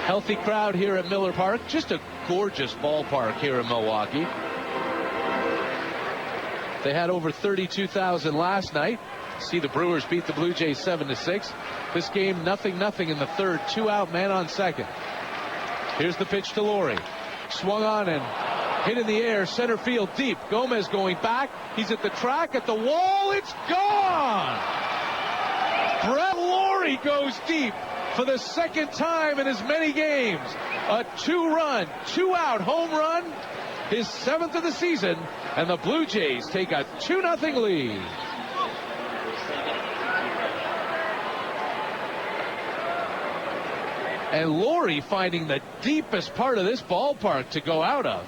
Healthy crowd here at Miller Park. Just a gorgeous ballpark here in Milwaukee. They had over 32,000 last night. See the Brewers beat the Blue Jays 7-6. This game 0-0 in the third. 2 out, man on second. Here's the pitch to Laurie. Swung on and hit in the air, center field deep. Gomez going back. He's at the track, at the wall. It's gone! Brett Laurie goes deep for the second time in as many games. A 2-run, 2-out home run. His 7th of the season. And the Blue Jays take a 2-0 lead. And Laurie finding the deepest part of this ballpark to go out of.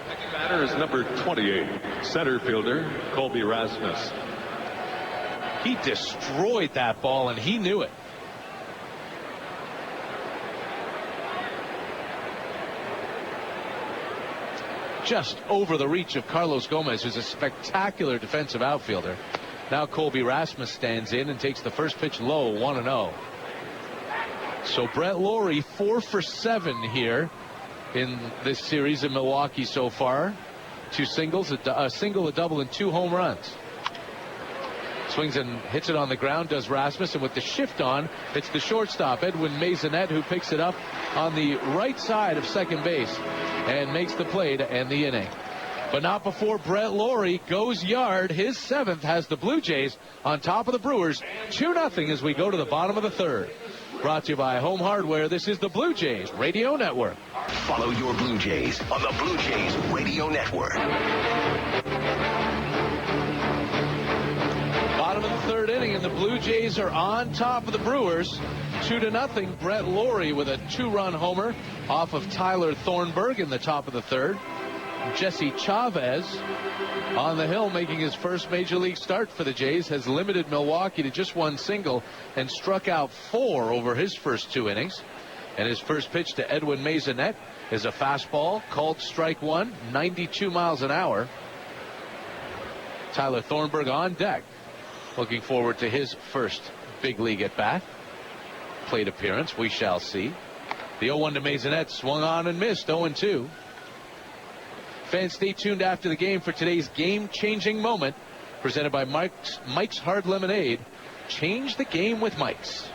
Next batter is number 28, center fielder Colby Rasmus. He destroyed that ball, and he knew it. Just over the reach of Carlos Gomez, who's a spectacular defensive outfielder. Now Colby Rasmus stands in and takes the first pitch low, 1-0. So Brett Laurie 4 for 7 here in this series in Milwaukee so far. 2 singles, a single, a double, and 2 home runs. Swings and hits it on the ground, does Rasmus, and with the shift on, it's the shortstop, Edwin Maisonette, who picks it up on the right side of second base and makes the play to end the inning. But not before Brett Laurie goes yard. His 7th has the Blue Jays on top of the Brewers 2-0 as we go to the bottom of the third. Brought to you by Home Hardware. This is the Blue Jays Radio Network. Follow your Blue Jays on the Blue Jays Radio Network. Bottom of the third inning, and the Blue Jays are on top of the Brewers 2-0. Brett Laurie with a 2-run homer off of Tyler Thornburg in the top of the third. Jesse Chavez on the hill, making his first major league start for the Jays, has limited Milwaukee to just 1 single and struck out 4 over his first 2 innings. And his first pitch to Edwin Maisonette is a fastball called strike 1, 92 miles an hour. Tyler Thornburg on deck, looking forward to his first big league at bat. Plate appearance, we shall see. The 0-1 to Maisonette, swung on and missed, 0-2. Fans, stay tuned after the game for today's game-changing moment, presented by Mike's Hard Lemonade. Change the game with Mike's.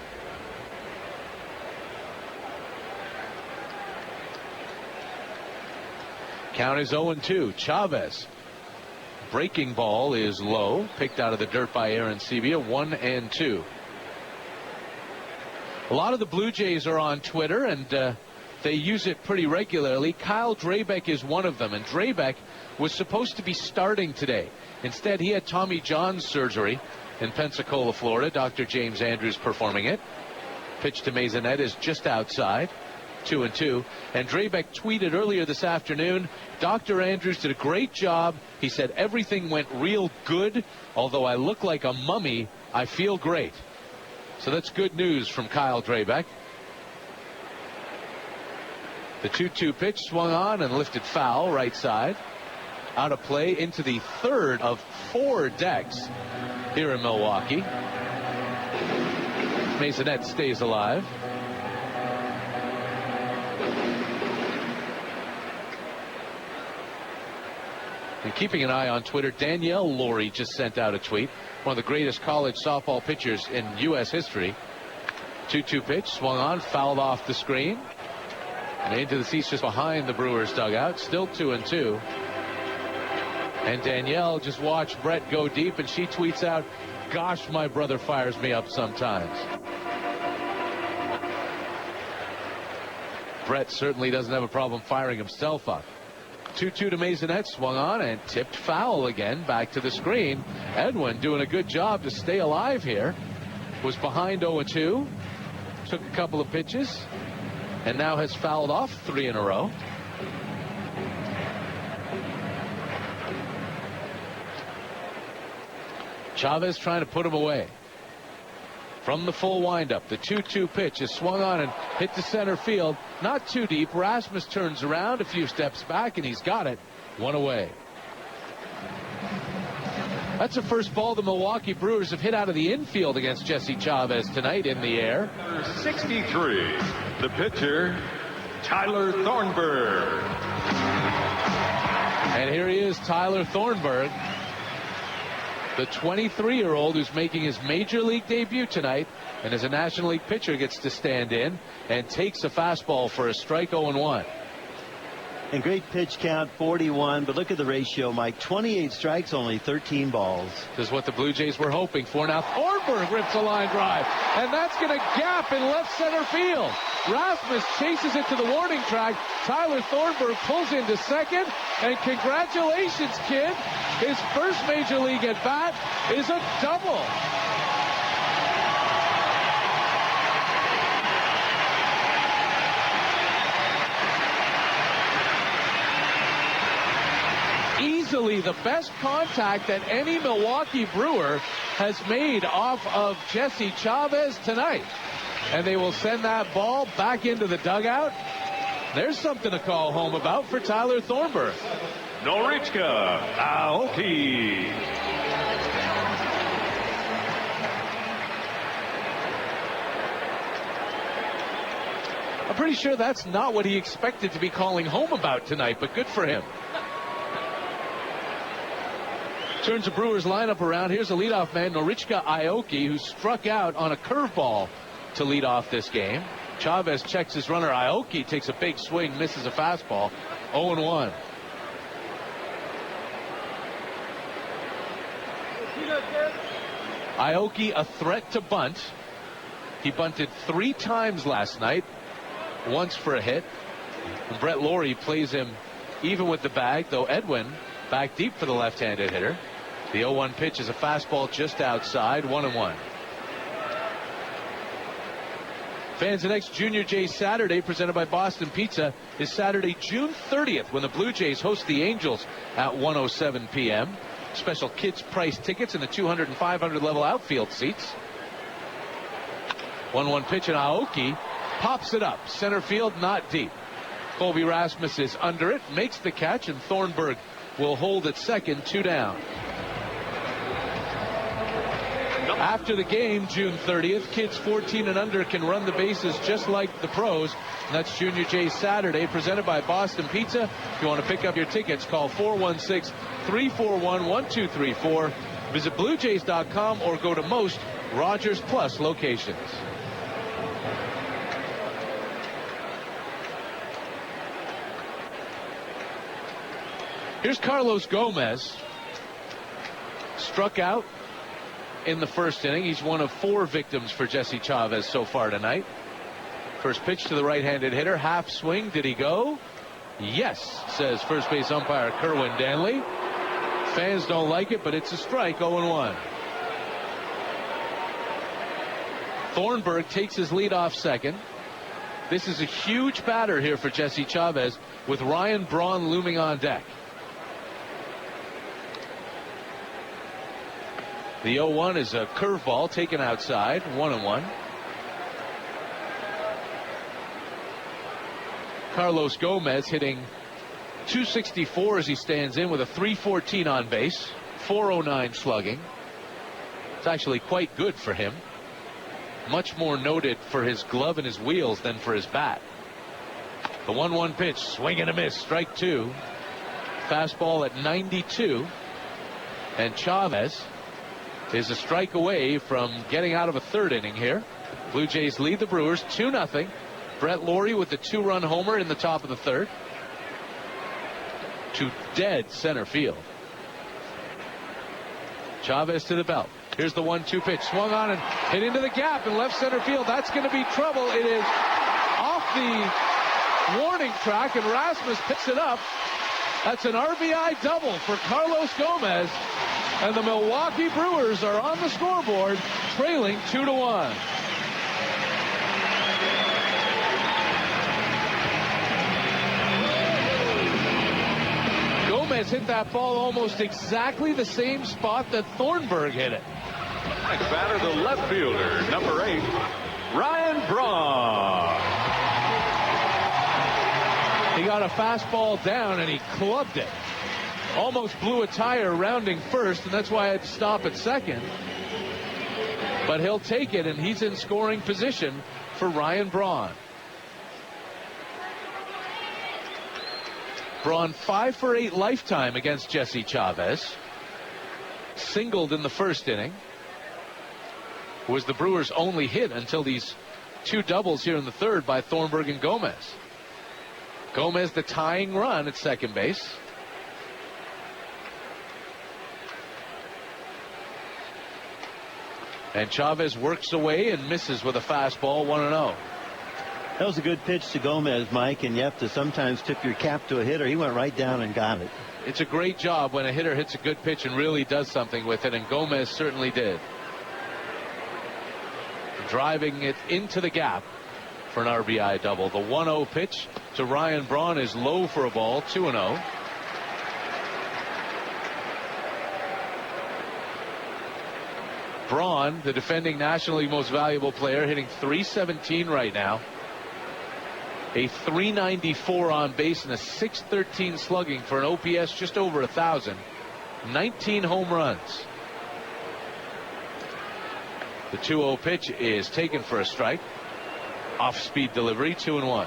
Count is 0-2. Chavez. Breaking ball is low, picked out of the dirt by Aaron Sebia. 1-2. A lot of the Blue Jays are on Twitter, and they use it pretty regularly. Kyle Drabek is one of them, and Drabek was supposed to be starting today. Instead, he had Tommy John surgery in Pensacola, Florida. Dr. James Andrews performing it. Pitch to Maisonette is just outside. 2-2. And Drabek tweeted earlier this afternoon, Dr. Andrews did a great job. He said everything went real good. Although I look like a mummy, I feel great. So that's good news from Kyle Drabek. The 2-2 pitch swung on and lifted foul, right side. Out of play into the third of 4 decks here in Milwaukee. Maisonette stays alive. And keeping an eye on Twitter, Danielle Laurie just sent out a tweet. One of the greatest college softball pitchers in U.S. history. 2-2 pitch, swung on, fouled off the screen. And into the seats just behind the Brewers dugout. Still 2-2. And Danielle just watched Brett go deep, and she tweets out, gosh, my brother fires me up sometimes. Brett certainly doesn't have a problem firing himself up. 2-2 to Maisonette, swung on and tipped foul again, back to the screen. Edwin doing a good job to stay alive here. Was behind 0-2. Took a couple of pitches. And now has fouled off 3 in a row. Chavez trying to put him away. From the full windup, the 2-2 pitch is swung on and hit to center field. Not too deep. Rasmus turns around a few steps back, and he's got it. 1 away. That's the first ball the Milwaukee Brewers have hit out of the infield against Jesse Chavez tonight in the air. 63. The pitcher, Tyler Thornburg. And here he is, Tyler Thornburg, the 23-year-old who's making his major league debut tonight, and as a National League pitcher gets to stand in and takes a fastball for a strike. 0-1. And great pitch count, 41, but look at the ratio, Mike. 28 strikes, only 13 balls. This is what the Blue Jays were hoping for. Now Thornburg rips a line drive, and that's going to gap in left center field. Rasmus chases it to the warning track. Tyler Thornburg pulls into second, and congratulations, kid. His first major league at bat is a double. Easily the best contact that any Milwaukee Brewer has made off of Jesse Chavez tonight. And they will send that ball back into the dugout. There's something to call home about for Tyler Thornburg. Norichka Aoki. I'm pretty sure that's not what he expected to be calling home about tonight, but good for him. Turns the Brewers lineup around. Here's a leadoff man, Norichka Aoki, who struck out on a curveball to lead off this game. Chavez checks his runner. Aoki takes a big swing, misses a fastball. 0-1. Aoki a threat to bunt. He bunted 3 times last night, once for a hit. And Brett Laurie plays him even with the bag, though Edwin back deep for the left-handed hitter. The 0-1 pitch is a fastball just outside. 1-1. Fans, the next Junior Jays Saturday, presented by Boston Pizza, is Saturday, June 30th, when the Blue Jays host the Angels at 1:07 p.m. Special kids price tickets in the 200 and 500 level outfield seats. 1-1 pitch, and Aoki pops it up. Center field, not deep. Colby Rasmus is under it, makes the catch, and Thornburg will hold at second, 2 down. After the game, June 30th, kids 14 and under can run the bases just like the pros. And that's Junior Jays Saturday, presented by Boston Pizza. If you want to pick up your tickets, call 416-341-1234. Visit BlueJays.com or go to most Rogers Plus locations. Here's Carlos Gomez. Struck out in the first inning. He's one of 4 victims for Jesse Chavez so far tonight. First pitch to the right-handed hitter. Half swing. Did he go? Yes, says first base umpire Kerwin Danley. Fans don't like it, but it's a strike. 0-1. Thornburg takes his lead off second. This is a huge batter here for Jesse Chavez, with Ryan Braun looming on deck. The 0-1 is a curveball taken outside. 1-1. Carlos Gomez hitting .264 as he stands in with a .314 on base, .409 slugging. It's actually quite good for him. Much more noted for his glove and his wheels than for his bat. The 1-1 pitch, swing and a miss, strike 2. Fastball at 92. And Chavez is a strike away from getting out of a 3rd inning here. Blue Jays lead the Brewers 2-0. Brett Laurie with the 2-run homer in the top of the 3rd. To dead center field. Chavez to the belt. Here's the 1-2 pitch. Swung on and hit into the gap in left center field. That's going to be trouble. It is off the warning track, and Rasmus picks it up. That's an RBI double for Carlos Gomez. And the Milwaukee Brewers are on the scoreboard, trailing 2-1. Gomez hit that ball almost exactly the same spot that Thornburg hit it. Next batter, the left fielder, number 8, Ryan Braun. He got a fastball down and he clubbed it. Almost blew a tire rounding first, and that's why I had to stop at second. But he'll take it, and he's in scoring position for Ryan Braun. Braun 5 for 8 lifetime against Jesse Chavez. Singled in the first inning. Was the Brewers' only hit until these 2 doubles here in the third by Thornburg and Gomez. Gomez the tying run at second base. And Chavez works away and misses with a fastball, 1-0. That was a good pitch to Gomez, Mike, and you have to sometimes tip your cap to a hitter. He went right down and got it. It's a great job when a hitter hits a good pitch and really does something with it, and Gomez certainly did. Driving it into the gap for an RBI double. The 1-0 pitch to Ryan Braun is low for a ball, 2-0. Braun, the defending National League Most Valuable Player, hitting .317 right now. A .394 on base and a .613 slugging for an OPS just over 1,000. 19 home runs. The 2-0 pitch is taken for a strike. Off-speed delivery, 2-1.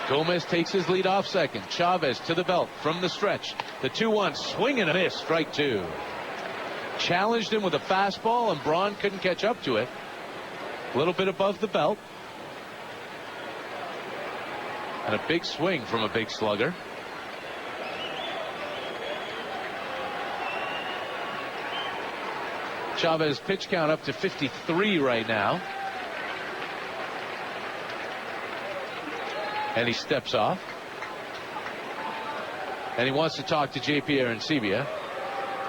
Gomez takes his lead off second. Chavez to the belt from the stretch. The 2-1 swing and a miss. Strike 2. Challenged him with a fastball and Braun couldn't catch up to it. A little bit above the belt. And a big swing from a big slugger. Chavez pitch count up to 53 right now. And he steps off. And he wants to talk to JP Arancibia.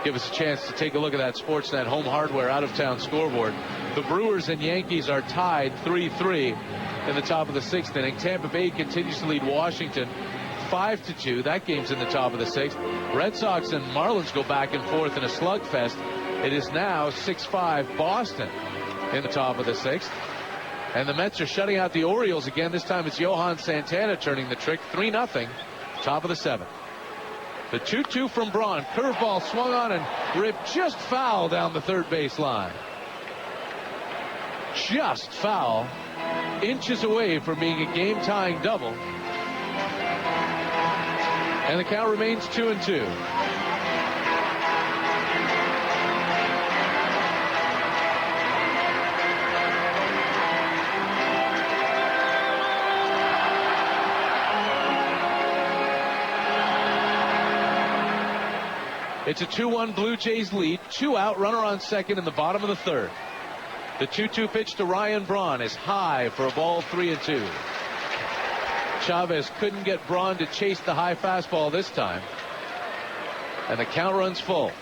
Give us a chance to take a look at that Sportsnet Home Hardware out-of-town scoreboard. The Brewers and Yankees are tied 3-3 in the top of the 6th inning. Tampa Bay continues to lead Washington 5-2. That game's in the top of the 6th. Red Sox and Marlins go back and forth in a slugfest. It is now 6-5 Boston in the top of the 6th. And the Mets are shutting out the Orioles again. This time it's Johan Santana turning the trick. 3-0, top of the 7th. The 2-2 from Braun. Curveball swung on and ripped just foul down the third base line. Just foul. Inches away from being a game-tying double. And the count remains 2-2. It's a 2-1 Blue Jays lead. 2 out, runner on second in the bottom of the third. The 2-2 pitch to Ryan Braun is high for a ball, 3-2. Chavez couldn't get Braun to chase the high fastball this time. And the count runs full.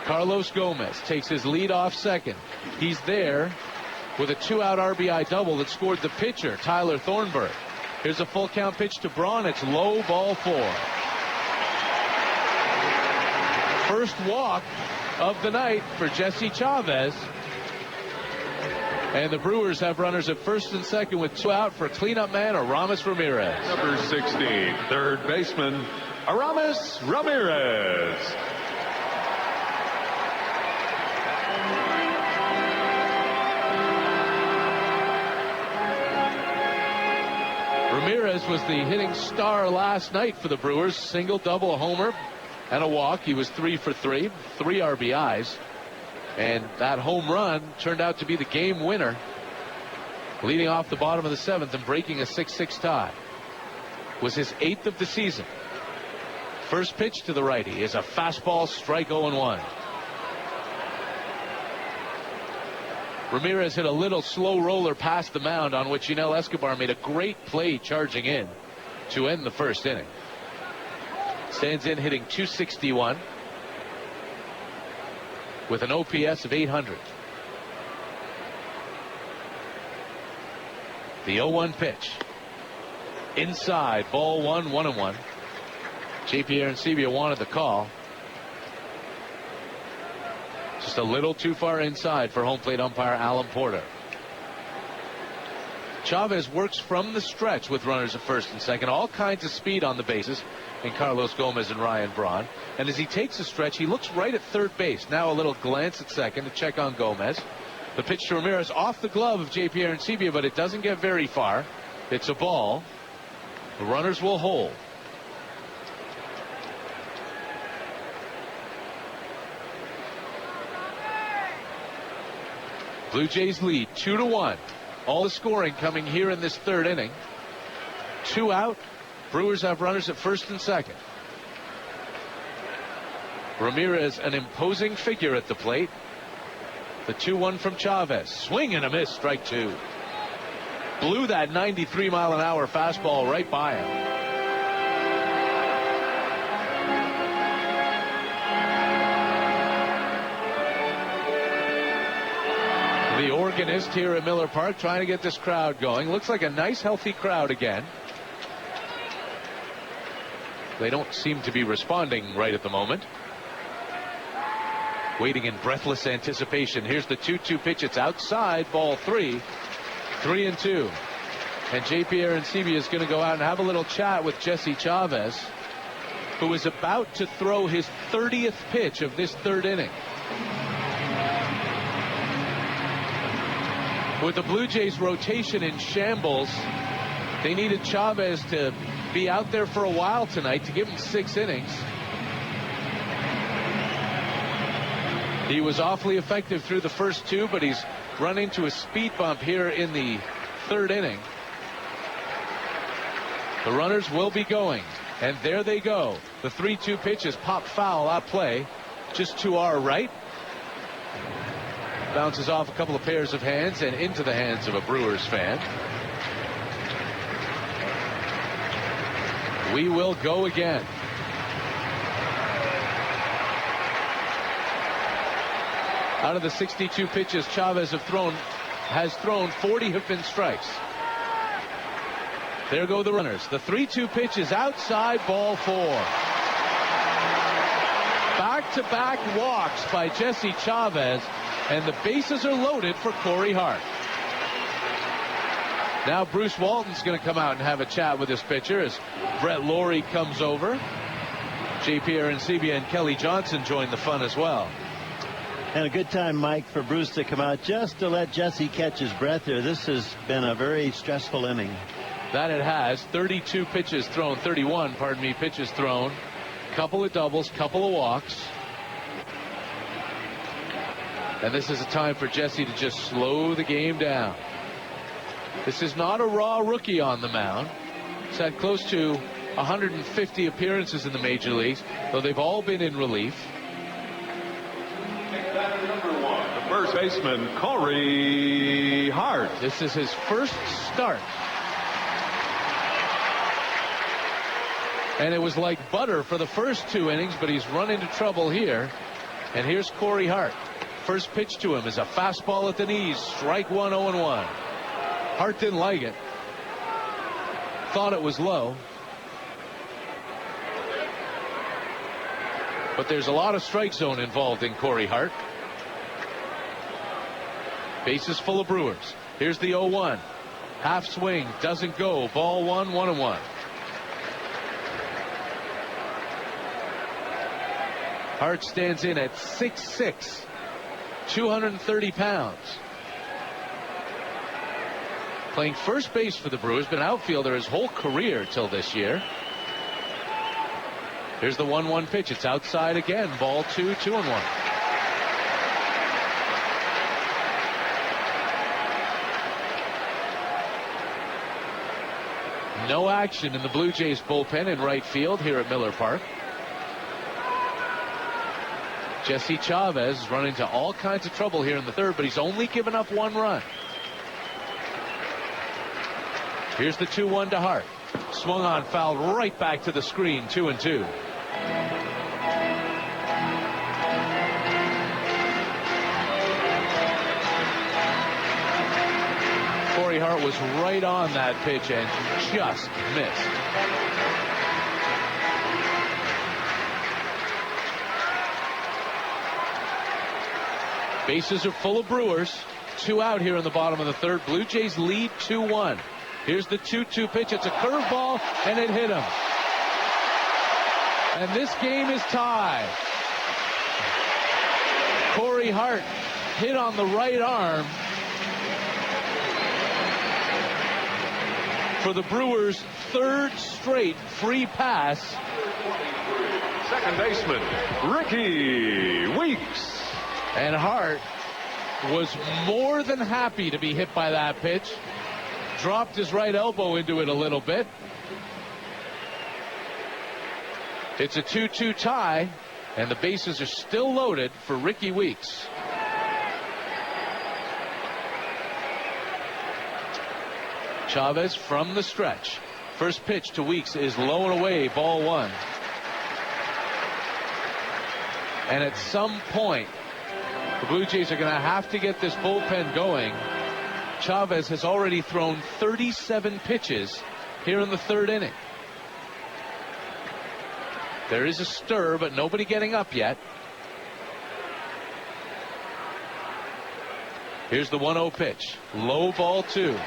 Carlos Gomez takes his lead off second. He's there with a 2-out RBI double that scored the pitcher, Tyler Thornburg. Here's a full count pitch to Braun. It's low, ball 4. First walk of the night for Jesse Chavez. And the Brewers have runners at first and second with 2 out for cleanup man Aramis Ramirez. Number 16, third baseman, Aramis Ramirez. Ramirez was the hitting star last night for the Brewers. Single, double, a homer, and a walk. He was 3 for 3, 3 RBIs. And that home run turned out to be the game winner, leading off the bottom of the 7th and breaking a 6-6 tie. Was his 8th of the season. First pitch to the righty is a fastball, strike 0-1. Ramirez hit a little slow roller past the mound on which Yunel Escobar made a great play charging in to end the first inning. Stands in hitting .261 with an OPS of 800. The 0-1 pitch. Inside, ball 1, 1-1. JP Arancibia wanted the call. Just a little too far inside for home plate umpire Alan Porter. Chavez works from the stretch with runners at first and second. All kinds of speed on the bases in Carlos Gomez and Ryan Braun. And as he takes a stretch, he looks right at third base. Now a little glance at second to check on Gomez. The pitch to Ramirez off the glove of J. Pierre Arencibia, but it doesn't get very far. It's a ball. The runners will hold. Blue Jays lead 2-1. All the scoring coming here in this third inning. 2 out. Brewers have runners at first and second. Ramirez, an imposing figure at the plate. The 2-1 from Chavez. Swing and a miss. Strike 2. Blew that 93-mile-an-hour fastball right by him. The organist here at Miller Park trying to get this crowd going. Looks like a nice, healthy crowd again. They don't seem to be responding right at the moment. Waiting in breathless anticipation. Here's the 2-2 pitch. It's outside. Ball 3. 3-2. And J. Pierre Arencibia is going to go out and have a little chat with Jesse Chavez, who is about to throw his 30th pitch of this third inning. With the Blue Jays rotation in shambles, they needed Chavez to be out there for a while tonight to give him 6 innings. He was awfully effective through the first 2, but he's run into a speed bump here in the third inning. The runners will be going, and there they go. The 3-2 pitch is pop foul out play, just to our right. Bounces off a couple of pairs of hands and into the hands of a Brewers fan. We will go again. Out of the 62 pitches Chavez has thrown, 40 have been strikes. There go the runners. The 3-2 pitch is outside. Ball 4. Back-to-back walks by Jesse Chavez, and the bases are loaded for Corey Hart. Now Bruce Walton's going to come out and have a chat with his pitcher as Brett Laurie comes over. J. Pierre Arencibia and Kelly Johnson join the fun as well. And a good time, Mike, for Bruce to come out just to let Jesse catch his breath here. This has been a very stressful inning. That it has. 32 pitches thrown, 31, pardon me, pitches thrown. Couple of doubles, couple of walks. And this is a time for Jesse to just slow the game down. This is not a raw rookie on the mound. He's had close to 150 appearances in the major leagues, though they've all been in relief. The first baseman, Corey Hart. This is his first start. And it was like butter for the first 2 innings, but he's run into trouble here. And here's Corey Hart. First pitch to him is a fastball at the knees. Strike 1, 0-1. Hart didn't like it. Thought it was low. But there's a lot of strike zone involved in Corey Hart. Bases full of Brewers. Here's the 0-1. Half swing. Doesn't go. Ball 1, 1-1. Hart stands in at 6'6", 230 pounds. Playing first base for the Brewers, been outfielder his whole career till this year. Here's the 1-1 pitch. It's outside again. Ball 2, 2-1. No action in the Blue Jays bullpen in right field here at Miller Park. Jesse Chavez is running into all kinds of trouble here in the third, but he's only given up 1 run. Here's the 2-1 to Hart. Swung on, fouled right back to the screen. 2-2. Corey Hart was right on that pitch and just missed. Bases are full of Brewers. 2 out here in the bottom of the third. Blue Jays lead 2-1. Here's the 2-2 pitch. It's a curveball, and it hit him. And this game is tied. Corey Hart hit on the right arm for the Brewers' third straight free pass. Second baseman, Ricky Weeks. And Hart was more than happy to be hit by that pitch. Dropped his right elbow into it a little bit. It's a 2-2 tie, and the bases are still loaded for Ricky Weeks. Chavez from the stretch. First pitch to Weeks is low and away, ball 1. And at some point, the Blue Jays are going to have to get this bullpen going. Chavez has already thrown 37 pitches here in the third inning. There is a stir, but nobody getting up yet. Here's the 1-0 pitch. Low, ball 2.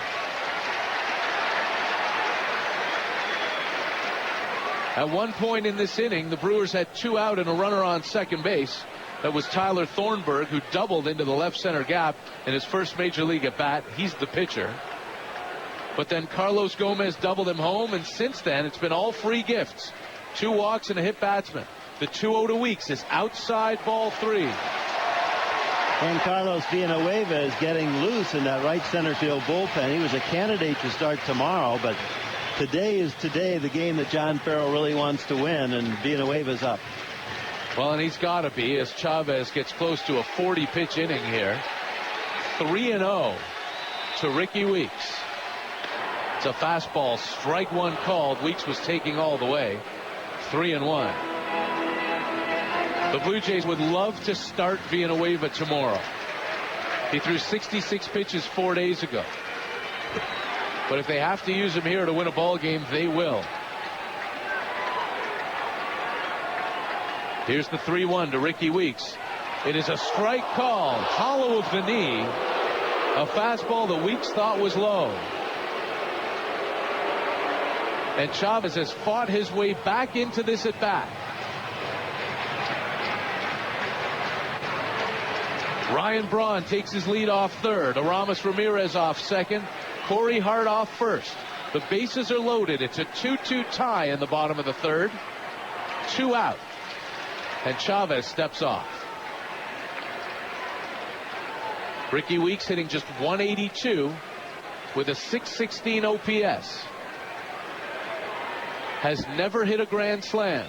At one point in this inning, the Brewers had 2 out and a runner on second base. That was Tyler Thornburg, who doubled into the left center gap in his first major league at bat. He's the pitcher. But then Carlos Gomez doubled him home, and since then it's been all free gifts. 2 walks and a hit batsman. The 2-0 to Weeks is outside, ball 3. And Carlos Villanueva is getting loose in that right center field bullpen. He was a candidate to start tomorrow, but today is today, the game that John Farrell really wants to win, and Villanueva's up. Well, and he's got to be, as Chavez gets close to a 40-pitch inning here. 3-0 to Ricky Weeks. It's a fastball, strike 1 called. Weeks was taking all the way. 3-1. The Blue Jays would love to start Villanueva tomorrow. He threw 66 pitches 4 days ago. But if they have to use him here to win a ball game, they will. Here's the 3-1 to Ricky Weeks. It is a strike called, hollow of the knee. A fastball that Weeks thought was low. And Chavez has fought his way back into this at bat. Ryan Braun takes his lead off third. Aramis Ramirez off second. Corey Hart off first. The bases are loaded. It's a 2-2 tie in the bottom of the third. 2 out. And Chavez steps off. Ricky Weeks hitting just 182 with a .616 OPS. Has never hit a grand slam.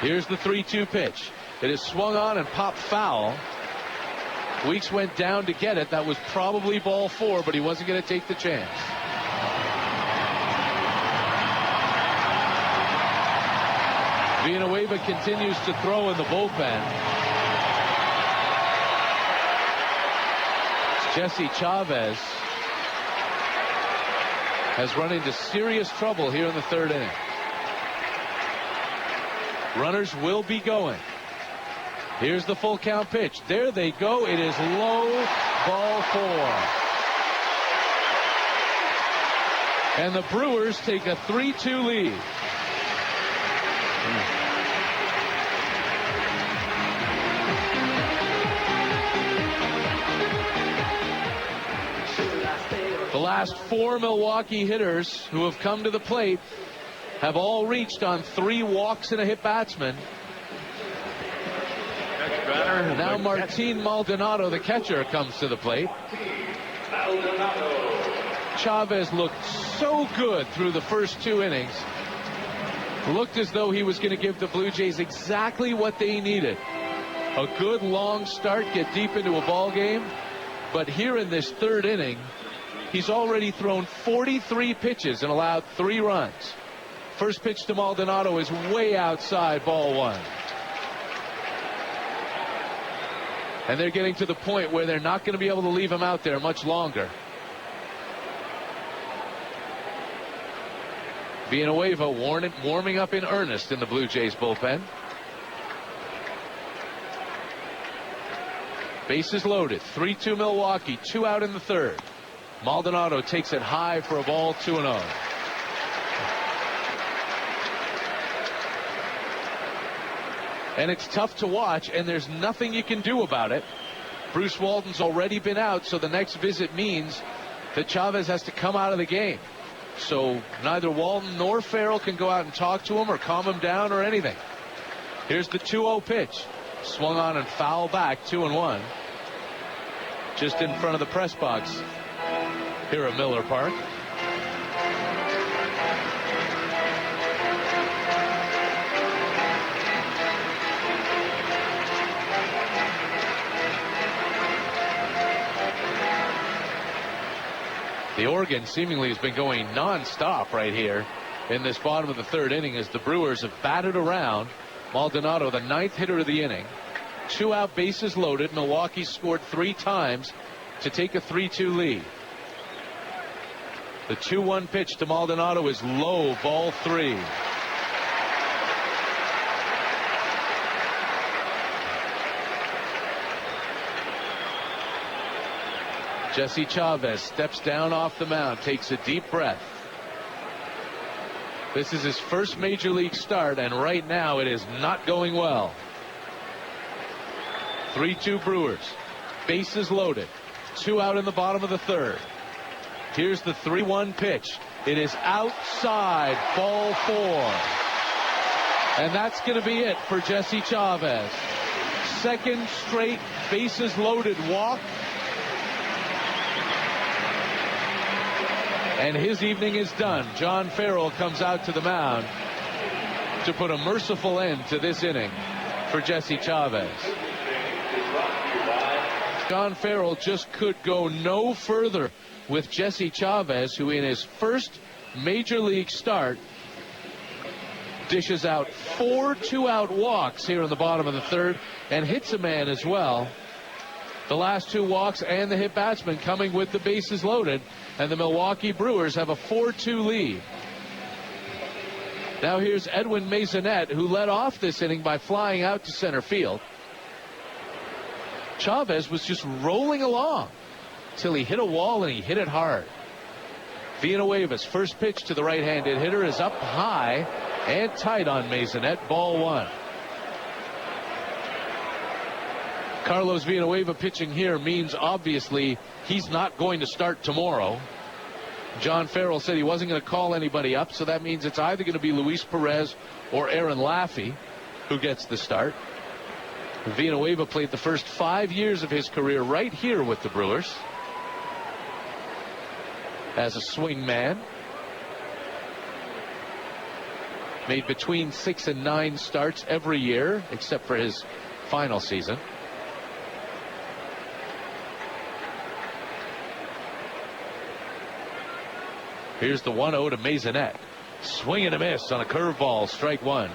Here's the 3-2 pitch. It is swung on and popped foul. Weeks went down to get it. That was probably ball 4, but he wasn't going to take the chance. Villanueva continues to throw in the bullpen. Jesse Chavez has run into serious trouble here in the third inning. Runners will be going. Here's the full count pitch. There they go. It is low, ball 4. And the Brewers take a 3-2 lead. The last 4 Milwaukee hitters who have come to the plate have all reached on 3 walks and a hit batsman. Now Martin Maldonado, the catcher, comes to the plate. Chavez looked so good through the first 2 innings. Looked as though he was going to give the Blue Jays exactly what they needed. A good long start, get deep into a ball game. But here in this third inning, he's already thrown 43 pitches and allowed 3 runs. First pitch to Maldonado is way outside, ball 1. And they're getting to the point where they're not going to be able to leave him out there much longer. Villanueva warming up in earnest in the Blue Jays bullpen. Bases loaded. 3-2 Milwaukee. 2 out in the third. Maldonado takes it high for a ball. 2-0. And it's tough to watch, and there's nothing you can do about it. Bruce Walton's already been out, so the next visit means that Chavez has to come out of the game. So neither Walton nor Farrell can go out and talk to him or calm him down or anything. Here's the 2-0 pitch. Swung on and foul back. 2-1. Just in front of the press box here at Miller Park. The Oregon seemingly has been going non-stop right here in this bottom of the third inning as the Brewers have batted around. Maldonado, the 9th hitter of the inning. 2 out, bases loaded. Milwaukee scored 3 times to take a 3-2 lead. The 2-1 pitch to Maldonado is low, ball 3. Jesse Chavez steps down off the mound, takes a deep breath. This is his first major league start, and right now it is not going well. 3-2 Brewers. Bases loaded. 2 out in the bottom of the third. Here's the 3-1 pitch. It is outside, ball 4. And that's going to be it for Jesse Chavez. Second straight bases loaded walk. And his evening is done. John Farrell comes out to the mound to put a merciful end to this inning for Jesse Chavez. John Farrell just could go no further with Jesse Chavez, who in his first major league start dishes out 4 2-out walks here in the bottom of the third and hits a man as well. The last 2 walks and the hit batsman coming with the bases loaded, and the Milwaukee Brewers have a 4-2 lead. Now here's Edwin Maisonette, who led off this inning by flying out to center field. Chavez was just rolling along till he hit a wall, and he hit it hard. Villanueva's first pitch to the right-handed hitter is up high and tight on Maisonette, ball 1. Carlos Villanueva pitching here means obviously he's not going to start tomorrow. John Farrell said he wasn't going to call anybody up, so that means it's either going to be Luis Perez or Aaron Laffey who gets the start. Villanueva played the first 5 years of his career right here with the Brewers as a swing man. Made between 6 and 9 starts every year except for his final season. Here's the 1-0 to Maisonette. Swing and a miss on a curveball, strike 1.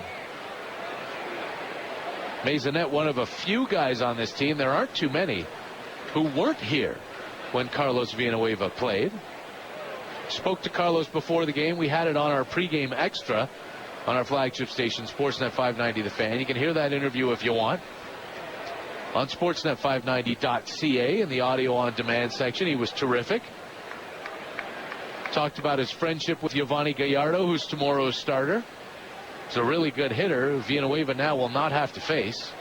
Maisonette, one of a few guys on this team, there aren't too many, who weren't here when Carlos Villanueva played. Spoke to Carlos before the game. We had it on our pregame extra on our flagship station, Sportsnet 590 The Fan. You can hear that interview if you want on sportsnet590.ca in the audio on demand section. He was terrific. Talked about his friendship with Giovanni Gallardo, who's tomorrow's starter. He's a really good hitter who Villanueva now will not have to face.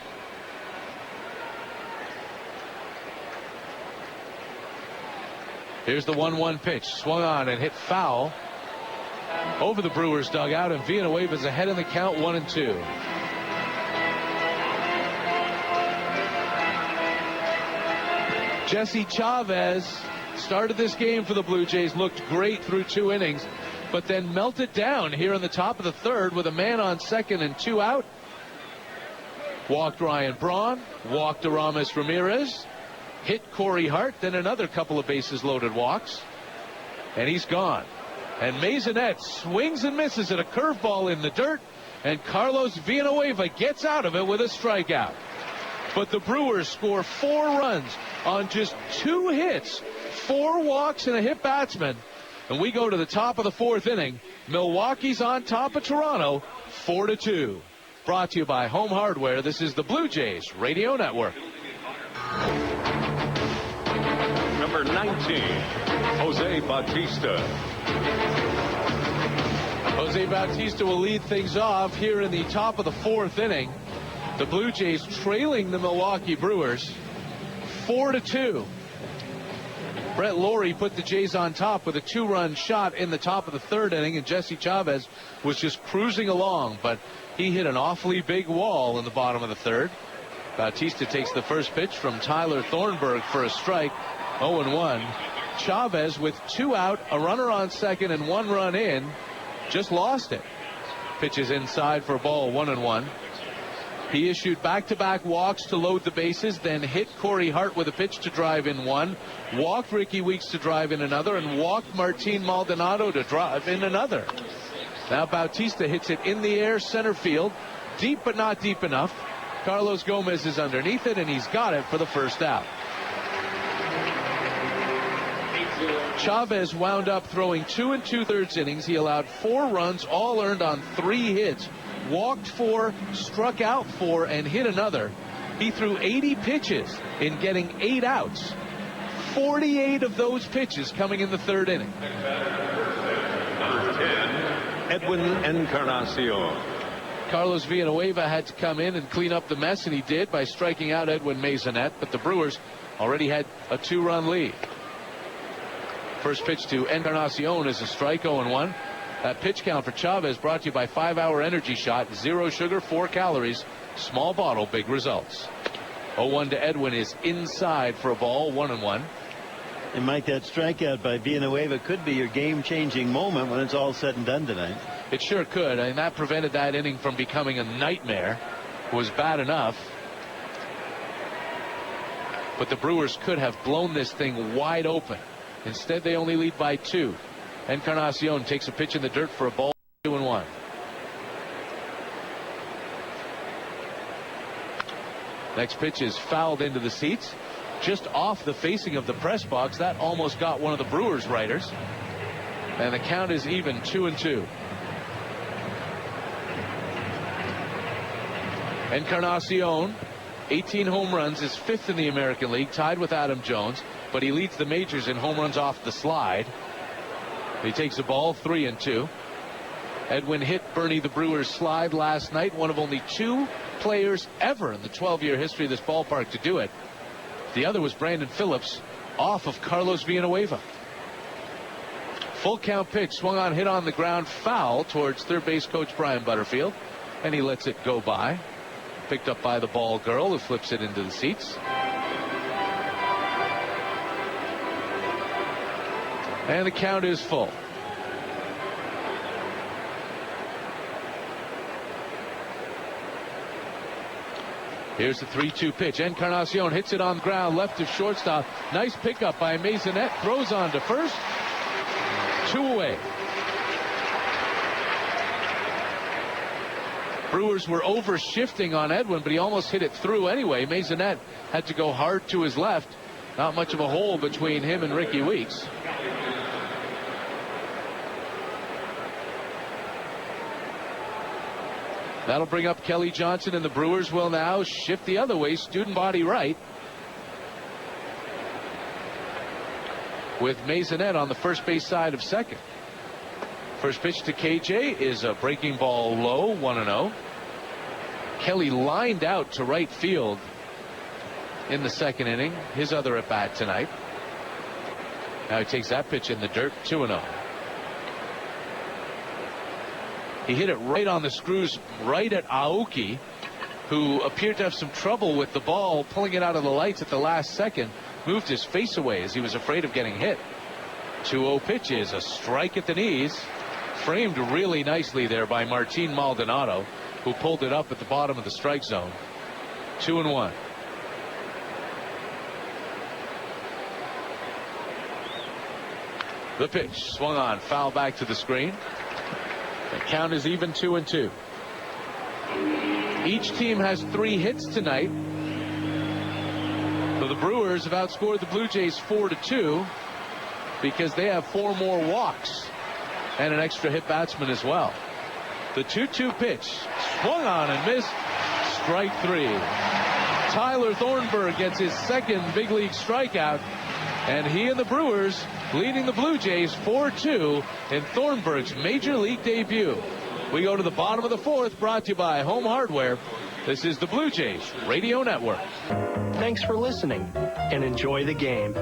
Here's the 1-1 pitch. Swung on and hit foul over the Brewers dugout, and Villanueva's ahead in the count, 1-2. Jesse Chavez started this game for the Blue Jays, looked great through 2 innings, but then melted down here in the top of the third with a man on second and 2 out. Walked Ryan Braun, walked Aramis Ramirez, hit Corey Hart, then another couple of bases loaded walks, and he's gone. And Maisonette swings and misses at a curveball in the dirt, and Carlos Villanueva gets out of it with a strikeout. But the Brewers score 4 runs on just 2 hits, 4 walks and a hit batsman. And we go to the top of the 4th inning. Milwaukee's on top of Toronto, 4-2. Brought to you by Home Hardware. This is the Blue Jays Radio Network. number 19, Jose Bautista. Jose Bautista will lead things off here in the top of the fourth inning. The Blue Jays trailing the Milwaukee Brewers 4-2. Brett Laurie put the Jays on top with a 2-run shot in the top of the third inning, and Jesse Chavez was just cruising along, but he hit an awfully big wall in the bottom of the third. Bautista takes the first pitch from Tyler Thornburg for a strike, 0-1. Chavez with 2 out, a runner on second, and 1 run in, just lost it. Pitches inside for a ball, 1-1. He issued back-to-back walks to load the bases, then hit Corey Hart with a pitch to drive in one, walked Ricky Weeks to drive in another, and walked Martin Maldonado to drive in another. Now Bautista hits it in the air, center field, deep but not deep enough. Carlos Gomez is underneath it, and he's got it for the first out. Chavez wound up throwing 2 2/3 innings. He allowed 4 runs, all earned on 3 hits. Walked 4, struck out 4, and hit another. He threw 80 pitches in getting 8 outs. 48 of those pitches coming in the third inning. Number 10, Edwin Encarnacion. Carlos Villanueva had to come in and clean up the mess, and he did by striking out Edwin Maisonette, but the Brewers already had a 2-run lead. First pitch to Encarnacion is a strike, 0-1. That pitch count for Chavez brought to you by 5-Hour Energy Shot. 0 sugar, 4 calories. Small bottle, big results. 0-1 to Edwin is inside for a ball, 1-1. And Mike, that strikeout by Villanueva could be your game-changing moment when it's all said and done tonight. It sure could, and that prevented that inning from becoming a nightmare. It was bad enough. But the Brewers could have blown this thing wide open. Instead, they only lead by 2. Encarnacion takes a pitch in the dirt for a ball, 2-1. Next pitch is fouled into the seats, just off the facing of the press box. That almost got one of the Brewers writers. And the count is even, 2-2. Encarnacion, 18 home runs, is 5th in the American League, tied with Adam Jones, but he leads the majors in home runs off the slide. He takes the ball, 3-2. Edwin hit Bernie the Brewers' slide last night, one of only 2 players ever in the 12-year history of this ballpark to do it. The other was Brandon Phillips off of Carlos Villanueva. Full count pitch, swung on, hit on the ground, foul towards third base coach Brian Butterfield, and he lets it go by. Picked up by the ball girl, who flips it into the seats. And the count is full. Here's the 3-2 pitch. Encarnacion hits it on the ground, left of shortstop. Nice pickup by Maisonette. Throws on to first. 2 away. Brewers were over shifting on Edwin, but he almost hit it through anyway. Maisonette had to go hard to his left. Not much of a hole between him and Ricky Weeks. That'll bring up Kelly Johnson, and the Brewers will now shift the other way, student body right, with Maisonette on the first base side of second. First pitch to KJ is a breaking ball low, 1-0. Kelly lined out to right field in the second inning, his other at bat tonight. Now he takes that pitch in the dirt, 2-0. He hit it right on the screws, right at Aoki, who appeared to have some trouble with the ball, pulling it out of the lights at the last second. Moved his face away as he was afraid of getting hit. 2-0 pitch is a strike at the knees. Framed really nicely there by Martin Maldonado, who pulled it up at the bottom of the strike zone. 2-1. The pitch swung on, foul back to the screen. The count is even, 2-2. Each team has 3 hits tonight. So the Brewers have outscored the Blue Jays 4-2 because they have 4 more walks and an extra hit batsman as well. The 2-2 pitch swung on and missed. Strike 3. Tyler Thornburg gets his second big league strikeout. And he and the Brewers leading the Blue Jays 4-2 in Thornburg's Major League debut. We go to the bottom of the fourth, brought to you by Home Hardware. This is the Blue Jays Radio Network. Thanks for listening and enjoy the game.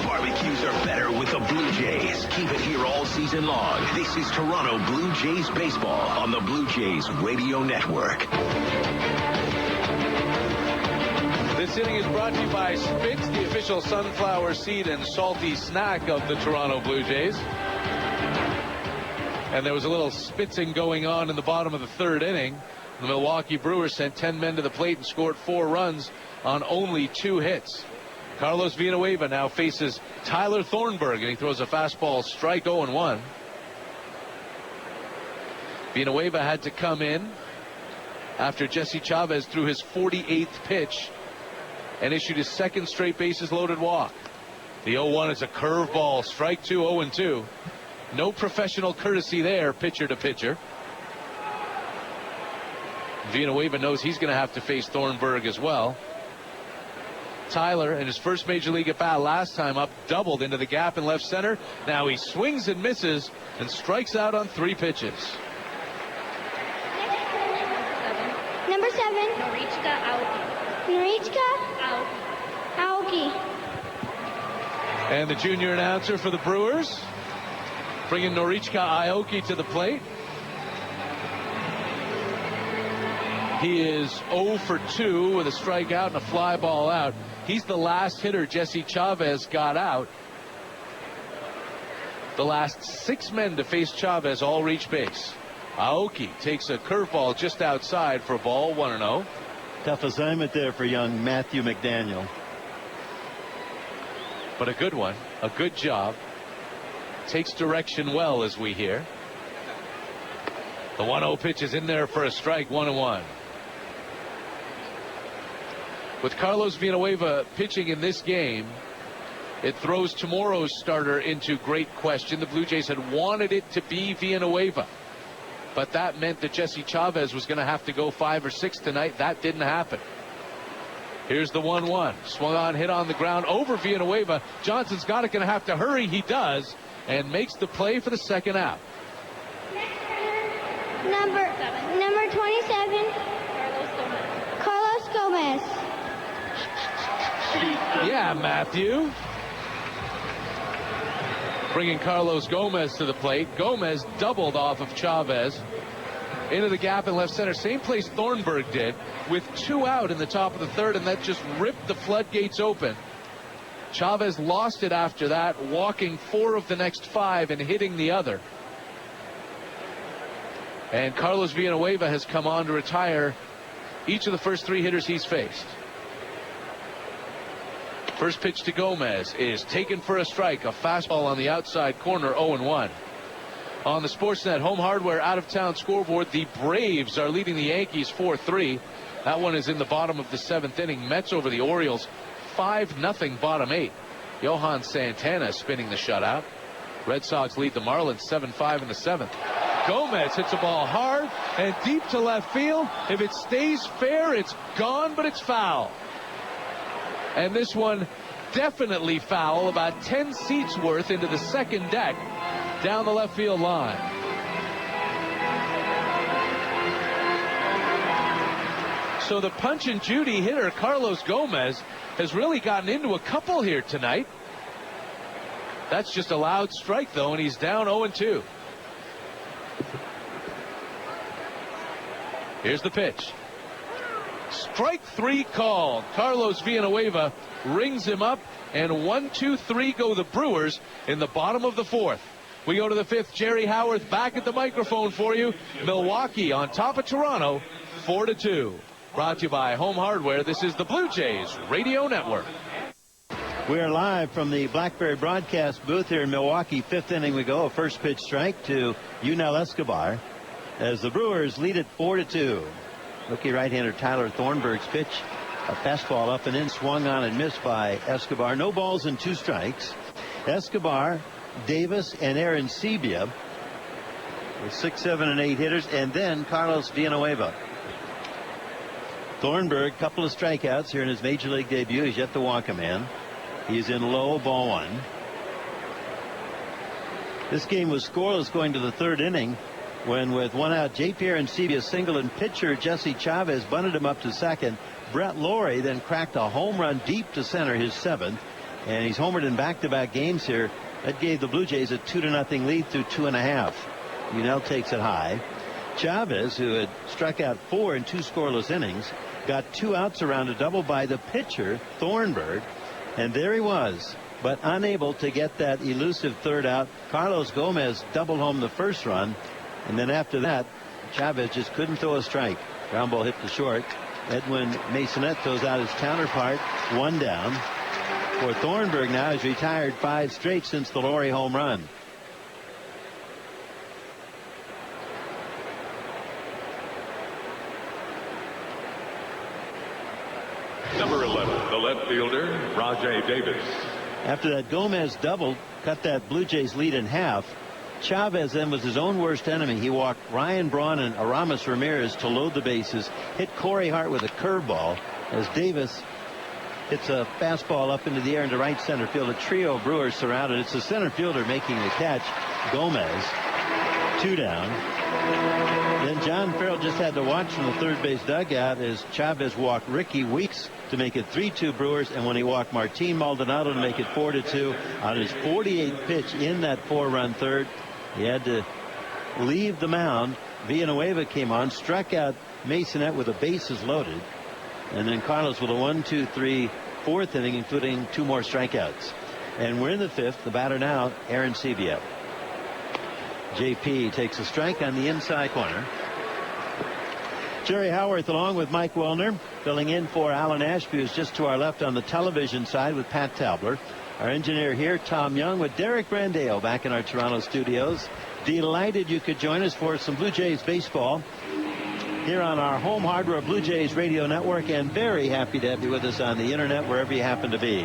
Barbecues are better with the Blue Jays. Keep it here all season long. This is Toronto Blue Jays baseball on the Blue Jays Radio Network. This inning is brought to you by Spitz, the official sunflower seed and salty snack of the Toronto Blue Jays. And there was a little spitzing going on in the bottom of the third inning. The Milwaukee Brewers sent 10 men to the plate and scored 4 runs on only 2 hits. Carlos Villanueva now faces Tyler Thornburg, and he throws a fastball strike 0-1. Villanueva had to come in after Jesse Chavez threw his 48th pitch and issued his second straight bases loaded walk. The 0-1 is a curveball, strike 2, 0-2. No professional courtesy there, pitcher to pitcher. Villanueva knows he's going to have to face Thornburg as well. Tyler, in his first major league at bat last time up, doubled into the gap in left center. Now he swings and misses and strikes out on 3 pitches. Number 7. Norichka Aoki. Aoki. And the junior announcer for the Brewers, bringing Norichka Aoki to the plate. He is 0 for 2 with a strikeout and a fly ball out. He's the last hitter Jesse Chavez got out. The last 6 men to face Chavez all reach base. Aoki takes a curveball just outside for a ball, 1-0. Tough assignment there for young Matthew McDaniel. But a good one, a good job. Takes direction well, as we hear. The 1-0 pitch is in there for a strike, 1-1. With Carlos Villanueva pitching in this game, it throws tomorrow's starter into great question. The Blue Jays had wanted it to be Villanueva, but that meant that Jesse Chavez was going to have to go 5 or 6 tonight. That didn't happen. Here's the 1-1. Swung on, hit on the ground over Villanueva. Johnson's got it, going to have to hurry. He does, and makes the play for the second out. Number 27. Carlos Gomez. Yeah, Matthew. Bringing Carlos Gomez to the plate. Gomez doubled off of Chavez into the gap in left center. Same place Thornburg did, with 2 out in the top of the third, and that just ripped the floodgates open. Chavez lost it after that, walking 4 of the next 5 and hitting the other. And Carlos Villanueva has come on to retire each of the first 3 hitters he's faced. First pitch to Gomez is taken for a strike. A fastball on the outside corner, 0-1. On the Sportsnet Home Hardware out-of-town scoreboard, the Braves are leading the Yankees 4-3. That one is in the bottom of the 7th inning. Mets over the Orioles, 5-0 bottom 8. Johan Santana spinning the shutout. Red Sox lead the Marlins 7-5 in the 7th. Gomez hits a ball hard and deep to left field. If it stays fair, it's gone, but it's foul. And this one definitely foul, about 10 seats worth into the second deck down the left field line. So the Punch and Judy hitter Carlos Gomez has really gotten into a couple here tonight. That's just a loud strike, though, and he's down 0-2. Here's the pitch. Strike 3 called. Carlos Villanueva rings him up, and 1-2-3 go the Brewers in the bottom of the 4th. We go to the 5th. Jerry Howarth back at the microphone for you. Milwaukee on top of Toronto, 4-2. Brought to you by Home Hardware. This is the Blue Jays Radio Network. We are live from the Blackberry broadcast booth here in Milwaukee. 5th inning we go. A first pitch strike to Yunel Escobar as the Brewers lead it 4-2. Rookie right-hander Tyler Thornburg's pitch, a fastball up and in, swung on and missed by Escobar. No balls and 2 strikes. Escobar, Davis, and Aaron Sebia with 6, 7, and 8 hitters, and then Carlos Villanueva. Thornburg, couple of strikeouts here in his major league debut. He's yet to walk a man. He's in low, ball one. This game was scoreless going to the third inning when, with one out, J.P. Arencibia singled and pitcher Jesse Chavez bunted him up to second. Brett Laurie then cracked a home run deep to center, his seventh, and he's homered in back-to-back games here. That gave the Blue Jays a 2-0 lead through 2.5. Unell takes it high. Chavez, who had struck out 4 in 2 scoreless innings, got 2 outs around a double by the pitcher Thornburg, and there he was, but unable to get that elusive third out. Carlos Gomez doubled home the first run, and then after that, Chavez just couldn't throw a strike. Ground ball hit to short. Edwin Masonette throws out his counterpart, 1 down. For Thornburg now, he's retired 5 straight since the Laurie home run. Number 11, the left fielder, Rajai Davis. After that Gomez doubled, cut that Blue Jays lead in half. Chavez then was his own worst enemy. He walked Ryan Braun and Aramis Ramirez to load the bases, hit Corey Hart with a curveball as Davis hits a fastball up into the air into right center field. A trio of Brewers surrounded. It's the center fielder making the catch, Gomez. 2 down. Then John Farrell just had to watch from the third base dugout as Chavez walked Ricky Weeks to make it 3-2 Brewers, and when he walked Martin Maldonado to make it 4-2 on his 48th pitch in that 4-run third. He had to leave the mound. Villanueva came on, struck out Masonette with the bases loaded, and then Carlos with a 1-2-3 fourth inning, including 2 more strikeouts. And we're in the 5th. The batter now, Arencibia. JP takes a strike on the inside corner. Jerry Howarth along with Mike Wellner, filling in for Alan Ashby, who's just to our left on the television side with Pat Tabler. Our engineer here, Tom Young, with Derek Brandeo back in our Toronto studios. Delighted you could join us for some Blue Jays baseball here on our home hardware Blue Jays radio network, and very happy to have you with us on the internet wherever you happen to be.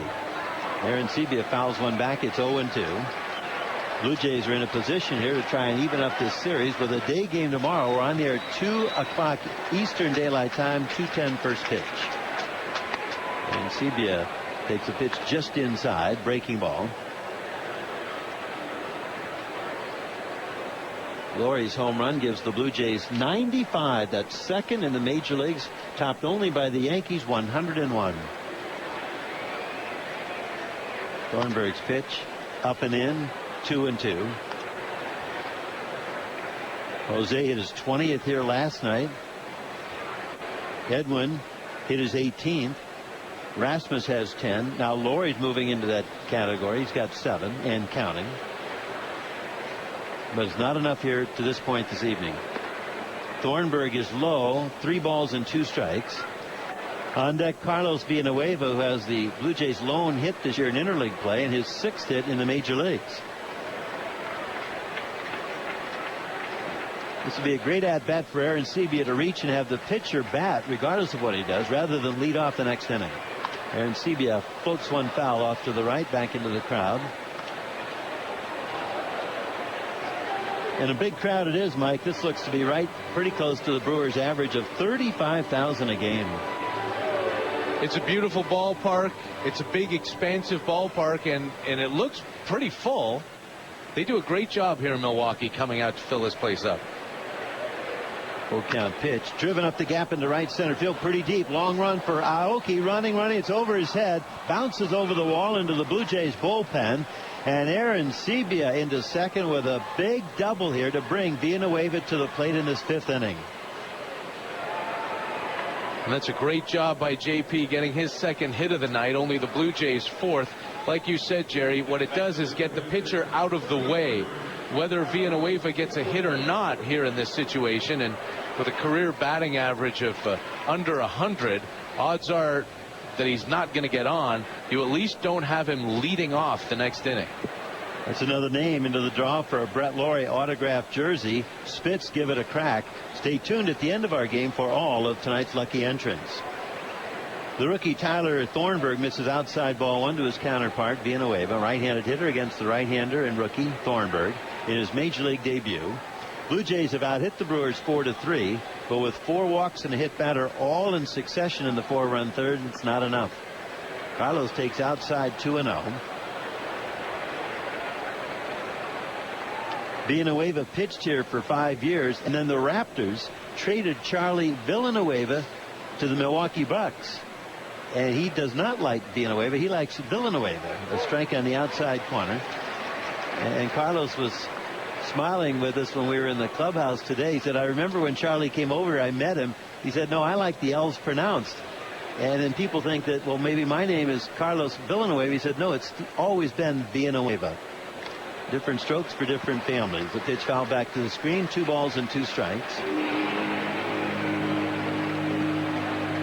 Arencibia fouls one back. It's 0-2. Blue Jays are in a position here to try and even up this series with a day game tomorrow. We're on there at 2 o'clock Eastern Daylight Time, 2:10 first pitch. Arencibia takes a pitch just inside, breaking ball. Laurie's home run gives the Blue Jays 95. That's second in the major leagues, topped only by the Yankees, 101. Thornburg's pitch up and in, 2-2. Jose hit his 20th here last night. Edwin hit his 18th. Rasmus has 10. Now Laurie's moving into that category. He's got 7 and counting. But it's not enough here to this point this evening. Thornburg is low, 3 balls and 2 strikes. On deck, Carlos Villanueva, who has the Blue Jays' lone hit this year in interleague play and his 6th hit in the major leagues. This would be a great at-bat for Arencibia to reach and have the pitcher bat regardless of what he does, rather than lead off the next inning. Arencibia floats one foul off to the right, back into the crowd. And a big crowd it is, Mike. This looks to be right pretty close to the Brewers' average of 35,000 a game. It's a beautiful ballpark. It's a big, expansive ballpark, and it looks pretty full. They do a great job here in Milwaukee coming out to fill this place up. Full count pitch, driven up the gap into right center field, pretty deep. Long run for Aoki, running. It's over his head, bounces over the wall into the Blue Jays bullpen, and Arencibia into second with a big double here to bring Villanueva to the plate in this 5th inning. And that's a great job by JP getting his 2nd hit of the night, only the Blue Jays' 4th. Like you said, Jerry, what it does is get the pitcher out of the way. Whether Villanueva gets a hit or not here in this situation, and with a career batting average of under 100, odds are that he's not going to get on. You at least don't have him leading off the next inning. That's another name into the draw for a Brett Laurie autographed jersey. Spitz give it a crack. Stay tuned at the end of our game for all of tonight's lucky entrants. The rookie Tyler Thornburg misses outside ball 1 to his counterpart Villanueva, right-handed hitter against the right-hander and rookie Thornburg in his major league debut. Blue Jays have out hit the Brewers 4-3, but with 4 walks and a hit batter all in succession in the 4-run third, it's not enough. Carlos takes outside 2-0. Villanueva pitched here for 5 years, and then the Raptors traded Charlie Villanueva to the Milwaukee Bucks. And he does not like Villanueva. He likes Villanueva, a strike on the outside corner. And Carlos was smiling with us when we were in the clubhouse today. He said, I remember when Charlie came over, I met him. He said, no, I like the L's pronounced. And then people think that, well, maybe my name is Carlos Villanueva. He said, no, it's always been Villanueva. Different strokes for different families. The pitch foul back to the screen. 2 balls and 2 strikes.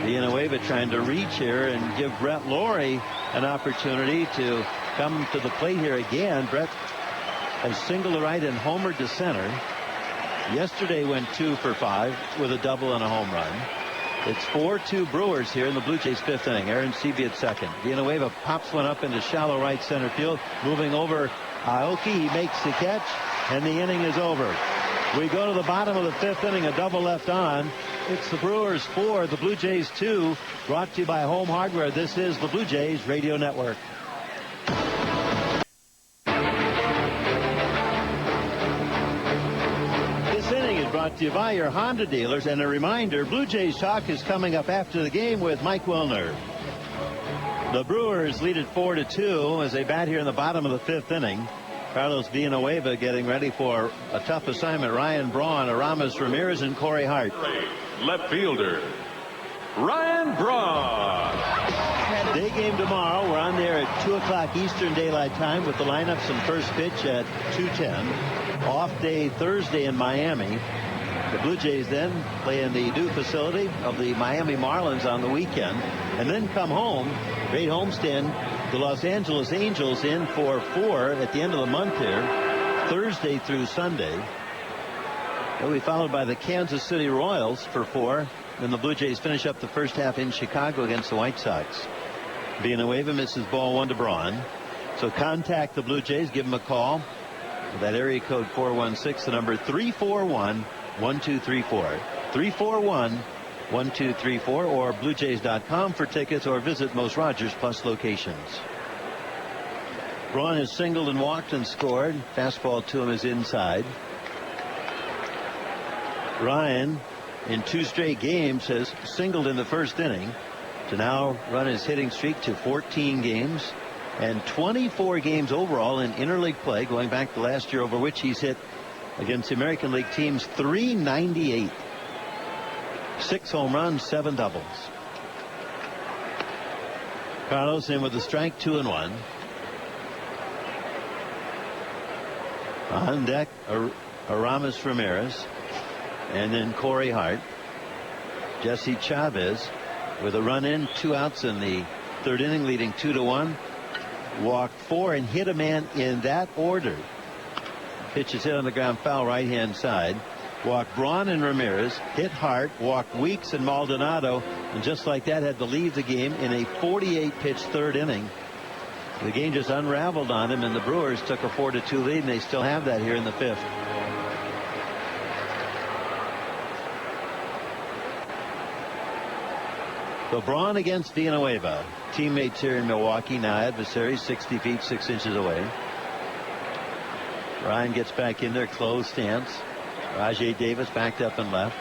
Villanueva trying to reach here and give Brett Laurie an opportunity to come to the plate here again. Brett has singled to right and homered to center. Yesterday went 2 for 5 with a double and a home run. It's 4-2 Brewers here in the Blue Jays 5th inning. Aaron Seavey at second. Villanueva pops one up into shallow right center field. Moving over Aoki. He makes the catch, and the inning is over. We go to the bottom of the 5th inning. A double left on. It's the Brewers 4, the Blue Jays 2. Brought to you by Home Hardware. This is the Blue Jays Radio Network. Brought to you by your Honda dealers. And a reminder, Blue Jays Talk is coming up after the game with Mike Wilner. The Brewers lead it 4-2 as they bat here in the bottom of the 5th inning. Carlos Villanueva getting ready for a tough assignment. Ryan Braun, Aramis Ramirez, and Corey Hart. Left fielder, Ryan Braun. Day game tomorrow. We're on there at 2 o'clock Eastern Daylight Time with the lineups and first pitch at 2:10. Off day Thursday in Miami. The Blue Jays then play in the TUE facility of the Miami Marlins on the weekend, and then come home. Great homestand. The Los Angeles Angels in for 4 at the end of the month here, Thursday through Sunday. They'll be followed by the Kansas City Royals for 4. Then the Blue Jays finish up the first half in Chicago against the White Sox. Villanueva misses ball 1 to Braun. So contact the Blue Jays. Give them a call. That area code 416, the number 341-1234. 341-1234, or BlueJays.com for tickets, or visit most Rogers Plus locations. Braun has singled and walked and scored. Fastball to him is inside. Ryan, in 2 straight games, has singled in the first inning to now run his hitting streak to 14 games. And 24 games overall in interleague play, going back to last year, over which he's hit against the American League teams 398. 6 home runs, 7 doubles. Carlos in with a strike, 2-1. On deck, Aramis Ramirez, and then Corey Hart. Jesse Chavez with a run in, 2 outs in the 3rd inning, leading 2-1. Walked 4 and hit a man in that order. Pitch is hit on the ground, foul right hand side. Walked Braun and Ramirez, hit Hart, walked Weeks and Maldonado, and just like that had to leave the game in a 48 pitch 3rd inning. The game just unraveled on him, and the Brewers took a 4-2 lead, and they still have that here in the 5th. So Braun against Villanueva. Teammates here in Milwaukee, now adversaries 60 feet 6 inches away. Ryan gets back in there, closed stance. Rajai Davis backed up and left.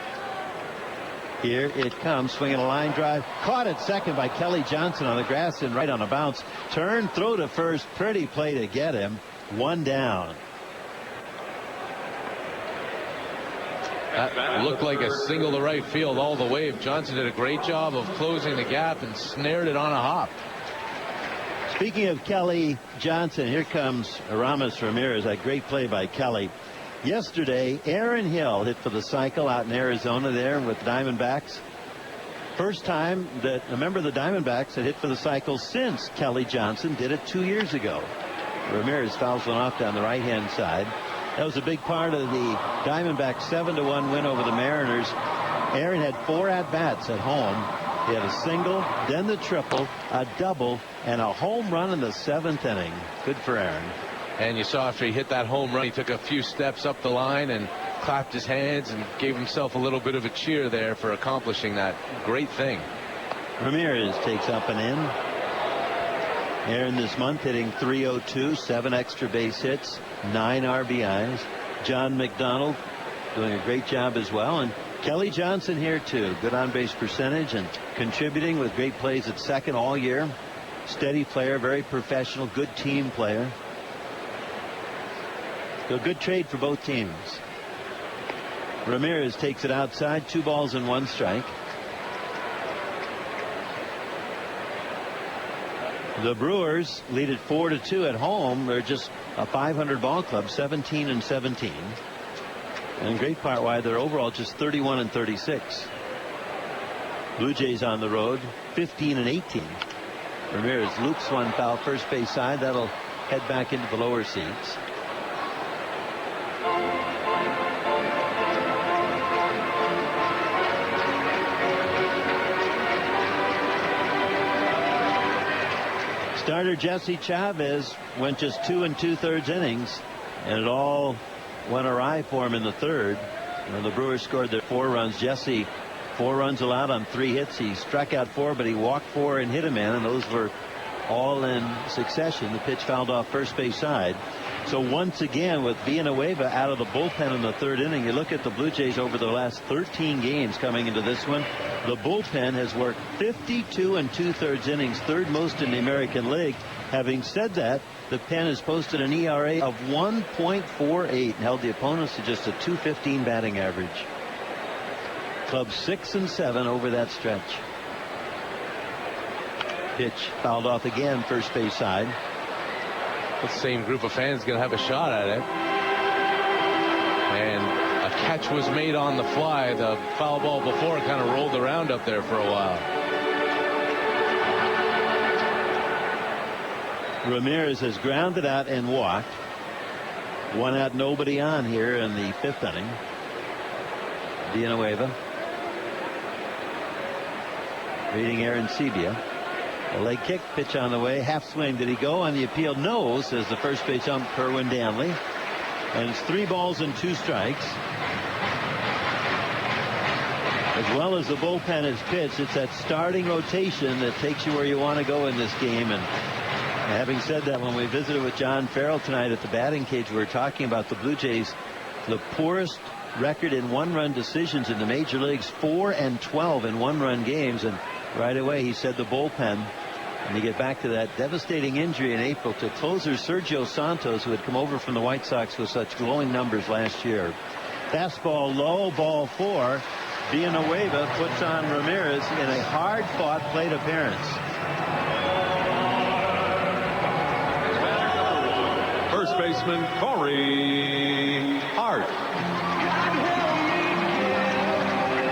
Here it comes, swinging a line drive. Caught at second by Kelly Johnson on the grass and right on a bounce. Turn, throw to first. Pretty play to get him. 1 down. That looked like a single to right field all the way. Johnson did a great job of closing the gap and snared it on a hop. Speaking of Kelly Johnson, here comes Aramis Ramirez. A great play by Kelly. Yesterday, Aaron Hill hit for the cycle out in Arizona there with the Diamondbacks. First time that a member of the Diamondbacks had hit for the cycle since Kelly Johnson did it 2 years ago. Ramirez fouls one off down the right-hand side. That was a big part of the Diamondbacks' 7-1 win over the Mariners. Aaron had 4 at-bats at home. He had a single, then the triple, a double, and a home run in the 7th inning. Good for Aaron. And you saw after he hit that home run, he took a few steps up the line and clapped his hands and gave himself a little bit of a cheer there for accomplishing that great thing. Ramirez takes up and in. Aaron this month hitting .302, 7 extra base hits, 9 RBIs. John McDonald doing a great job as well. And Kelly Johnson here too. Good on base percentage and contributing with great plays at second all year. Steady player, very professional, good team player. So good trade for both teams. Ramirez takes it outside, 2 balls and 1 strike. The Brewers lead it 4-2 at home. They're just a 500 ball club, 17-17. And great part why they're overall just 31-36. Blue Jays on the road, 15-18. Ramirez loops one foul first base side. That'll head back into the lower seats. Starter Jesse Chavez went just 2 2/3 innings, and it all went awry for him in the third. When the Brewers scored their 4 runs, Jesse 4 runs allowed on 3 hits. He struck out 4, but he walked 4 and hit a man, and those were all in succession. The pitch fouled off first base side. So once again, with Villanueva out of the bullpen in the third inning, you look at the Blue Jays over the last 13 games coming into this one. The bullpen has worked 52 2/3 innings, third most in the American League. Having said that, the pen has posted an ERA of 1.48 and held the opponents to just a .215 batting average. Club 6 and 7 over that stretch. Pitch fouled off again, first base side. The same group of fans going to have a shot at it. And a catch was made on the fly. The foul ball before kind of rolled around up there for a while. Ramirez has grounded out and walked. 1 out, nobody on here in the 5th inning. Villanueva reading Aaron Sebia. A leg kick, pitch on the way, half swing. Did he go on the appeal? No, says the first base ump, Kerwin Danley. And it's 3 balls and 2 strikes. As well as the bullpen has pitched, it's that starting rotation that takes you where you want to go in this game. And having said that, when we visited with John Farrell tonight at the batting cage, we were talking about the Blue Jays, the poorest record in 1-run decisions in the major leagues, 4-12 in 1-run games. And right away he said the bullpen. And you get back to that devastating injury in April to closer Sergio Santos, who had come over from the White Sox with such glowing numbers last year. Fastball low, ball 4. Villanueva puts on Ramirez in a hard-fought plate appearance. First baseman Corey Hart.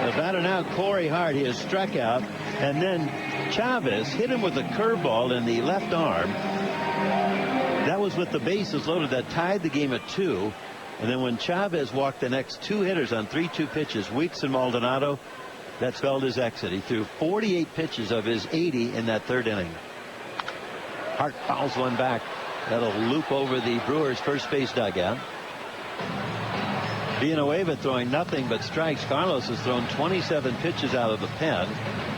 The batter now, Corey Hart. He has struck out, and then Chavez hit him with a curveball in the left arm. That was with the bases loaded. That tied the game at 2. And then when Chavez walked the next 2 hitters on 3-2 pitches, Weeks and Maldonado, that spelled his exit. He threw 48 pitches of his 80 in that 3rd inning. Hart fouls one back. That'll loop over the Brewers' first base dugout. Villanueva throwing nothing but strikes. Carlos has thrown 27 pitches out of the pen.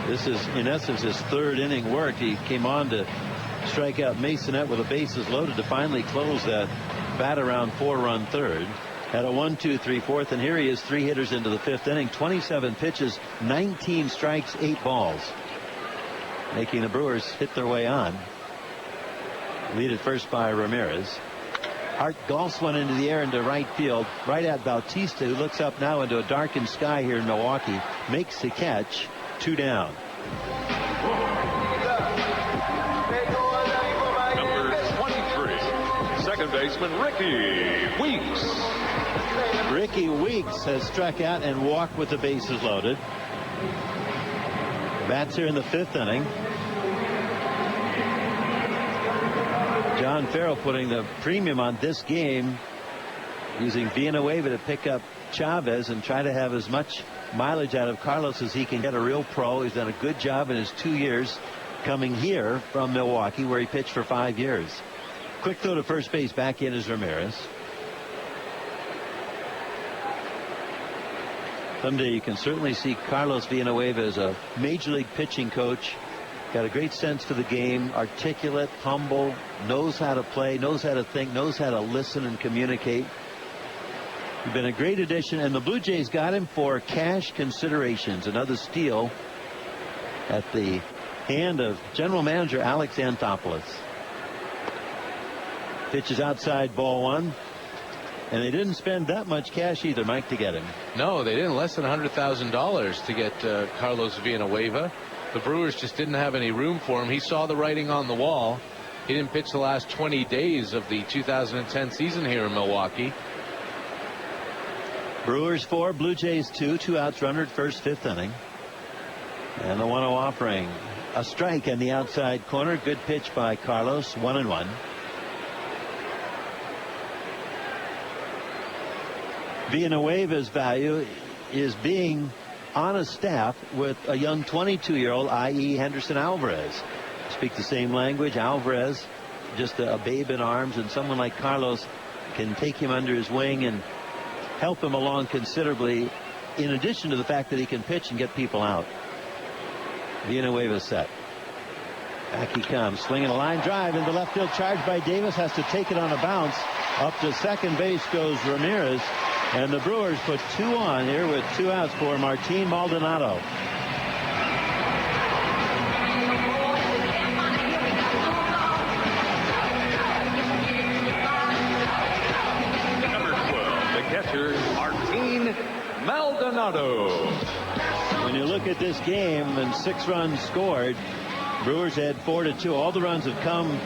This is, in essence, his 3rd inning work. He came on to strike out Masonette with the bases loaded to finally close that bat around 4-run 3rd. Had a 1-2-3 4th, and here he is, 3 hitters into the 5th inning, 27 pitches, 19 strikes, 8 balls, making the Brewers hit their way on. Lead at first by Ramirez. Hart golfs one into the air into right field, right at Bautista, who looks up now into a darkened sky here in Milwaukee, makes the catch. 2 down. Number 23, second baseman Ricky Weeks. Ricky Weeks has struck out and walked with the bases loaded. Bats here in the 5th inning. John Farrell putting the premium on this game, using Villanueva to pick up Chavez and try to have as much mileage out of Carlos as he can get. A real pro. He's done a good job in his 2 years coming here from Milwaukee, where he pitched for 5 years. Quick throw to first base. Back in is Ramirez. Someday you can certainly see Carlos Villanueva as a major league pitching coach. Got a great sense for the game, articulate, humble, knows how to play, knows how to think, knows how to listen and communicate. He's been a great addition, and the Blue Jays got him for cash considerations. Another steal at the hand of general manager Alex Anthopoulos. Pitch is outside, ball one. And they didn't spend that much cash either, Mike, to get him. No, they didn't. Less than $100,000 to get Carlos Villanueva. The Brewers just didn't have any room for him. He saw the writing on the wall. He didn't pitch the last 20 days of the 2010 season here in Milwaukee. Brewers 4, Blue Jays 2. 2 outs, runner at first, fifth inning. And the 1-0 offering. A strike in the outside corner. Good pitch by Carlos. 1-1. Villanueva's value is being on a staff with a young 22-year-old, i.e. Henderson Alvarez. Speak the same language. Alvarez, just a babe in arms, and someone like Carlos can take him under his wing and help him along considerably, in addition to the fact that he can pitch and get people out. Villanueva set. Back he comes, swinging a line drive into left field, charged by Davis, has to take it on a bounce. Up to second base goes Ramirez. And the Brewers put 2 on here with 2 outs for Martin Maldonado. Number 12, the catcher, Martin Maldonado. When you look at this game and 6 runs scored, Brewers had 4-2. All the runs have come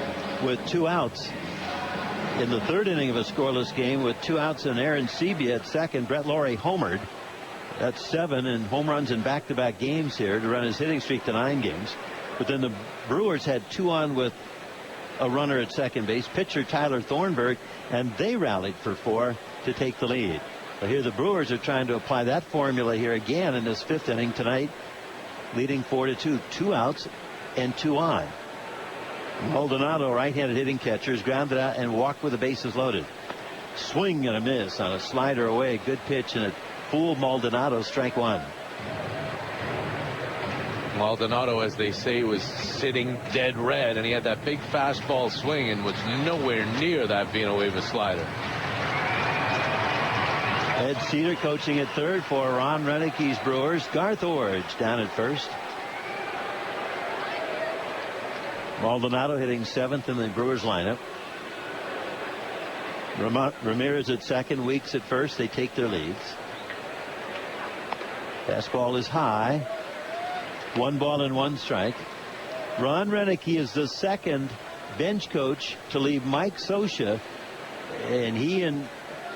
with 2 outs. In the third inning of a scoreless game with 2 outs and Aaron Sebia at second, Brett Laurie homered. That's 7 in home runs in back-to-back games here to run his hitting streak to 9 games. But then the Brewers had 2 on with a runner at second base, pitcher Tyler Thornburg, and they rallied for 4 to take the lead. So here the Brewers are trying to apply that formula here again in this 5th inning tonight, leading 4-2. 2 outs and 2 on. Maldonado, right-handed hitting catcher, is grounded out and walked with the bases loaded. Swing and a miss on a slider away. Good pitch, and it fooled Maldonado. Strike 1. Maldonado, as they say, was sitting dead red, and he had that big fastball swing and was nowhere near that Villanueva slider. Ed Cedar coaching at third for Ron Renicke's Brewers. Garth Orge down at first. Maldonado hitting 7th in the Brewers lineup. Ramirez at second, Weeks at first. They take their leads. Fastball is high. 1 ball and 1 strike. Ron Renicke is the second bench coach to leave Mike Scioscia, and he and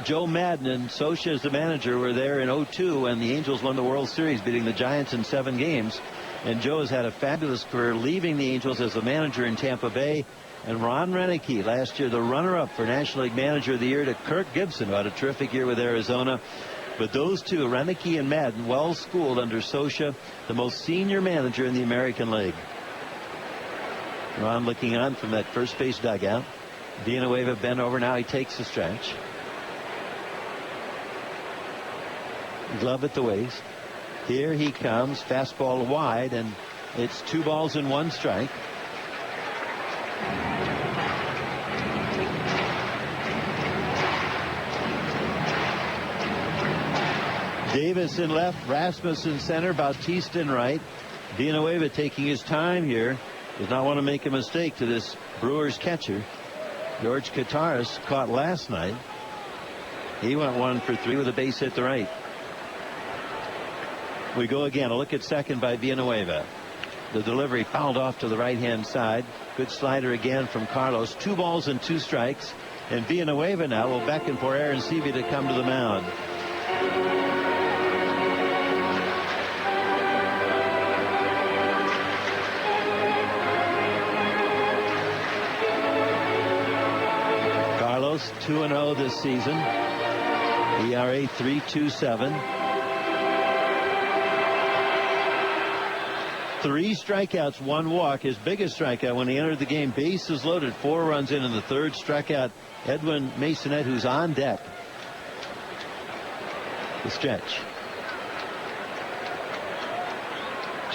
Joe Madden, and Scioscia as the manager, were there in 2002 when the Angels won the World Series, beating the Giants in 7 games. And Joe has had a fabulous career, leaving the Angels as the manager in Tampa Bay. And Ron Renicke, last year the runner-up for National League Manager of the Year to Kirk Gibson, who had a terrific year with Arizona. But those two, Renicke and Madden, well schooled under Scioscia, the most senior manager in the American League. Ron looking on from that first base dugout. Villanueva bent over. Now he takes the stretch. Glove at the waist. Here he comes, fastball wide, and it's 2 balls and 1 strike. Davis in left, Rasmussen in center, Bautista in right. Villanueva taking his time here. Does not want to make a mistake to this Brewers catcher. George Kataris caught last night. He went 1 for 3 with a base hit to right. We go again. A look at second by Villanueva. The delivery fouled off to the right-hand side. Good slider again from Carlos. 2 balls and 2 strikes. And Villanueva now will beckon for Aaron Sebia to come to the mound. Carlos 2-0 this season. ERA 3.27. 3 strikeouts, 1 walk. His biggest strikeout when he entered the game. Bases loaded, 4 runs in the third. Struck out Edwin Masonette, who's on deck. The stretch.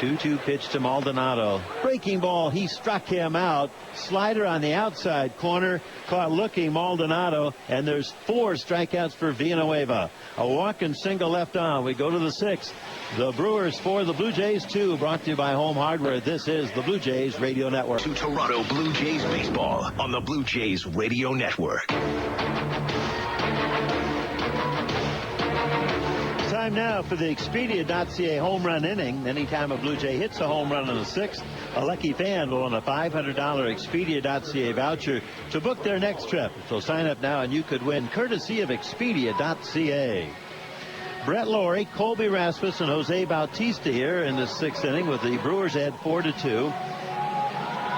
2-2 pitch to Maldonado. Breaking ball. He struck him out. Slider on the outside corner. Caught looking Maldonado. And there's 4 strikeouts for Villanueva. A walk-in single left on. We go to the 6th. The Brewers 4, the Blue Jays 2. Brought to you by Home Hardware. This is the Blue Jays Radio Network. To Toronto Blue Jays baseball on the Blue Jays Radio Network. Time now for the Expedia.ca home run inning. Anytime a Blue Jay hits a home run in the 6th, a lucky fan will win a $500 Expedia.ca voucher to book their next trip. So sign up now and you could win courtesy of Expedia.ca. Brett Lawrie, Colby Rasmus, and Jose Bautista here in the 6th inning with the Brewers ahead 4-2.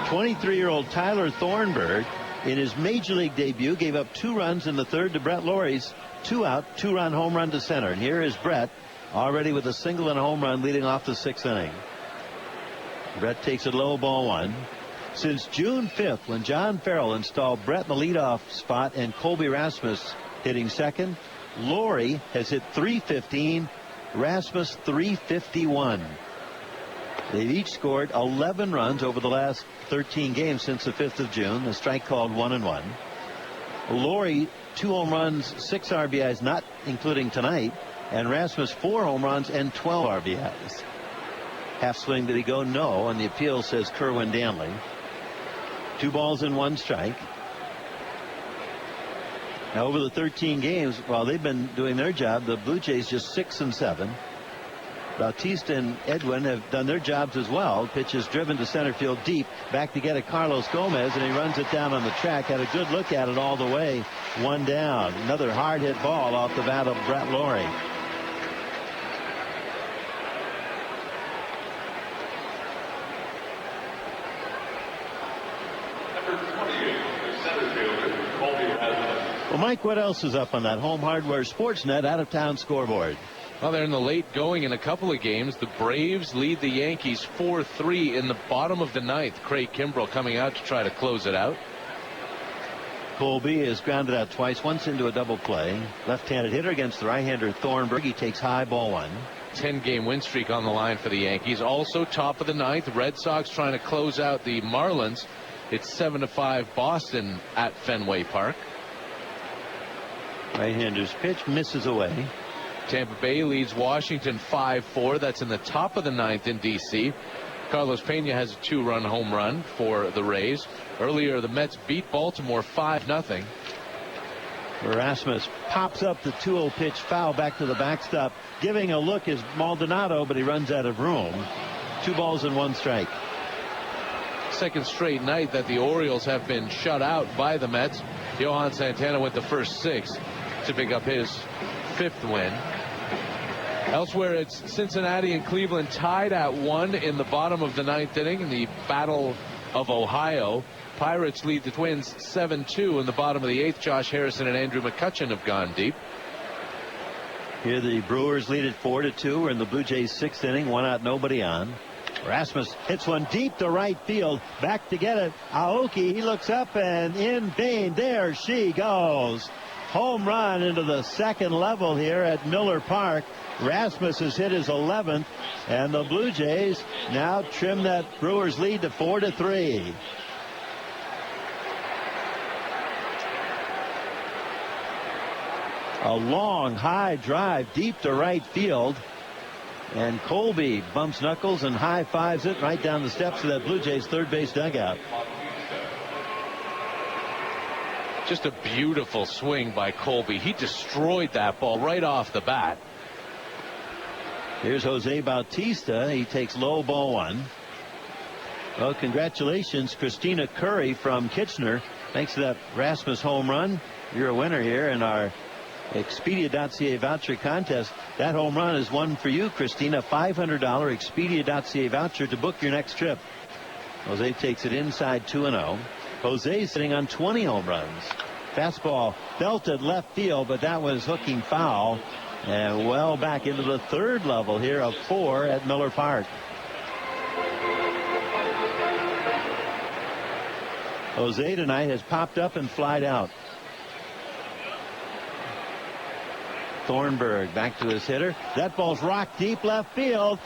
23-year-old Tyler Thornburg in his major league debut gave up 2 runs in the 3rd to Brett Laurie's 2-out, 2-run home run to center. And here is Brett already with a single and a home run leading off the 6th inning. Brett takes it low, ball 1. Since June 5th, when John Farrell installed Brett in the leadoff spot and Colby Rasmus hitting second, Lawrie has hit .315, Rasmus .351. They've each scored 11 runs over the last 13 games since the 5th of June. The strike called 1-1. Lawrie 2 home runs, 6 RBIs, not including tonight, and Rasmus 4 home runs and 12 RBIs. Half swing, did he go? No, and the appeal says Kerwin Danley. 2 balls and 1 strike. Now over the 13 games, while they've been doing their job, the Blue Jays just 6-7. Bautista and Edwin have done their jobs as well. Pitch is driven to center field deep. Back to get it, Carlos Gomez, and he runs it down on the track. Had a good look at it all the way. 1 down. Another hard hit ball off the bat of Brett Lawrie. Well, Mike, what else is up on that Home Hardware Sportsnet out-of-town scoreboard? Well, they're in the late going in a couple of games. The Braves lead the Yankees 4-3 in the bottom of the 9th. Craig Kimbrell coming out to try to close it out. Colby is grounded out twice, once into a double play. Left-handed hitter against the right-hander Thornburg. He takes high, ball 1. 10-game win streak on the line for the Yankees. Also top of the 9th. Red Sox trying to close out the Marlins. It's 7-5 Boston at Fenway Park. Right-hander's pitch misses away. Tampa Bay leads Washington 5-4. That's in the top of the 9th in D.C. Carlos Pena has a 2-run home run for the Rays. Earlier, the Mets beat Baltimore 5-0. Rasmus pops up the 2-0 pitch, foul back to the backstop. Giving a look is Maldonado, but he runs out of room. 2 balls and 1 strike. Second straight night that the Orioles have been shut out by the Mets. Johan Santana went the first 6 to pick up his 5th win. Elsewhere, it's Cincinnati and Cleveland tied at 1 in the bottom of the 9th inning in the Battle of Ohio. Pirates lead the Twins 7-2 in the bottom of the 8th. Josh Harrison and Andrew McCutchen have gone deep. Here the Brewers lead it 4-2. We're in the Blue Jays 6th inning, 1 out, nobody on. Rasmus hits one deep to right field. Back to get it. Aoki, he looks up and in vain. There she goes. Home run into the 2nd level here at Miller Park. Rasmus has hit his 11th, and the Blue Jays now trim that Brewers lead to 4-3. A long high drive deep to right field, and Colby bumps knuckles and high fives it right down the steps of that Blue Jays third base dugout. Just a beautiful swing by Colby. He destroyed that ball right off the bat. Here's Jose Bautista. He takes low, ball 1. Well, congratulations, Christina Curry from Kitchener. Thanks to that Rasmus home run, you're a winner here in our Expedia.ca voucher contest. That home run is one for you, Christina. $500 Expedia.ca voucher to book your next trip. Jose takes it inside 2-0. Jose's sitting on 20 home runs. Fastball belted left field, but that was hooking foul. And well back into the 3rd level here of 4 at Miller Park. Jose tonight has popped up and flied out. Thornburg back to his hitter. That ball's rocked deep left field.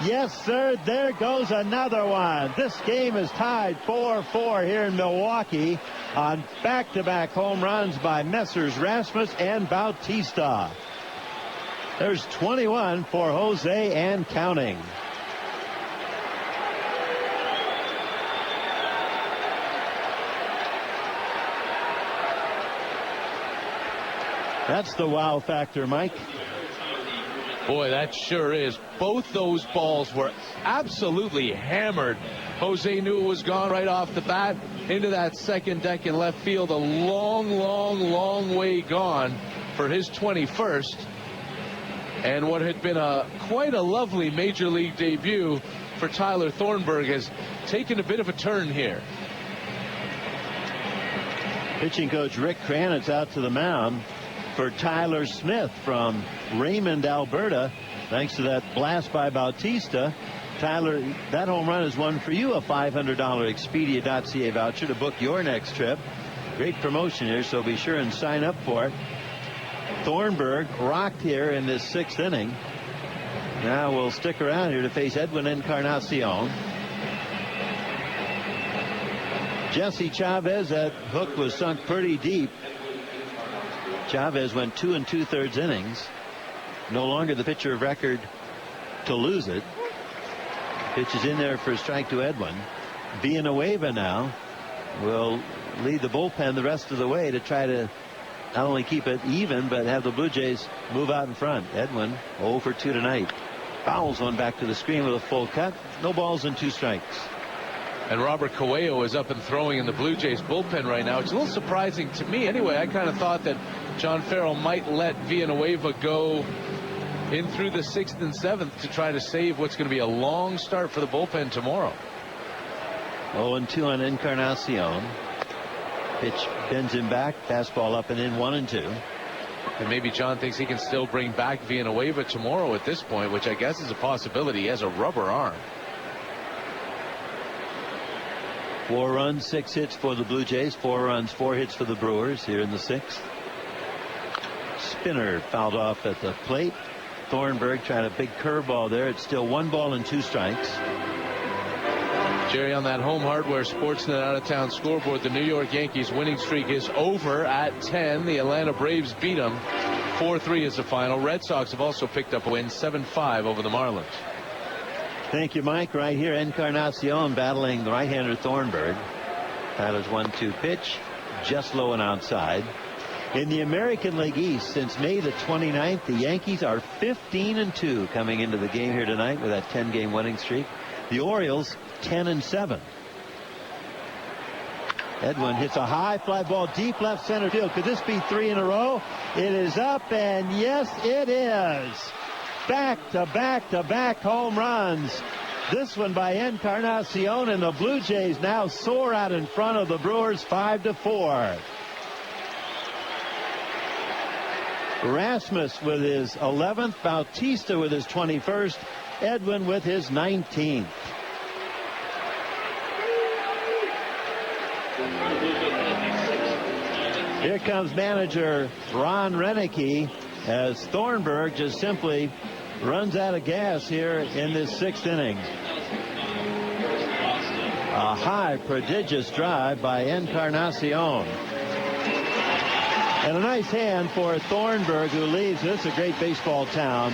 Yes, sir. There goes another one. This game is tied 4-4 here in Milwaukee on back-to-back home runs by Messrs. Rasmus and Bautista. There's 21 for Jose and counting. That's the wow factor, Mike. Boy, that sure is. Both those balls were absolutely hammered. Jose knew it was gone right off the bat into that second deck in left field. A long way gone for his 21st. And what had been quite a lovely major league debut for Tyler Thornburg has taken a bit of a turn here. Pitching coach Rick Kranitz out to the mound for Tyler Smith from Raymond, Alberta. Thanks to that blast by Bautista. Tyler, that home run is one for you, a $500 Expedia.ca voucher to book your next trip. Great promotion here, so be sure and sign up for it. Thornburg rocked here in this 6th inning. Now we'll stick around here to face Edwin Encarnacion. Jesse Chavez, that hook was sunk pretty deep. Chavez went 2 2/3 innings. No longer the pitcher of record to lose it. Pitch is in there for a strike to Edwin. Villanueva now will lead the bullpen the rest of the way to try to not only keep it even, but have the Blue Jays move out in front. Edwin 0 for 2 tonight. Fouls one back to the screen with a full cut. No balls and 2 strikes. And Robert Coelho is up and throwing in the Blue Jays bullpen right now. It's a little surprising to me. Anyway, I kind of thought that John Farrell might let Villanueva go in through the 6th and 7th to try to save what's going to be a long start for the bullpen tomorrow. 0-2 on Encarnacion. Pitch bends him back. Fastball up and in, 1-2. And maybe John thinks he can still bring back Villanueva tomorrow at this point, which I guess is a possibility. He has a rubber arm. 4 runs, 6 hits for the Blue Jays. 4 runs, 4 hits for the Brewers here in the 6th. Spinner fouled off at the plate. Thornburg tried a big curveball there. It's still 1 ball and 2 strikes. Jerry, on that Home Hardware Sportsnet out-of-town scoreboard, the New York Yankees winning streak is over at 10. The Atlanta Braves beat them. 4-3 is the final. Red Sox have also picked up a win, 7-5 over the Marlins. Thank you, Mike. Right here, Encarnacion battling the right-hander Thornburg. Tyler's 1-2 pitch, just low and outside. In the American League East, since May the 29th, the Yankees are 15-2 coming into the game here tonight with that 10-game winning streak. The Orioles 10-7. Edwin hits a high fly ball deep left center field. Could this be 3 in a row? It is up, and yes, it is. Back-to-back home runs. This one by Encarnacion, and the Blue Jays now soar out in front of the Brewers 5-4. Rasmus with his 11th, Bautista with his 21st, Edwin with his 19th. Here comes manager Ron Renicky as Thornburg just simply runs out of gas here in this 6th inning. A high, prodigious drive by Encarnacion. And a nice hand for Thornburg, who leaves. This is a great baseball town.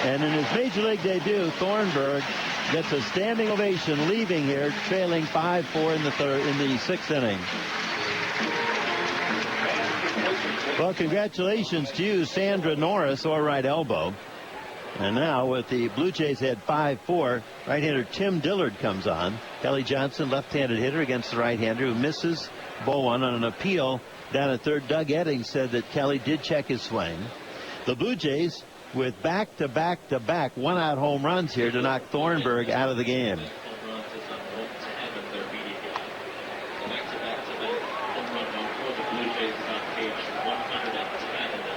And in his major league debut, Thornburg gets a standing ovation, leaving here, trailing 5-4 in the 6th inning. Well, congratulations to you, Sandra Norris, or right elbow. And now with the Blue Jays had 5-4, right-hander Tim Dillard comes on. Kelly Johnson, left-handed hitter against the right-hander, who misses ball one on an appeal down at third. Doug Eddings said that Kelly did check his swing. The Blue Jays with back-to-back one-out home runs here to knock Thornburg out of the game.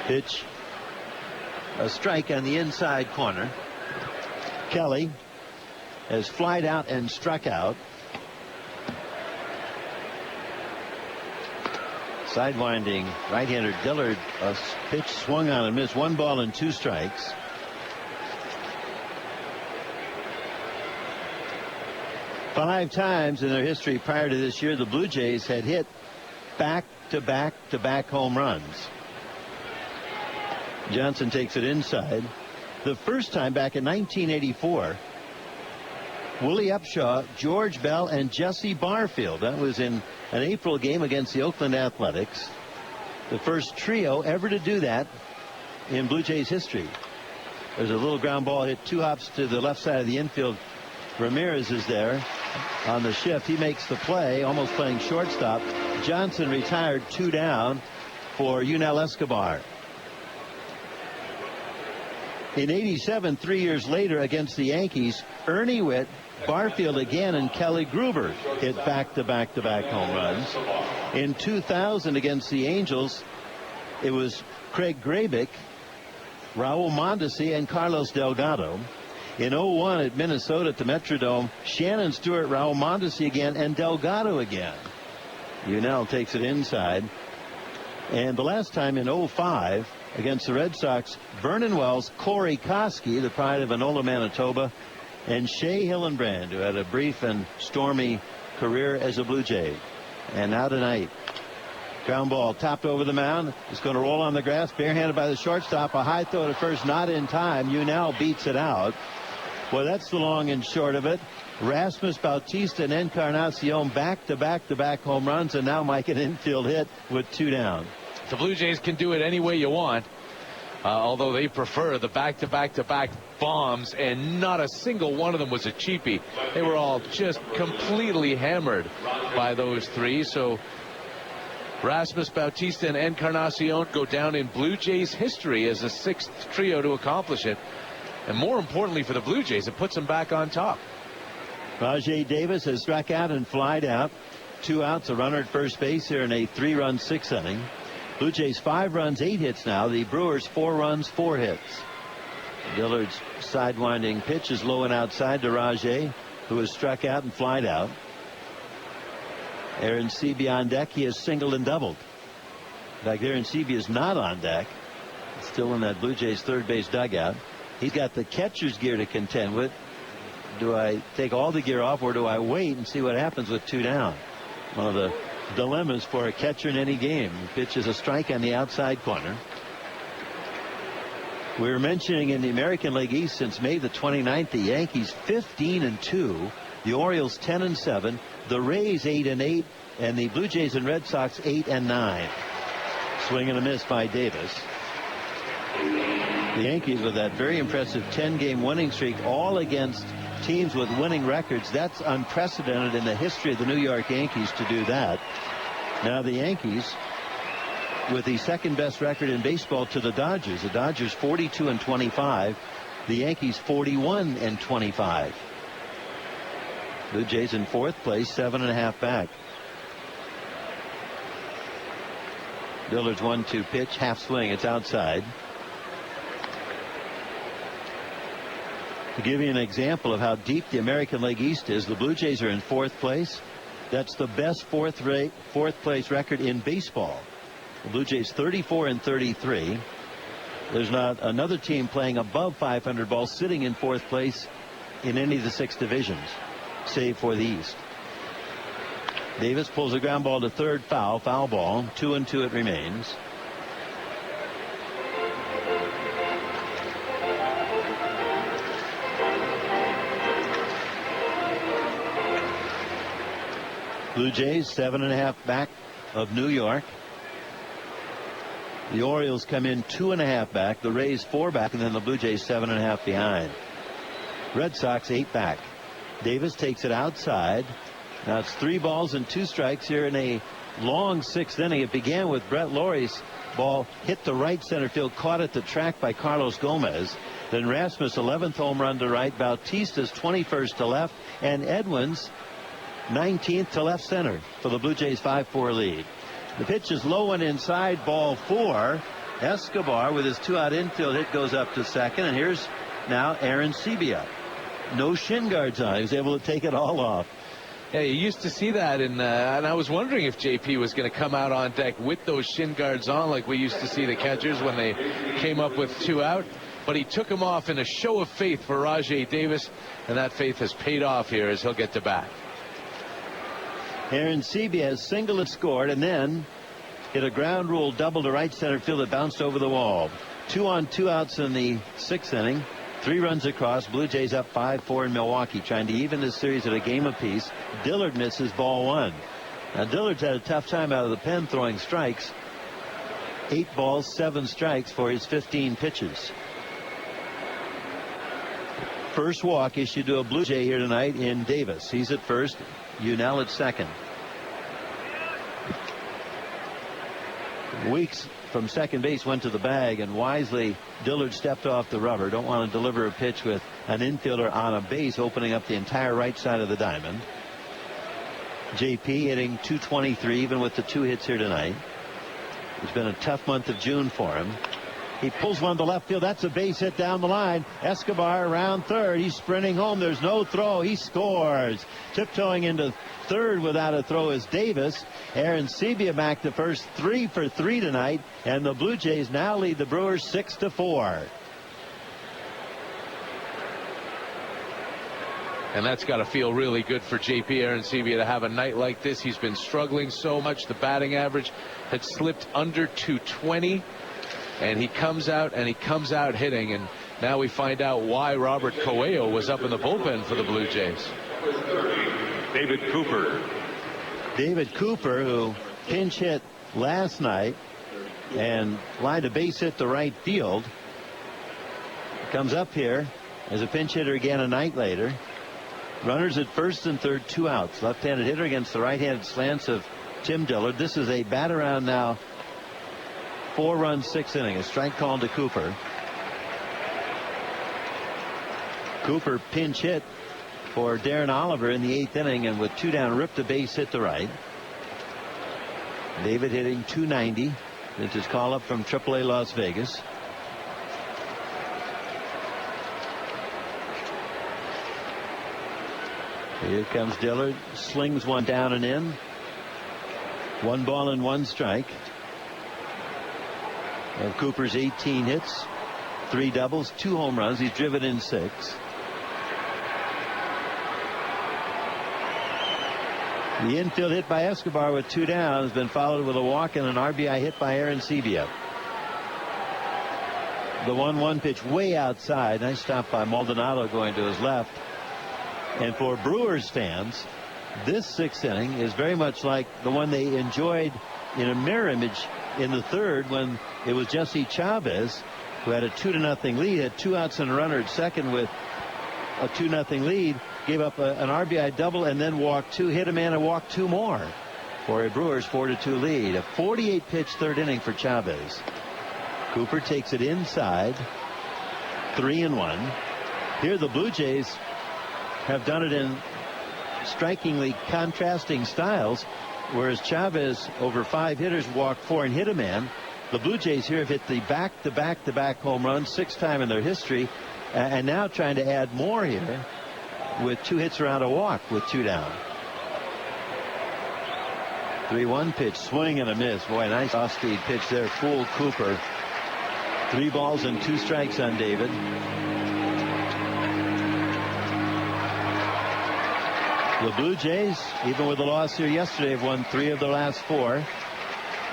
Pitch, a strike on the inside corner. Kelly has flied out and struck out. Sidewinding right-hander Dillard, a pitch swung on and missed. 1 ball and 2 strikes. 5 times in their history prior to this year, the Blue Jays had hit back-to-back-to-back home runs. Johnson takes it inside. The first time back in 1984, Willie Upshaw, George Bell, and Jesse Barfield. That was in an April game against the Oakland Athletics. The first trio ever to do that in Blue Jays history. There's a little ground ball hit 2 hops to the left side of the infield. Ramirez is there on the shift. He makes the play, almost playing shortstop. Johnson retired 2 down for Yunel Escobar. In '87, 3 years later against the Yankees, Ernie Witt, Barfield again, and Kelly Gruber hit back-to-back-to-back home runs. In 2000 against the Angels, it was Craig Grabick, Raul Mondesi, and Carlos Delgado. In 01 at Minnesota at the Metrodome, Shannon Stewart, Raul Mondesi again, and Delgado again. Yunel takes it inside. And the last time in 05 against the Red Sox, Vernon Wells, Corey Koski, the pride of Enola, Manitoba, and Shea Hillenbrand, who had a brief and stormy career as a Blue Jay. And now tonight, ground ball topped over the mound. It's going to roll on the grass, barehanded by the shortstop. A high throw to first, not in time. Yunel beats it out. Well, that's the long and short of it. Rasmus Bautista and Encarnacion back-to-back-to-back home runs, and now Mike an infield hit with 2 down. The Blue Jays can do it any way you want, although they prefer the back-to-back-to-back bombs, and not a single one of them was a cheapie. They were all just completely hammered by those 3. So Rasmus Bautista and Encarnacion go down in Blue Jays history as the 6th trio to accomplish it. And more importantly for the Blue Jays, it puts them back on top. Rajai Davis has struck out and flied out. 2 outs, a runner at first base here in a 3-run 6th inning. Blue Jays 5 runs, 8 hits now. The Brewers 4 runs, 4 hits. Dillard's sidewinding pitch is low and outside to Rajai, who has struck out and flied out. Aaron Seavey on deck. He has singled and doubled. In fact, Aaron Seavey is not on deck. Still in that Blue Jays third base dugout. He's got the catcher's gear to contend with. Do I take all the gear off, or do I wait and see what happens with 2 down? One of the dilemmas for a catcher in any game. The pitch is a strike on the outside corner. We were mentioning in the American League East since May the 29th, the Yankees 15-2, the Orioles 10-7, the Rays 8-8, and the Blue Jays and Red Sox 8-9. Swing and a miss by Davis. The Yankees with that very impressive 10-game winning streak, all against teams with winning records. That's unprecedented in the history of the New York Yankees to do that. Now the Yankees with the second best record in baseball to the Dodgers. The Dodgers 42-25. The Yankees 41-25. Blue Jays in 4th place, 7.5 back. Dillard's 1-2 pitch, half swing. It's outside. To give you an example of how deep the American League East is, the Blue Jays are in 4th place. That's the best fourth place record in baseball. The Blue Jays 34-33. There's not another team playing above 500 balls sitting in 4th place in any of the 6 divisions, save for the East. Davis pulls a ground ball to third, foul ball. 2-2 it remains. Blue Jays 7.5 back of New York. The Orioles come in 2.5 back. The Rays 4 back, and then the Blue Jays 7.5 behind. Red Sox 8 back. Davis takes it outside. Now it's 3 balls and 2 strikes here in a long 6th inning. It began with Brett Laurie's ball hit the right center field, caught at the track by Carlos Gomez. Then Rasmus' 11th home run to right, Bautista's 21st to left, and Edwin's 19th to left center for the Blue Jays 5-4 lead. The pitch is low and inside, ball 4. Escobar with his 2-out infield hit goes up to second, and here's now Aaron Sebia. No shin guards on. He was able to take it all off. Yeah, you used to see that, and I was wondering if JP was going to come out on deck with those shin guards on like we used to see the catchers when they came up with 2 out. But he took them off in a show of faith for Rajai Davis, and that faith has paid off here as he'll get to bat. Aaron Sebia has singled and scored, and then hit a ground rule double to right center field that bounced over the wall. 2 on 2 outs in the 6th inning. 3 runs across. Blue Jays up 5-4 in Milwaukee, trying to even this series at a game apiece. Dillard misses ball 1. Now Dillard's had a tough time out of the pen throwing strikes. 8 balls, 7 strikes for his 15 pitches. First walk issued to a Blue Jay here tonight in Davis. He's at first. Unell at second. Weeks from second base went to the bag, and wisely Dillard stepped off the rubber. Don't want to deliver a pitch with an infielder on a base opening up the entire right side of the diamond. JP hitting .223 even with the 2 hits here tonight. It's been a tough month of June for him. He pulls one to left field. That's a base hit down the line. Escobar around third. He's sprinting home. There's no throw. He scores. Tiptoeing into third without a throw is Davis. Aaron Sebia back to first. 3 for 3 tonight. And the Blue Jays now lead the Brewers 6-4. And that's got to feel really good for JP Aaron Sebia to have a night like this. He's been struggling so much. The batting average had slipped under 220. And he comes out hitting, and now we find out why Robert Coelho was up in the bullpen for the Blue Jays. David Cooper, who pinch hit last night and lined a base hit to right field, comes up here as a pinch hitter again a night later. Runners at first and third, 2 outs. Left-handed hitter against the right-handed slants of Tim Dillard. This is a bat around now. 4-run 6th inning. A strike called to Cooper. Cooper pinch hit for Darren Oliver in the 8th inning, and with 2 down ripped a base hit to right. David hitting .290. It's his call up from AAA Las Vegas. Here comes Dillard. Slings one down and in. 1 ball and 1 strike. Of Cooper's 18 hits, 3 doubles, 2 home runs. He's driven in 6. The infield hit by Escobar with 2 down has been followed with a walk and an RBI hit by Aaron Sebia. The 1-1 pitch way outside. Nice stop by Maldonado going to his left. And for Brewers fans, this 6th inning is very much like the one they enjoyed in a mirror image in the 3rd, when it was Jesse Chavez who had a 2-0 lead, had 2 outs and a runner at second with a 2-0 lead, gave up an RBI double and then walked 2, hit a man and walked 2 more for a Brewers 4-2 lead. A 48 pitch 3rd inning for Chavez. Cooper takes it inside. 3-1. Here the Blue Jays have done it in strikingly contrasting styles. Whereas Chavez over 5 hitters walked 4 and hit a man, the Blue Jays here have hit the back-to-back home run 6th time in their history, and now trying to add more here with 2 hits around a walk with 2 down. 3-1 pitch, swing and a miss. Boy, nice off-speed pitch there. Fooled Cooper. 3 balls and 2 strikes on David. The Blue Jays, even with the loss here yesterday, have won 3 of their last 4.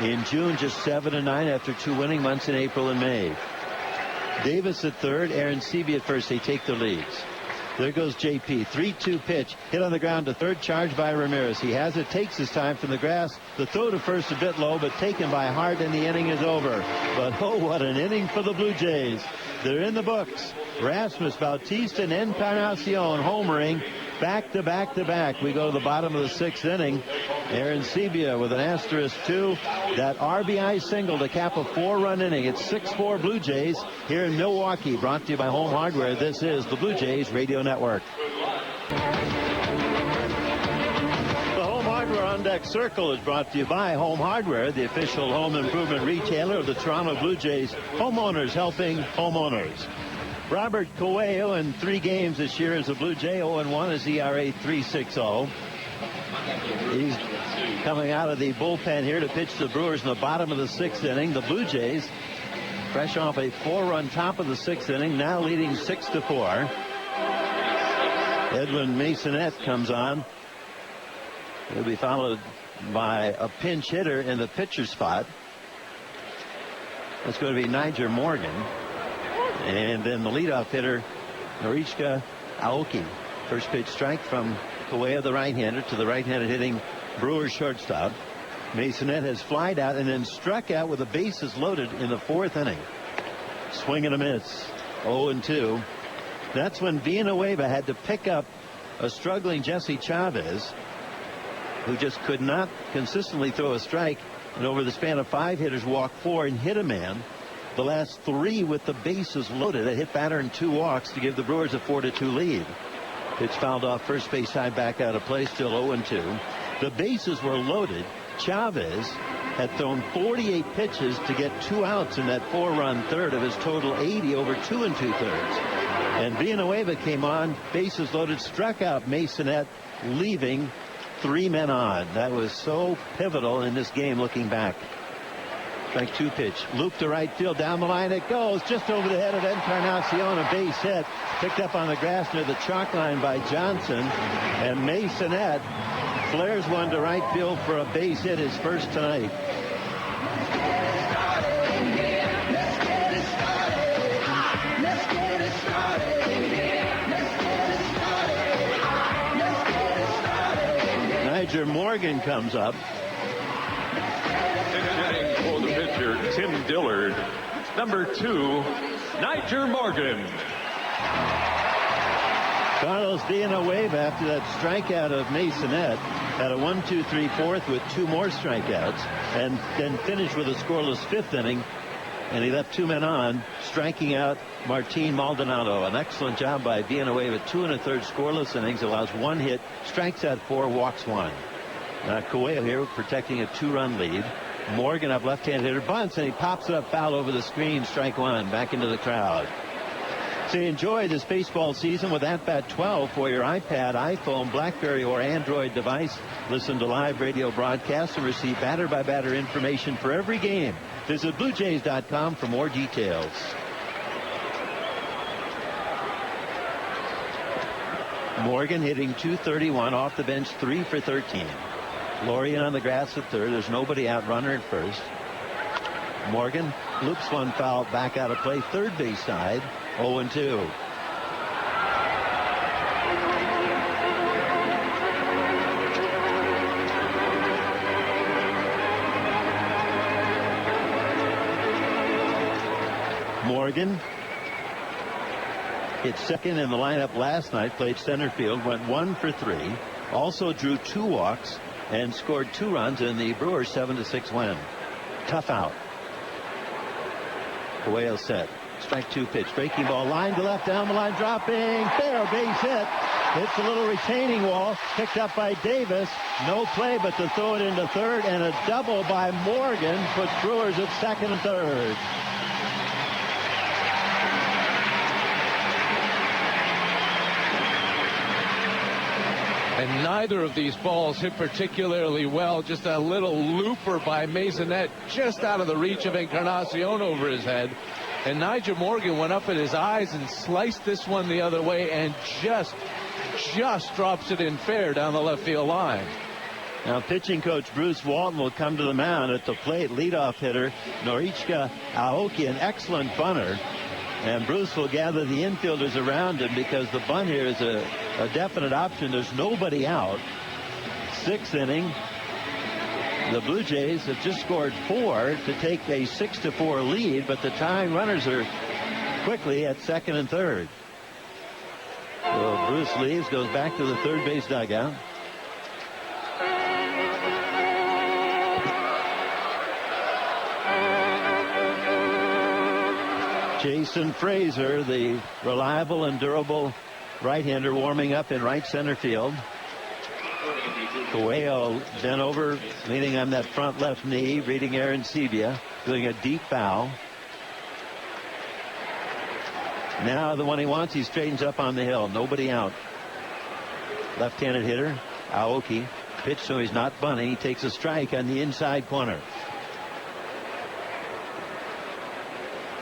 In June, just 7-9 after 2 winning months in April and May. Davis at third, Aaron Sebia at first. They take the leads. There goes JP. 3-2 pitch. Hit on the ground to third, charged by Ramirez. He has it, takes his time from the grass. The throw to first a bit low, but taken by Hart, and the inning is over. But oh, what an inning for the Blue Jays. They're in the books. Rasmus, Bautista, and Encarnacion homering. Back to back to back. We go to the bottom of the 6th inning. Aaron Sebia with an asterisk 2. That RBI single to cap a 4-run inning. It's 6-4 Blue Jays here in Milwaukee. Brought to you by Home Hardware. This is the Blue Jays Radio Network. The Home Hardware On Deck Circle is brought to you by Home Hardware, the official home improvement retailer of the Toronto Blue Jays. Homeowners helping homeowners. Robert Coelho in 3 games this year as a Blue Jay. 0-1 is ERA .360. He's coming out of the bullpen here to pitch the Brewers in the bottom of the 6th inning. The Blue Jays, fresh off a 4-run top of the 6th inning, now leading 6-4. Edwin Masonette comes on It'll be followed by a pinch hitter in the pitcher spot. That's going to be Niger Morgan. And then the leadoff hitter, Norichika Aoki. First pitch strike from Correa, the right-hander, to the right-handed hitting Brewers shortstop. Masonette has flied out and then struck out with the bases loaded in the 4th inning. Swing and a miss. 0-2. That's when Villanueva had to pick up a struggling Jesse Chavez, who just could not consistently throw a strike, and over the span of 5 hitters walked 4 and hit a man. The last 3 with the bases loaded. A hit batter and 2 walks to give the Brewers a 4-2 lead. Pitch fouled off first base side, back out of play, still 0-2. The bases were loaded. Chavez had thrown 48 pitches to get 2 outs in that 4-run third of his total 80 over 2 2/3. And Villanueva came on, bases loaded, struck out Masonette, leaving 3 men on. That was so pivotal in this game looking back. Strike 2 pitch. Loop to right field. Down the line it goes. Just over the head of Encarnacion. A base hit. Picked up on the grass near the chalk line by Johnson. And Masonette flares one to right field for a base hit, his first tonight. Niger Morgan comes up. For the pitcher, Tim Dillard. Number 2, Niger Morgan. Carlos Villanueva, after that strikeout of Masonette, had a 1-2-3 fourth with 2 more strikeouts, and then finished with a scoreless 5th inning. And he left 2 men on, striking out Martin Maldonado. An excellent job by Villanueva. 2 1/3 scoreless innings, allows 1 hit, strikes out 4, walks 1. Now Correa here protecting a 2-run lead. Morgan up, left-handed hitter, bunts, and he pops it up foul over the screen. Strike 1, back into the crowd. So enjoy this baseball season with At-Bat 12 for your iPad, iPhone, BlackBerry, or Android device. Listen to live radio broadcasts and receive batter-by-batter information for every game. Visit BlueJays.com for more details. Morgan hitting .231 off the bench, 3 for 13. Lorian on the grass at third. There's nobody out, runner at first. Morgan loops one foul back out of play, third base side, 0-2. Morgan hit second in the lineup last night, played center field, went 1 for 3, also drew 2 walks and scored 2 runs in the Brewers 7-6 win. Tough out. Correa set. Strike 2 pitch. Breaking ball, line to left, down the line, dropping. Fair base hit. Hits a little retaining wall. Picked up by Davis. No play but to throw it into third, and a double by Morgan puts Brewers at second and third. And neither of these balls hit particularly well. Just a little looper by Masonette, just out of the reach of Encarnacion over his head. And Niger Morgan went up at his eyes and sliced this one the other way and just drops it in fair down the left field line. Now pitching coach Bruce Walton will come to the mound at the plate. Leadoff hitter Norichika Aoki, an excellent bunter. And Bruce will gather the infielders around him because the bunt here is a definite option. There's nobody out. 6th inning. The Blue Jays have just scored 4 to take a 6-4 lead, but the tying runners are quickly at second and third. So Bruce leaves, goes back to the third base dugout. Jason Frazier, the reliable and durable right-hander, warming up in right center field. Correa bent over, leaning on that front left knee, reading Aaron Sebia, doing a deep bow. Now the one he wants, he straightens up on the hill. Nobody out. Left-handed hitter, Aoki. Pitch, so he's not bunting. He takes a strike on the inside corner.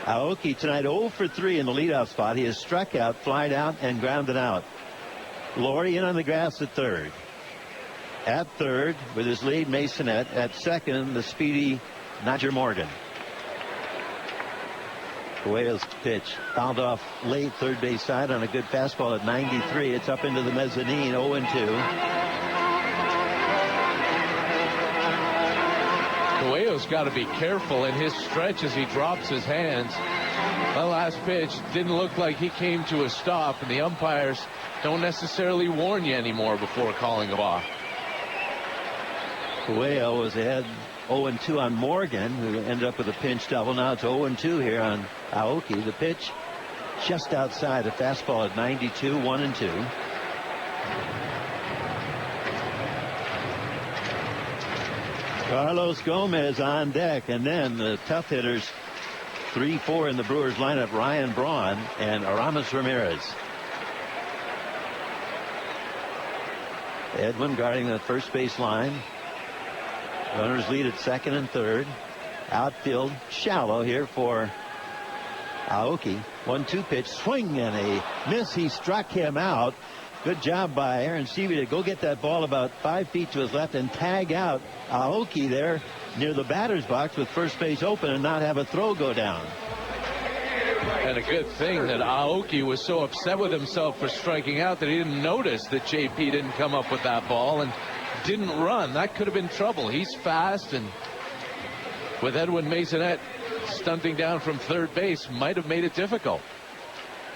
Aoki tonight 0 for 3 in the leadoff spot. He has struck out, flied out, and grounded out. Laurie in on the grass at third. At third with his lead, Masonette. At second, the speedy Niger Morgan. Coelho's pitch fouled off late third base side on a good fastball at 93. It's up into the mezzanine, 0-2. Coelho's got to be careful in his stretch as he drops his hands. The last pitch didn't look like he came to a stop, and the umpires don't necessarily warn you anymore before calling a ball. Coelho was ahead 0-2 on Morgan, who ended up with a pinch double. Now it's 0-2 here on Aoki. The pitch just outside, a fastball at 92, 1-2. Carlos Gomez on deck, and then the tough hitters 3-4 in the Brewers lineup, Ryan Braun and Aramis Ramirez. Edwin guarding the first base line. Runners lead at second and third. Outfield shallow here for Aoki. 1-2 pitch, swing and a miss. He struck him out. Good job by Aaron Seavey to go get that ball about 5 feet to his left and tag out Aoki there near the batter's box with first base open and not have a throw go down. And a good thing that Aoki was so upset with himself for striking out that he didn't notice that JP didn't come up with that ball and didn't run. That could have been trouble. He's fast, and with Edwin Masonette stunting down from third base might have made it difficult.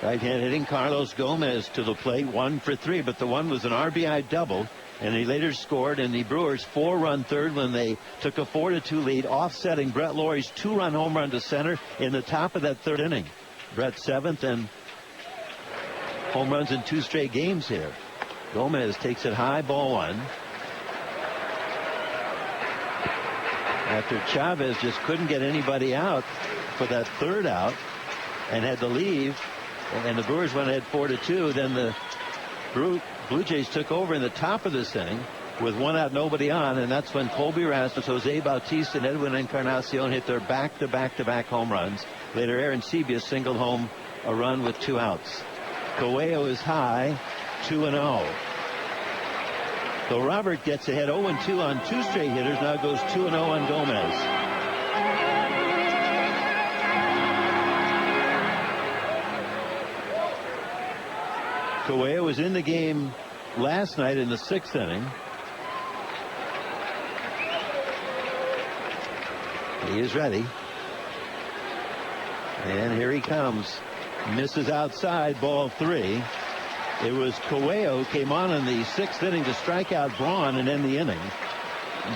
Right-hand hitting Carlos Gomez to the plate, 1 for 3, but the one was an RBI double, and he later scored in the Brewers' 4-run third when they took a 4-2 lead, offsetting Brett Lawrie's 2-run home run to center in the top of that third inning. Brett 7th, and home runs in 2 straight games here. Gomez takes it high, ball 1. After Chavez just couldn't get anybody out for that third out and had to leave, and the Brewers went ahead 4-2. Then the Blue Jays took over in the top of this inning with 1 out, nobody on, and that's when Colby Rasmus, Jose Bautista, and Edwin Encarnacion hit their back-to-back home runs. Later, Aaron Seabius singled home a run with 2 outs. Coelho is high, 2-0. So Robert gets ahead 0-2 on 2 straight hitters. Now goes 2-0 on Gomez. Coelho was in the game last night in the 6th inning. He is ready. And here he comes. Misses outside, ball 3. It was Coelho came on in the 6th inning to strike out Braun and end the inning.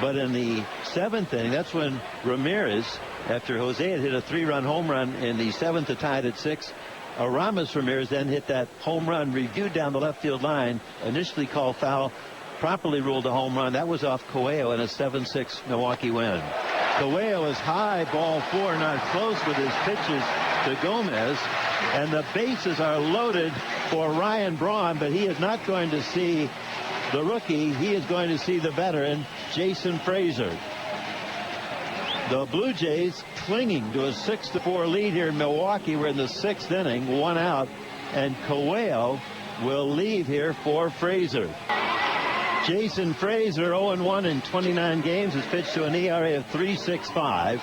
But in the 7th inning, that's when Ramirez, after Jose had hit a 3-run home run in the 7th to tie it at 6, Aramis Ramirez then hit that home run, reviewed down the left field line, initially called foul, properly ruled a home run. That was off Coelho in a 7-6 Milwaukee win. Coelho is high, ball 4, not close with his pitches to Gomez, and the bases are loaded for Ryan Braun, but he is not going to see the rookie. He is going to see the veteran, Jason Frazier. The Blue Jays clinging to a 6-4 lead here in Milwaukee. We're in the 6th inning, 1 out, and Coelho will leave here for Frazier. Jason Frazier, 0-1 in 29 games, has pitched to an ERA of 3.65.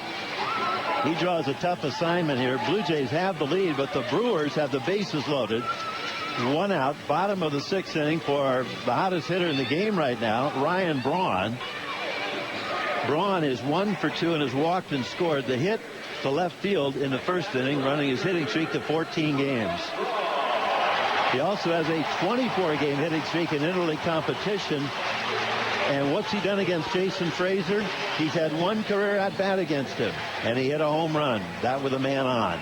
He draws a tough assignment here. Blue Jays have the lead, but the Brewers have the bases loaded. 1 out, bottom of the 6th inning for the hottest hitter in the game right now, Ryan Braun. Braun is 1 for 2 and has walked and scored. The hit to left field in the 1st inning, running his hitting streak to 14 games. He also has a 24-game hitting streak in interleague competition. And what's he done against Jason Frazier? He's had 1 career at-bat against him, and he hit a home run, that with a man on.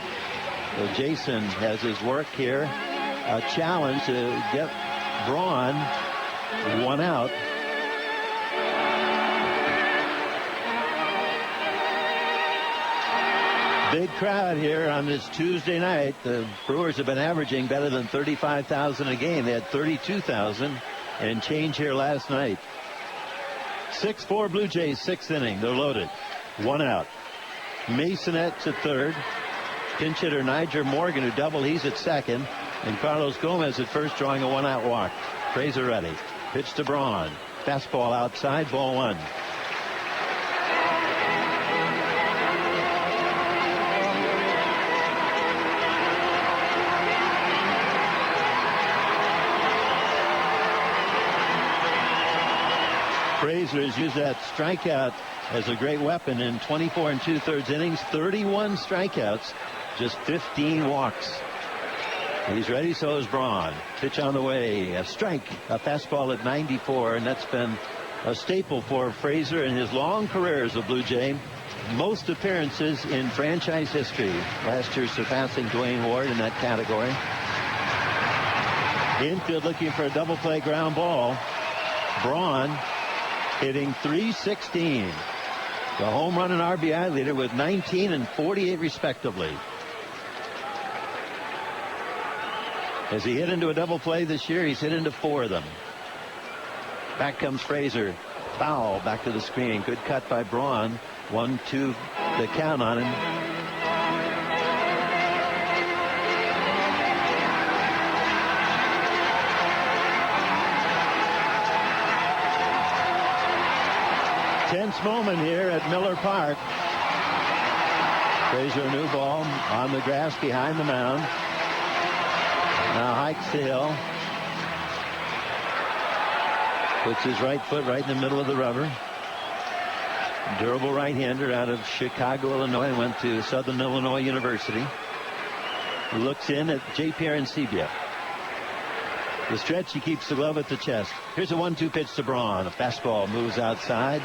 So Jason has his work here, a challenge to get Braun 1 out. Big crowd here on this Tuesday night. The Brewers have been averaging better than 35,000 a game. They had 32,000 and change here last night. 6-4 Blue Jays, 6th inning. They're loaded. 1 out. Masonette's at third. Pinch hitter Niger Morgan, who doubled, he's at second. And Carlos Gomez at first, drawing a 1-out walk. Frazier ready. Pitch to Braun. Fastball outside, ball one. Frazier has used that strikeout as a great weapon in 24 2/3 innings, 31 strikeouts, just 15 walks. He's ready, so is Braun. Pitch on the way, a strike, a fastball at 94, and that's been a staple for Frazier in his long career as a Blue Jay. Most appearances in franchise history. Last year surpassing Dwayne Ward in that category. Infield looking for a double play ground ball. Braun hitting .316. The home run and RBI leader with 19 and 48 respectively. As he hit into a double play this year, he's hit into 4 of them. Back comes Frazier. Foul back to the screen. Good cut by Braun. 1-2 the count on him. Tense moment here at Miller Park. Frazier, a new ball on the grass behind the mound. Now hikes the hill. Puts his right foot right in the middle of the rubber. Durable right-hander out of Chicago, Illinois. Went to Southern Illinois University. Looks in at J.P. Arencibia. The stretch, he keeps the glove at the chest. Here's a 1-2 pitch to Braun. A fastball moves outside.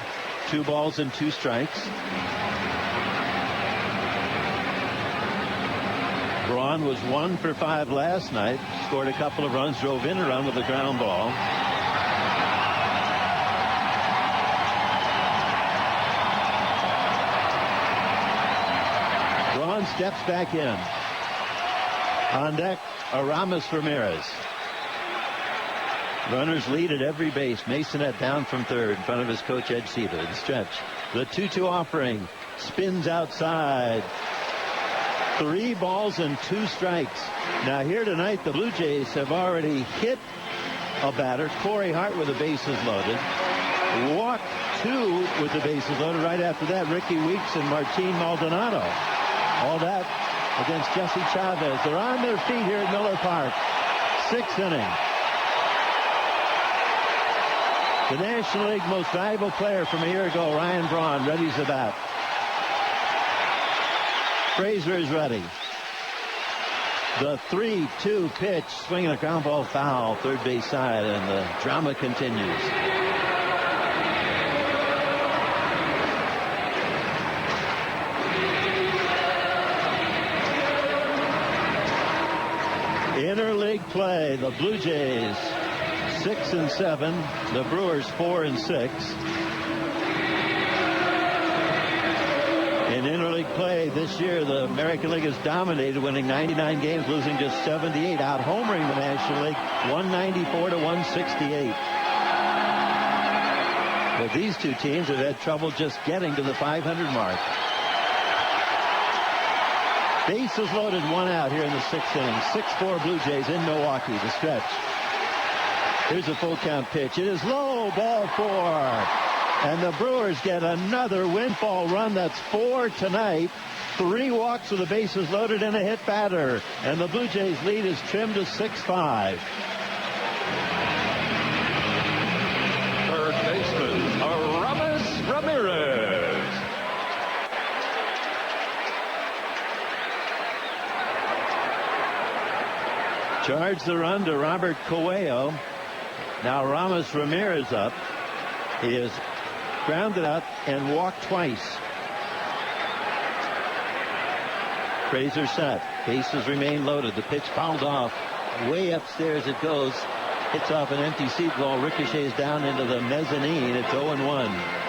2 balls and 2 strikes. Braun was 1 for 5 last night. Scored a couple of runs, drove in a run with a ground ball. Braun steps back in. On deck, Aramis Ramirez. Runners lead at every base. Masonette down from third in front of his coach Ed Seaver. The stretch. The 2-2 offering. Spins outside. 3 balls and 2 strikes. Now here tonight the Blue Jays have already hit a batter. Corey Hart with the bases loaded. Walked 2 with the bases loaded. Right after that, Ricky Weeks and Martin Maldonado. All that against Jesse Chavez. They're on their feet here at Miller Park. 6th inning. The National League most valuable player from a year ago, Ryan Braun, readies the bat. Frazier is ready. The 3-2 pitch, swinging a ground ball foul, third base side, and the drama continues. Interleague play, the Blue Jays 6-7, the Brewers 4-6. In interleague play this year, the American League has dominated, winning 99 games, losing just 78, out homering the National League 194 to 168. But these two teams have had trouble just getting to the 500 mark. Bases loaded, 1 out here in the 6th inning. 6-4 Blue Jays in Milwaukee. The stretch. Here's a full count pitch. It is low, ball 4. And the Brewers get another windfall run. That's 4 tonight. 3 walks with the bases loaded and a hit batter. And the Blue Jays lead is trimmed to 6-5. Third baseman, Aramis Ramirez. Charge the run to Robert Coelho. Now Aramis Ramirez up. He is grounded out and walked twice. Frazier set. Bases remain loaded. The pitch fouled off. Way upstairs it goes. Hits off an empty seat ball. Ricochets down into the mezzanine. It's 0-1.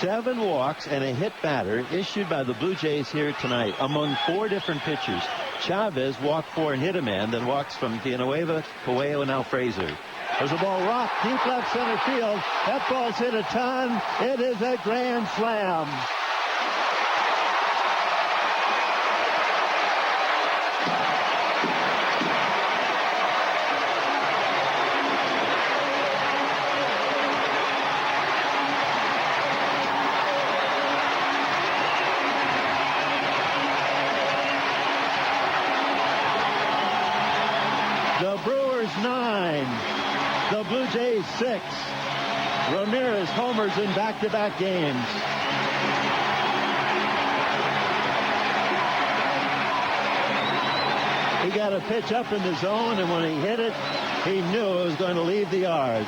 Seven walks and a hit batter issued by the Blue Jays here tonight among 4 different pitchers. Chavez walked 4 and hit a man, then walks from Villanueva, Coelho, and now Frazier. There's a ball rocked deep left center field. That ball's hit a ton. It is a grand slam. The Brewers 9, the Blue Jays 6. Ramirez homers in back-to-back games. He got a pitch up in the zone, and when he hit it, he knew it was going to leave the yard.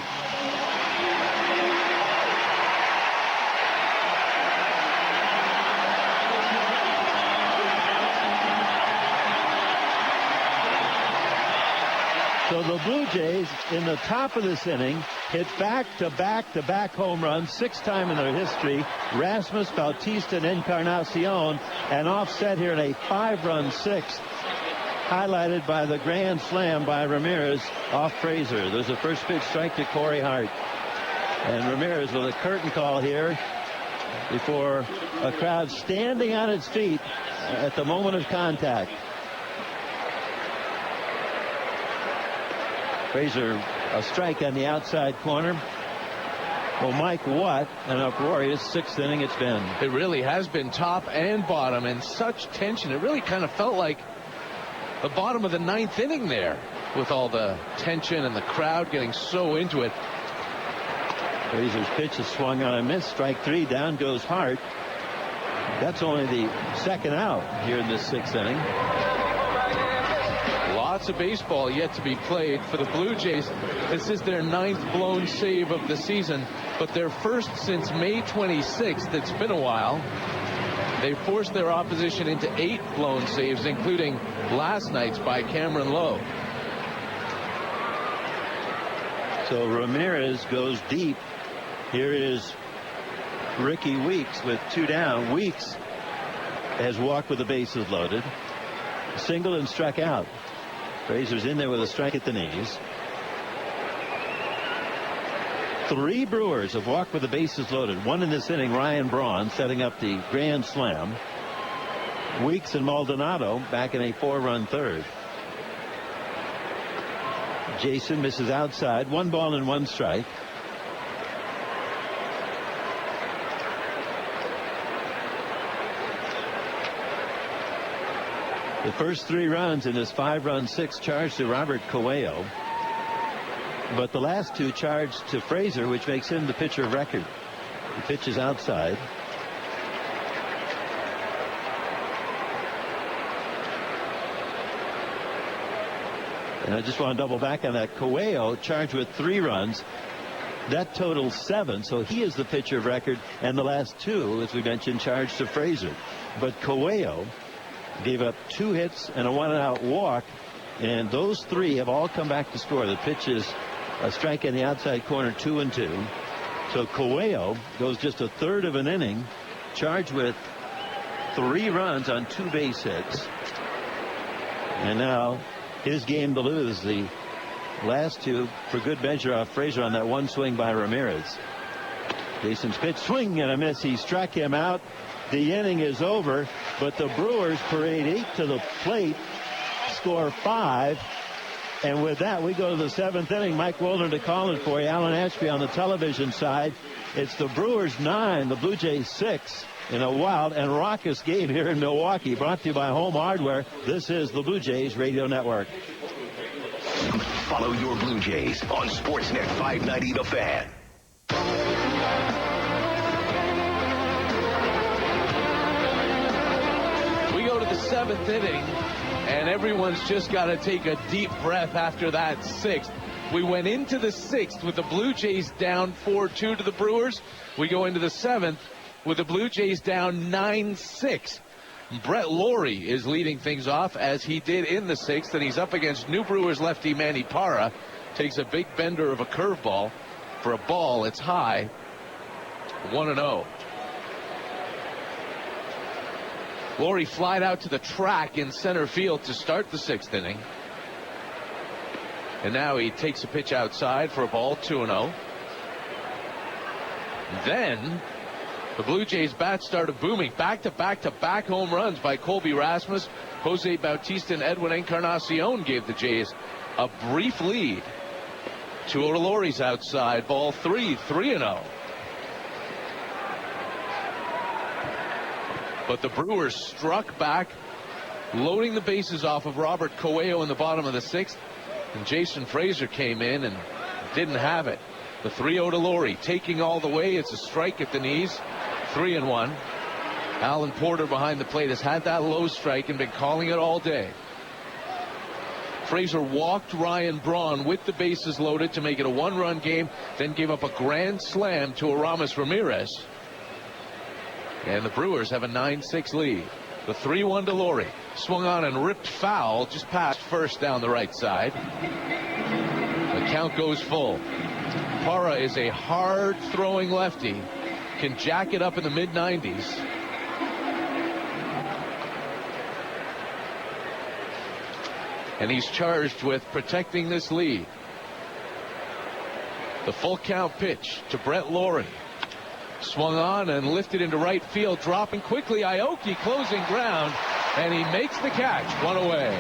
So the Blue Jays, in the top of this inning, hit back-to-back home runs, 6th time in their history. Rasmus, Bautista, and Encarnacion, and offset here in a 5-run 6th, highlighted by the grand slam by Ramirez off Frazier. There's a first pitch strike to Corey Hart. And Ramirez with a curtain call here before a crowd standing on its feet at the moment of contact. Frazier, a strike on the outside corner. Well, Mike, what an uproarious 6th inning it's been. It really has been, top and bottom, and such tension. It really kind of felt like the bottom of the 9th inning there, with all the tension and the crowd getting so into it. Frazier's pitch is swung on a miss. Strike 3. Down goes Hart. That's only the 2nd out here in this 6th inning. Lots of baseball yet to be played for the Blue Jays. This is their 9th blown save of the season, but their first since May 26th. It's been a while. They forced their opposition into 8 blown saves, including last night's by Cameron Lowe. So Ramirez goes deep. Here is Ricky Weeks with 2 down. Weeks has walked with the bases loaded. Singled and struck out. Frazier's in there with a strike at the knees. 3 Brewers have walked with the bases loaded. 1 in this inning, Ryan Braun, setting up the grand slam. Weeks and Maldonado back in a 4-run 3rd. Jason misses outside. 1 ball and 1 strike. The first 3 runs in this 5-run 6 charged to Robert Coelho. But the last 2 charged to Frazier, which makes him the pitcher of record. The pitch is outside. And I just want to double back on that. Coelho charged with 3 runs. That totals 7, so he is the pitcher of record. And the last 2, as we mentioned, charged to Frazier. But Coelho gave up 2 hits and a 1-out walk, and those 3 have all come back to score. The pitch is a strike in the outside corner, 2-2. So Coelho goes just a 1/3 of an inning, charged with 3 runs on 2 base hits. And now his game to lose. The last 2 for good measure off Frazier on that 1 swing by Ramirez. Jason's pitch, swing and a miss. He struck him out. The inning is over, but the Brewers parade 8 to the plate, score 5. And with that, we go to the 7th inning. Mike Woldner to call it for you. Alan Ashby on the television side. It's the Brewers 9, the Blue Jays 6 in a wild and raucous game here in Milwaukee. Brought to you by Home Hardware. This is the Blue Jays Radio Network. Follow your Blue Jays on Sportsnet 590 The Fan. We go to the 7th inning, and everyone's just got to take a deep breath after that 6th. We went into the 6th with the Blue Jays down 4-2 to the Brewers. We go into the 7th with the Blue Jays down 9-6. Brett Laurie is leading things off, as he did in the 6th, and he's up against new Brewers lefty Manny Parra. Takes a big bender of a curveball for a ball. It's high. 1-0. Laurie flied out to the track in center field to start the 6th inning. And now he takes a pitch outside for a ball, 2-0. Then the Blue Jays bats started booming. Back-to-back home runs by Colby Rasmus. Jose Bautista and Edwin Encarnacion gave the Jays a brief lead. 2 Otolori's outside, ball 3, 3-0. But the Brewers struck back, loading the bases off of Robert Coelho in the bottom of the 6th. And Jason Frazier came in and didn't have it. The 3 Otolori taking all the way. It's a strike at the knees. 3-1. Alan Porter behind the plate has had that low strike and been calling it all day. Frazier walked Ryan Braun with the bases loaded to make it a 1-run game, then gave up a grand slam to Aramis Ramirez. And the Brewers have a 9-6 lead. The 3-1 to Laurie. Swung on and ripped foul just past first down the right side. The count goes full. Parra is a hard-throwing lefty. Can jack it up in the mid-90s. And he's charged with protecting this lead. The full count pitch to Brett Laurie. Swung on and lifted into right field, dropping quickly. Aoki closing ground, and he makes the catch. 1 away.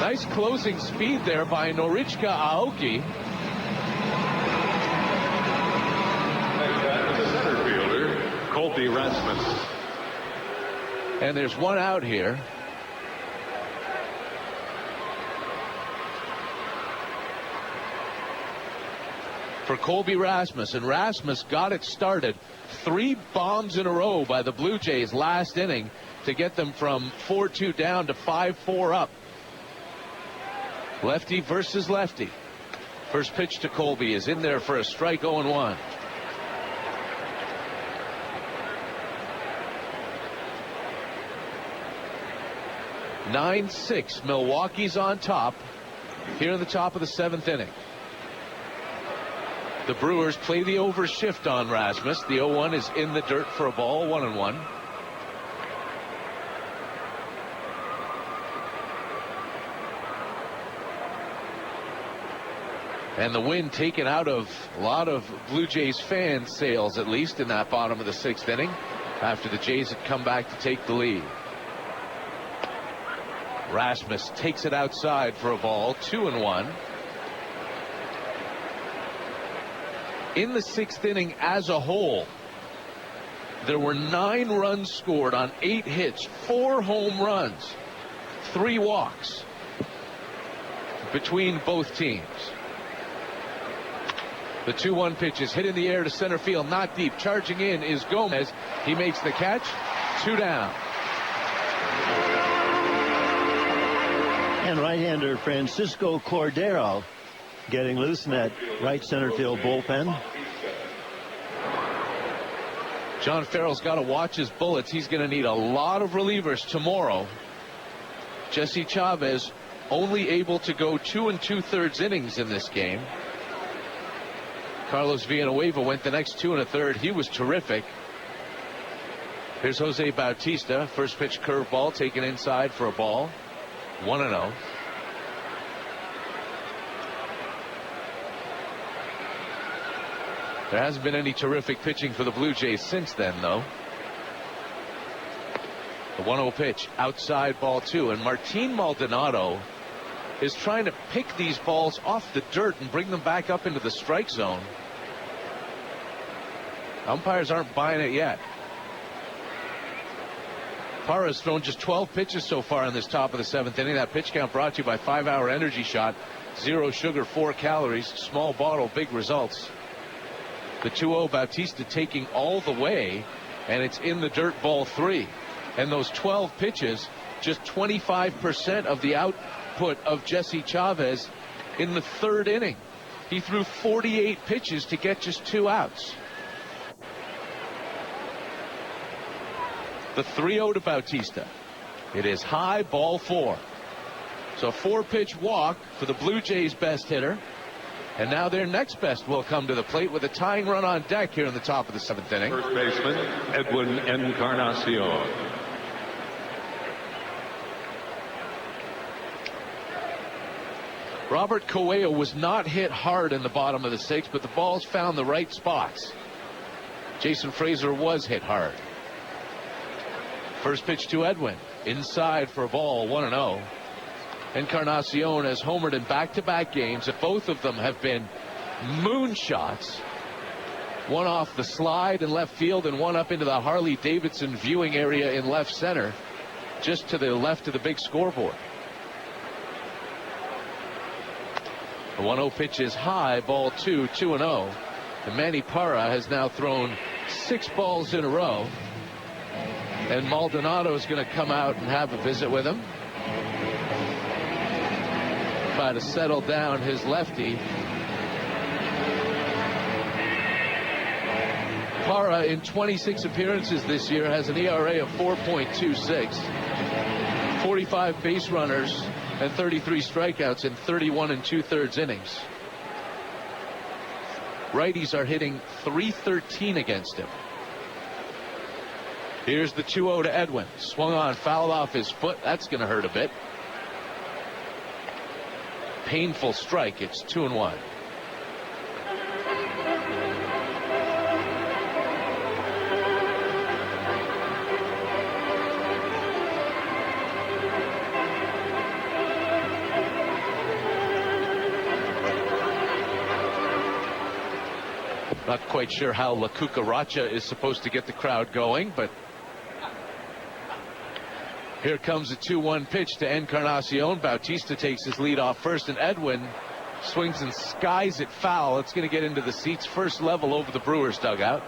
Nice closing speed there by Norichika Aoki. The center fielder, Colby Rasmus. And there's 1 out here. For Colby Rasmus, and Rasmus got it started. 3 bombs in a row by the Blue Jays last inning to get them from 4-2 down to 5-4 up. Lefty versus lefty. First pitch to Colby is in there for a strike, 0-1. (9-6). Milwaukee's on top here in the top of the 7th inning. The Brewers play the over shift on Rasmus. The 0-1 is in the dirt for a ball, 1-1. And the win taken out of a lot of Blue Jays fan sales, at least in that bottom of the 6th inning, after the Jays had come back to take the lead. Rasmus takes it outside for a ball, 2-1. In the 6th inning as a whole, there were 9 runs scored on 8 hits, 4 home runs, 3 walks between both teams. The 2-1 pitch is hit in the air to center field, not deep. Charging in is Gomez. He makes the catch. 2 down. And right-hander Francisco Cordero getting loose in that right center field bullpen. John Farrell's got to watch his bullets. He's going to need a lot of relievers tomorrow. Jesse Chavez only able to go 2 2/3 innings in this game. Carlos Villanueva went the next 2 1/3. He was terrific. Here's Jose Bautista. First pitch curveball taken inside for a ball. 1-0. There hasn't been any terrific pitching for the Blue Jays since then, though. The 1-0 pitch, outside, ball 2. And Martin Maldonado is trying to pick these balls off the dirt and bring them back up into the strike zone. Umpires aren't buying it yet. Parra has thrown just 12 pitches so far in this top of the 7th inning. That pitch count brought to you by 5 Hour Energy Shot. 0 sugar, 4 calories. Small bottle, big results. The 2-0 Bautista taking all the way, and it's in the dirt, ball 3. And those 12 pitches, just 25% of the output of Jesse Chavez in the 3rd inning. He threw 48 pitches to get just 2 outs. The 3-0 to Bautista. It is high, ball 4. So 4-pitch walk for the Blue Jays' best hitter. And now their next best will come to the plate with a tying run on deck here in the top of the 7th inning. First baseman, Edwin Encarnacion. Robert Correa was not hit hard in the bottom of the 6th, but the balls found the right spots. Jason Fraser was hit hard. First pitch to Edwin. Inside for a ball, 1-0. Encarnacion has homered in back-to-back games. Both of them have been moonshots. One off the slide in left field and one up into the Harley-Davidson viewing area in left center, just to the left of the big scoreboard. The 1-0 pitch is high, ball 2, 2-0. And Manny Parra has now thrown 6 balls in a row. And Maldonado is going to come out and have a visit with him. Try to settle down his lefty. Parra in 26 appearances this year has an ERA of 4.26. 45 base runners and 33 strikeouts in 31 2/3 innings. Righties are hitting .313 against him. Here's the 2-0 to Edwin. Swung on, fouled off his foot. That's going to hurt a bit. Painful strike. It's 2-1. Not quite sure how La Cucaracha is supposed to get the crowd going, but here comes a 2-1 pitch to Encarnacion. Bautista takes his lead off first, and Edwin swings and skies it foul. It's going to get into the seats first level over the Brewers dugout.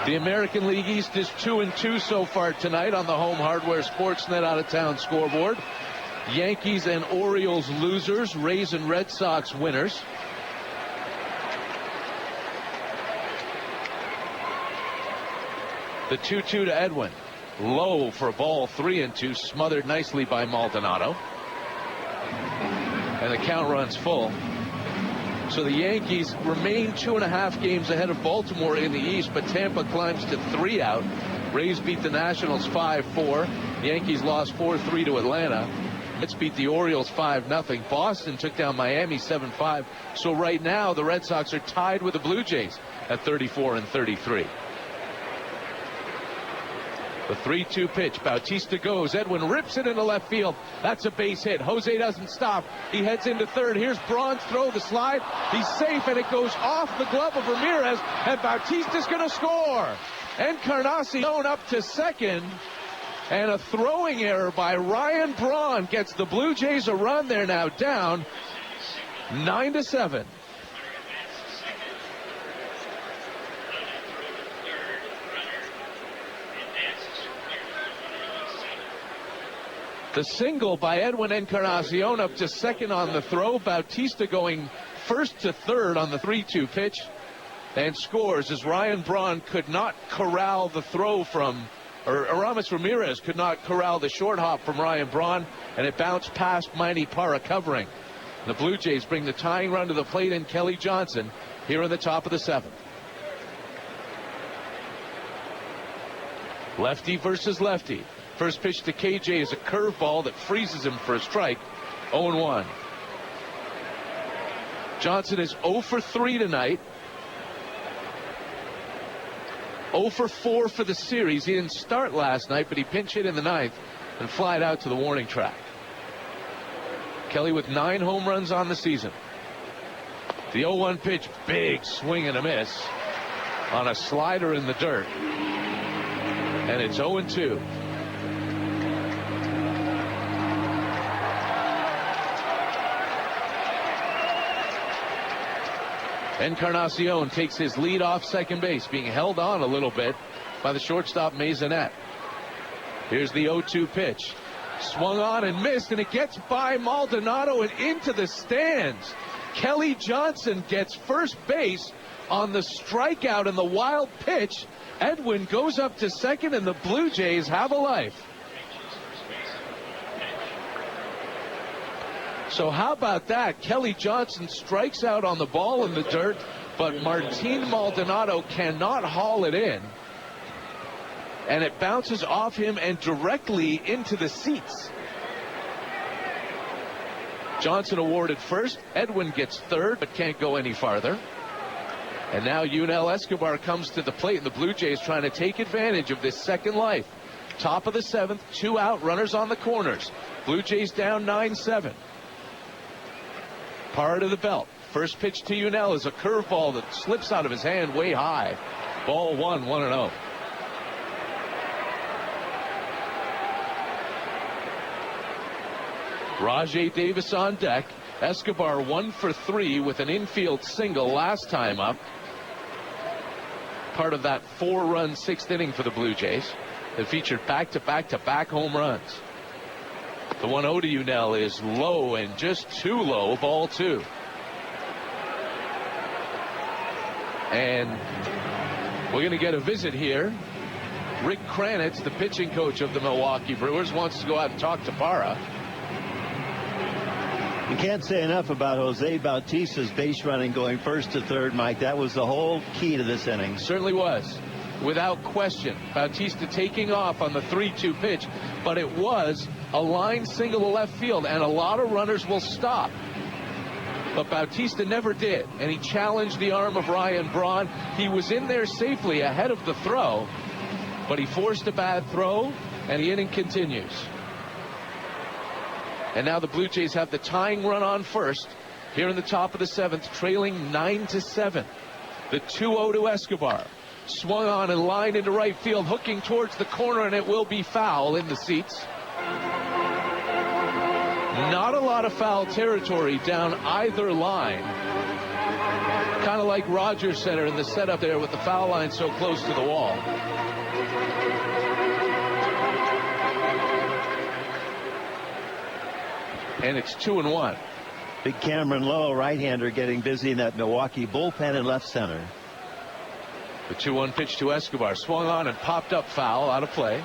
The American League East is 2-2 so far tonight on the home hardware Sportsnet out of town scoreboard. Yankees and Orioles losers, Rays and Red Sox winners. The 2-2 to Edwin. Low for a ball, 3-2, smothered nicely by Maldonado. And the count runs full. So the Yankees remain 2.5 games ahead of Baltimore in the East, but Tampa climbs to 3 out. Rays beat the Nationals 5-4. The Yankees lost 4-3 to Atlanta. Mets beat the Orioles 5-0. Boston took down Miami 7-5. So right now the Red Sox are tied with the Blue Jays at 34 and 33. The 3-2 pitch. Bautista goes. Edwin rips it into left field. That's a base hit. Jose doesn't stop. He heads into third. Here's Braun's throw. The slide. He's safe, and it goes off the glove of Ramirez, and Bautista's going to score. Encarnacion up to second. And a throwing error by Ryan Braun gets the Blue Jays a run. They're now down 9-7. The single by Edwin Encarnacion up to second on the throw. Bautista going first to third on the 3-2 pitch and scores as Ryan Braun could not corral the throw from, or Aramis Ramirez could not corral the short hop from Ryan Braun, and it bounced past Manny Parra covering. The Blue Jays bring the tying run to the plate in Kelly Johnson here in the top of the 7th. Lefty versus lefty. First pitch to KJ is a curveball that freezes him for a strike. 0-1. Johnson is 0 for 3 tonight. 0 for 4 for the series. He didn't start last night, but he pinch hit in the 9th and flied out to the warning track. Kelly with 9 home runs on the season. The 0-1 pitch, big swing and a miss on a slider in the dirt. And it's 0-2. Encarnacion takes his lead off second base, being held on a little bit by the shortstop Maisonette. Here's the 0-2 pitch. Swung on and missed, and it gets by Maldonado and into the stands. Kelly Johnson gets first base on the strikeout and the wild pitch. Edwin goes up to second, and the Blue Jays have a life. So how about that? Kelly Johnson strikes out on the ball in the dirt, but Martin Maldonado cannot haul it in. and it bounces off him and directly into the seats. Johnson awarded first. Edwin gets third, but can't go any farther. And now Yunel Escobar comes to the plate, and the Blue Jays trying to take advantage of this second life. Top of the 7th, 2 out, runners on the corners. Blue Jays down 9-7. Parra to the belt. First pitch to Yunel is a curveball that slips out of his hand way high. Ball 1, 1-0. Rajai Davis on deck. Escobar 1 for 3 with an infield single last time up. Part of that 4-run 6th inning for the Blue Jays that featured back-to-back-to-back home runs. The 1-0 to Yunel is low and just too low. Ball 2. And we're going to get a visit here. Rick Kranitz, the pitching coach of the Milwaukee Brewers, wants to go out and talk to Parra. You can't say enough about Jose Bautista's base running going first to third, Mike. That was the whole key to this inning. Certainly was. Without question. Bautista taking off on the 3-2 pitch, but it was a line single to left field, and a lot of runners will stop. But Bautista never did, and he challenged the arm of Ryan Braun. He was in there safely ahead of the throw, but he forced a bad throw, and the inning continues. And now the Blue Jays have the tying run on first here in the top of the 7th, trailing 9-7. The 2-0 to Escobar. Swung on and lined into right field, hooking towards the corner, and it will be foul in the seats. Not a lot of foul territory down either line. Kind of like Rogers Center in the setup there with the foul line so close to the wall. And it's 2-1. Big Cameron Lowe, right-hander, getting busy in that Milwaukee bullpen in left center. The 2-1 pitch to Escobar. Swung on and popped up foul, out of play.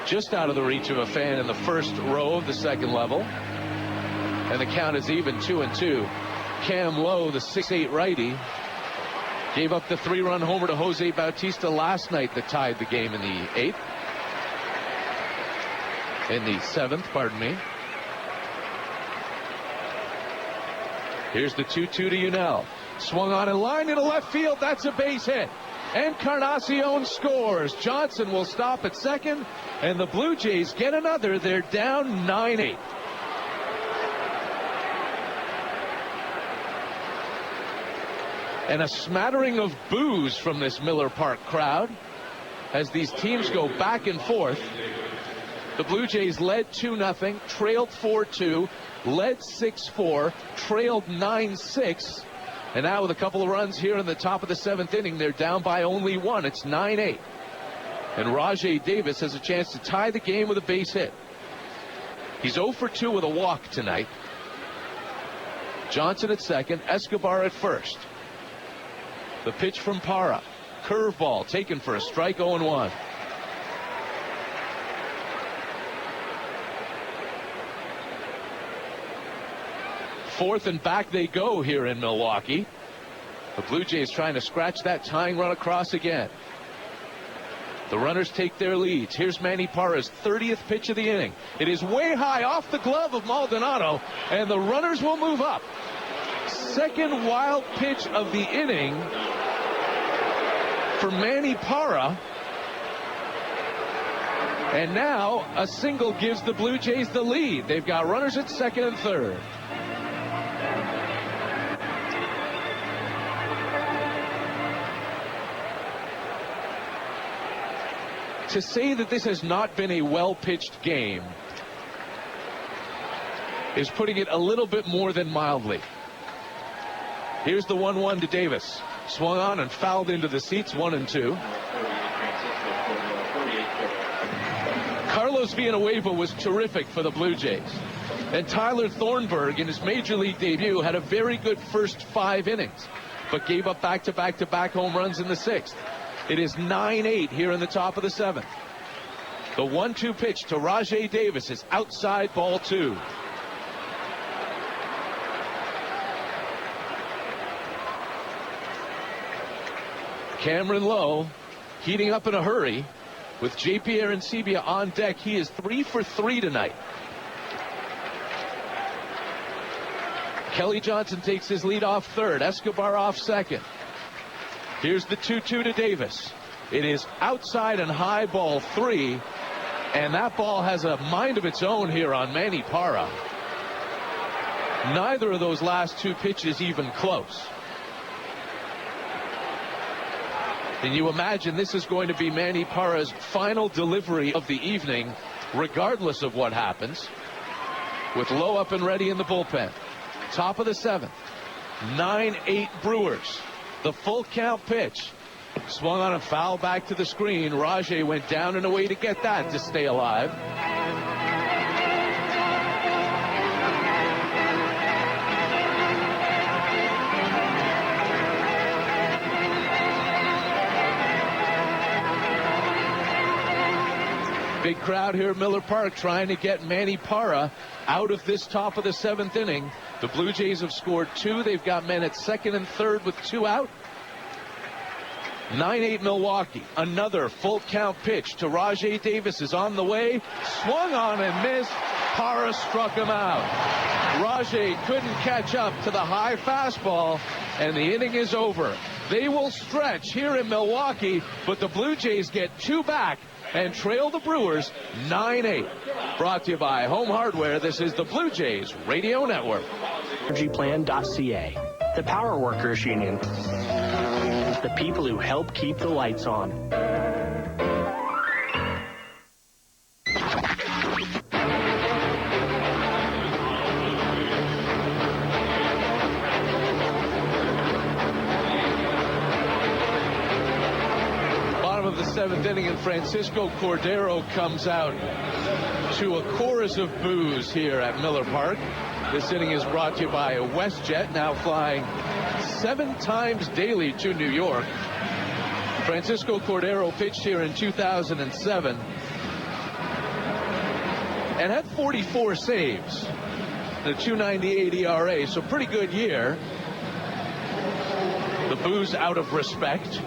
Just out of the reach of a fan in the first row of the second level. And the count is even, 2-2. Cam Lowe, the 6'8 righty, gave up the 3-run homer to Jose Bautista last night that tied the game in the 8th. In the 7th, pardon me. Here's the 2-2 to Yunel. Swung on and lined into left field. That's a base hit. Encarnacion scores. Johnson will stop at second, and the Blue Jays get another. They're down 9-8. And a smattering of boos from this Miller Park crowd as these teams go back and forth. The Blue Jays led 2-0, trailed 4-2, led 6-4, trailed 9-6. And now with a couple of runs here in the top of the 7th inning, they're down by only 1. It's 9-8. And Rajai Davis has a chance to tie the game with a base hit. He's 0 for 2 with a walk tonight. Johnson at second, Escobar at first. The pitch from Parra. Curveball taken for a strike, 0-1. Fourth and back they go here in Milwaukee. The Blue Jays trying to scratch that tying run across again. The runners take their leads. Here's Manny Parra's 30th pitch of the inning. It is way high off the glove of Maldonado, and the runners will move up. Second wild pitch of the inning for Manny Parra. And now a single gives the Blue Jays the lead. They've got runners at second and third. To say that this has not been a well-pitched game is putting it a little bit more than mildly. Here's the 1-1 to Davis. Swung on and fouled into the seats, 1-2. Carlos Villanueva was terrific for the Blue Jays. And Tyler Thornburg in his major league debut had a very good first 5 innings, but gave up back-to-back home runs in the 6th. It is 9-8 here in the top of the 7th. The 1-2 pitch to Rajai Davis is outside, ball 2. Cameron Lowe heating up in a hurry with J.P. Arancibia on deck. He is 3 for 3 tonight. Kelly Johnson takes his lead off third. Escobar off second. Here's the 2-2 to Davis. It is outside and high, ball 3. And that ball has a mind of its own here on Manny Parra. Neither of those last 2 pitches even close. And you imagine this is going to be Manny Parra's final delivery of the evening, regardless of what happens. With Lowe up and ready in the bullpen. Top of the 7th. 9-8 Brewers. The full count pitch. Swung on a foul back to the screen. Rajay went down and away to get that to stay alive. Big crowd here at Miller Park trying to get Manny Parra out of this top of the 7th inning. The Blue Jays have scored 2. They've got men at second and third with 2 out. 9-8 Milwaukee. Another full count pitch to Rajay Davis is on the way. Swung on and missed. Parra struck him out. Rajay couldn't catch up to the high fastball, and the inning is over. They will stretch here in Milwaukee, but the Blue Jays get 2 back and trail the Brewers 9-8. Brought to you by Home Hardware. This is the Blue Jays Radio Network. EnergyPlan.ca. The Power Workers Union. The people who help keep the lights on. Bottom of the 7th inning, and Francisco Cordero comes out to a chorus of boos here at Miller Park. This inning is brought to you by WestJet, now flying 7 times daily to New York. Francisco Cordero pitched here in 2007 and had 44 saves, the .298 ERA, so pretty good year. The boos out of respect,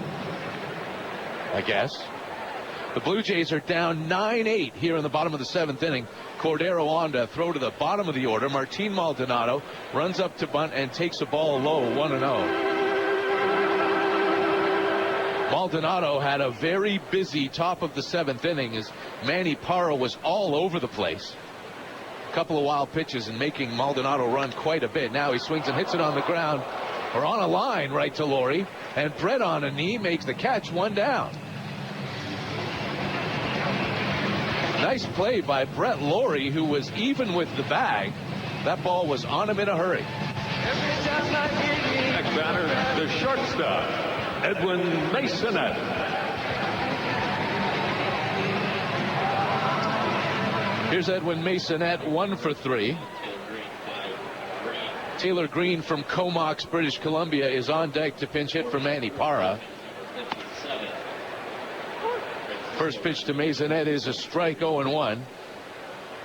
I guess. The Blue Jays are down 9-8 here in the bottom of the 7th inning. Cordero on to throw to the bottom of the order. Martin Maldonado runs up to bunt and takes a ball low, 1-0. Maldonado had a very busy top of the 7th inning as Manny Parra was all over the place. A couple of wild pitches and making Maldonado run quite a bit. Now he swings and hits it on the ground, or on a line right to Laurie. And Brett on a knee makes the catch, 1 down. Nice play by Brett Laurie, who was even with the bag. That ball was on him in a hurry. Next batter, the shortstop, Edwin Masonette. Here's Edwin Masonette, 1 for 3. Taylor Green from Comox, British Columbia, is on deck to pinch hit for Manny Parra. First pitch to Masonette is a strike, 0-1.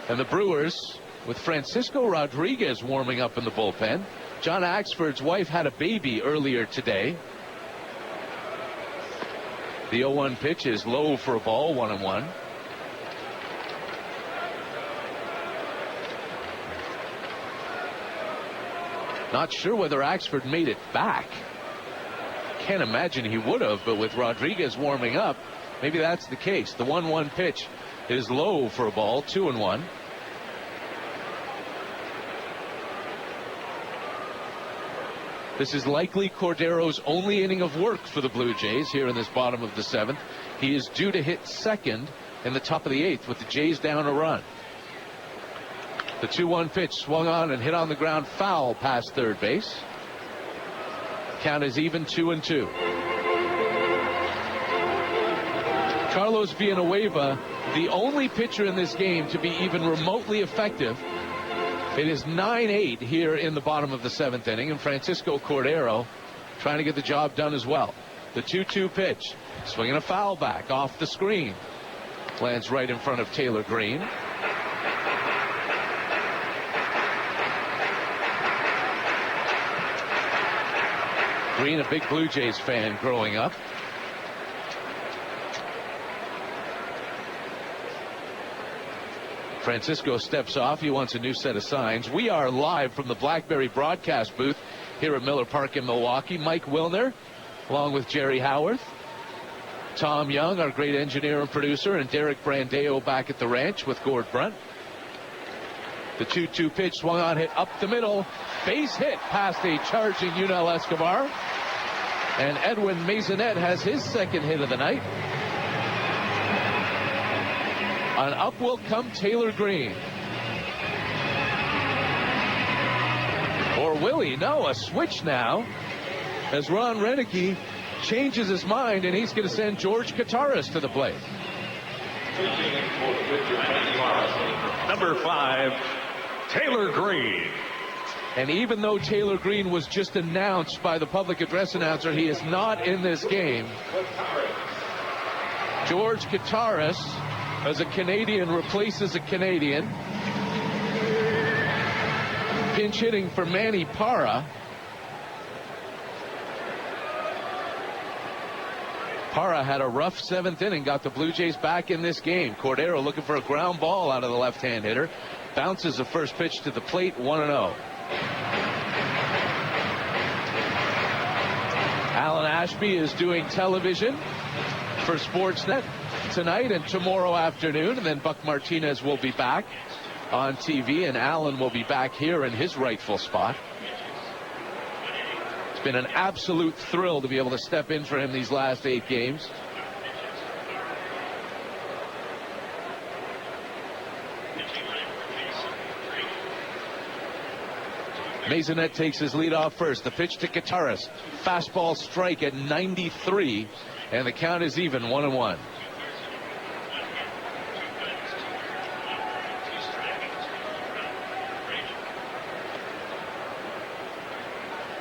And the Brewers, with Francisco Rodriguez warming up in the bullpen. John Axford's wife had a baby earlier today. The 0-1 pitch is low for a ball, 1-1. Not sure whether Axford made it back. Can't imagine he would have, but with Rodriguez warming up, maybe that's the case. The 1-1 pitch is low for a ball, 2-1. This is likely Cordero's only inning of work for the Blue Jays here in this bottom of the 7th. He is due to hit second in the top of the 8th with the Jays down a run. The 2-1 pitch swung on and hit on the ground, foul past third base. Count is even, 2-2. Carlos Villanueva, the only pitcher in this game to be even remotely effective. It is 9-8 here in the bottom of the 7th inning, and Francisco Cordero trying to get the job done as well. The 2-2 pitch, swinging a foul back off the screen. Lands right in front of Taylor Green. Green, a big Blue Jays fan growing up. Francisco steps off. He wants a new set of signs. We are live from the BlackBerry broadcast booth here at Miller Park in Milwaukee. Mike Wilner, along with Jerry Howarth, Tom Young, our great engineer and producer, and Derek Brandeo back at the ranch with Gord Brunt. The 2-2 pitch swung on, hit up the middle. Base hit past a charging Yunel Escobar. And Edwin Maisonette has his second hit of the night. On up will come Taylor Green. Or will he? No, a switch now as Ron Renicky changes his mind, and he's going to send George Kataris to the plate. Number 5, Taylor Green. And even though Taylor Green was just announced by the public address announcer, he is not in this game. George Kataris, as a Canadian, replaces a Canadian. Pinch hitting for Manny Parra. Parra had a rough 7th inning, got the Blue Jays back in this game. Cordero looking for a ground ball out of the left-hand hitter. Bounces the first pitch to the plate, 1-0. Alan Ashby is doing television for Sportsnet tonight and tomorrow afternoon, and then Buck Martinez will be back on TV, and Alan will be back here in his rightful spot. It's been an absolute thrill to be able to step in for him these last 8 games. Maisonette takes his lead off first. The pitch to Kataris. Fastball strike at 93, and the count is even, 1-1.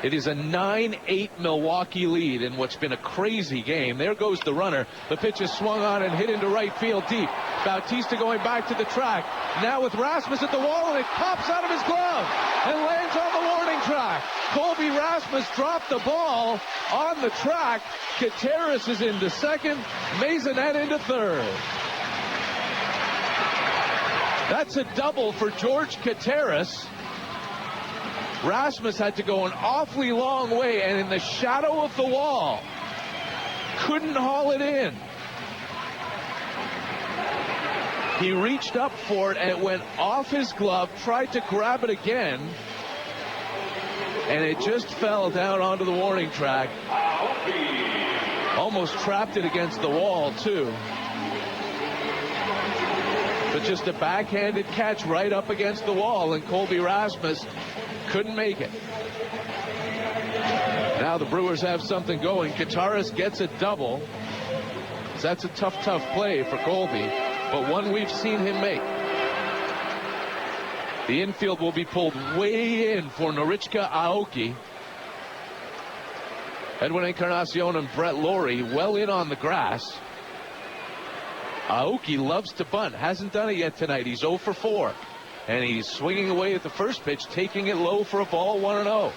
It is a 9-8 Milwaukee lead in what's been a crazy game. There goes the runner. The pitch is swung on and hit into right field deep. Bautista going back to the track. Now with Rasmus at the wall, and it pops out of his glove and lands on the warning track. Colby Rasmus dropped the ball on the track. Kataris is into second. Maisonette into third. That's a double for George Kataris. Rasmus had to go an awfully long way, and in the shadow of the wall, couldn't haul it in. He reached up for it, and it went off his glove, tried to grab it again, and it just fell down onto the warning track. Almost trapped it against the wall, too. But just a backhanded catch right up against the wall, and Colby Rasmus couldn't make it. Now the Brewers have something going. Kataris gets a double. That's a tough play for Colby, but one we've seen him make. The infield will be pulled way in for Norichika Aoki. Edwin Encarnacion and Brett Laurie well in on the grass. Aoki loves to bunt. Hasn't done it yet tonight. He's 0 for 4. And he's swinging away at the first pitch, taking it low for a ball, 1-0.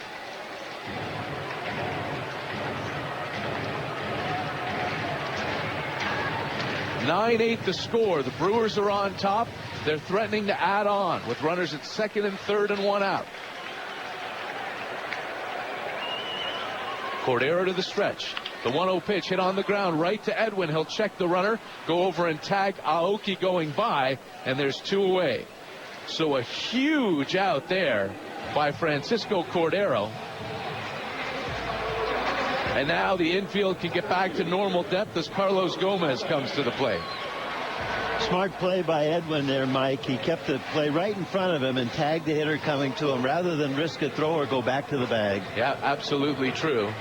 (9-8) the score. The Brewers are on top. They're threatening to add on with runners at second and third and 1 out. Cordero to the stretch. The 1-0 pitch hit on the ground right to Edwin. He'll check the runner, go over and tag Aoki going by, and there's 2 away. So a huge out there by Francisco Cordero. And now the infield can get back to normal depth as Carlos Gomez comes to the plate. Smart play by Edwin there, Mike. He kept the play right in front of him and tagged the hitter coming to him rather than risk a throw or go back to the bag. Yeah, absolutely true.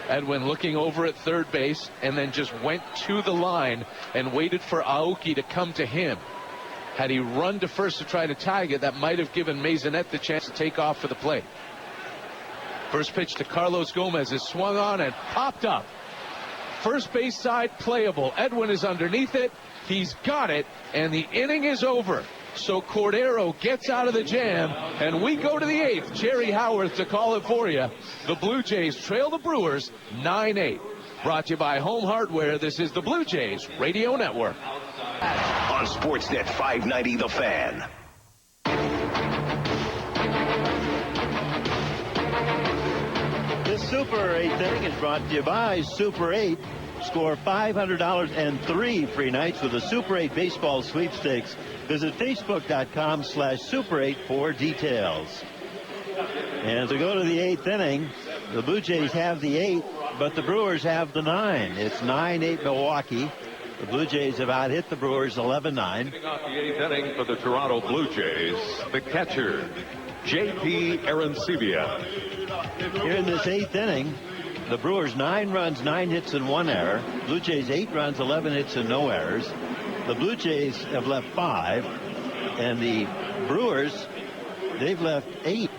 Edwin looking over at third base and then just went to the line and waited for Aoki to come to him. Had he run to first to try to tag it, that might have given Maisonette the chance to take off for the plate. First pitch to Carlos Gomez is swung on and popped up. First base side playable. Edwin is underneath it. He's got it, and the inning is over. So Cordero gets out of the jam, and we go to the 8th. Jerry Howarth to call it for you. The Blue Jays trail the Brewers 9-8. Brought to you by Home Hardware. This is the Blue Jays Radio Network. on Sportsnet 590 The Fan. This Super 8 inning is brought to you by Super 8. Score $500 and 3 free nights with the Super 8 baseball sweepstakes. Visit Facebook.com/Super 8 for details. And as we go to the 8th inning, the Blue Jays have the 8, but the Brewers have the 9. It's 9-8 Milwaukee. The Blue Jays have out-hit the Brewers 11-9. Leading off the 8th inning for the Toronto Blue Jays, the catcher, J.P. Arancibia. Here in this 8th inning, the Brewers 9 runs, 9 hits, and 1 error. Blue Jays 8 runs, 11 hits, and no errors. The Blue Jays have left 5, and the Brewers, they've left 8.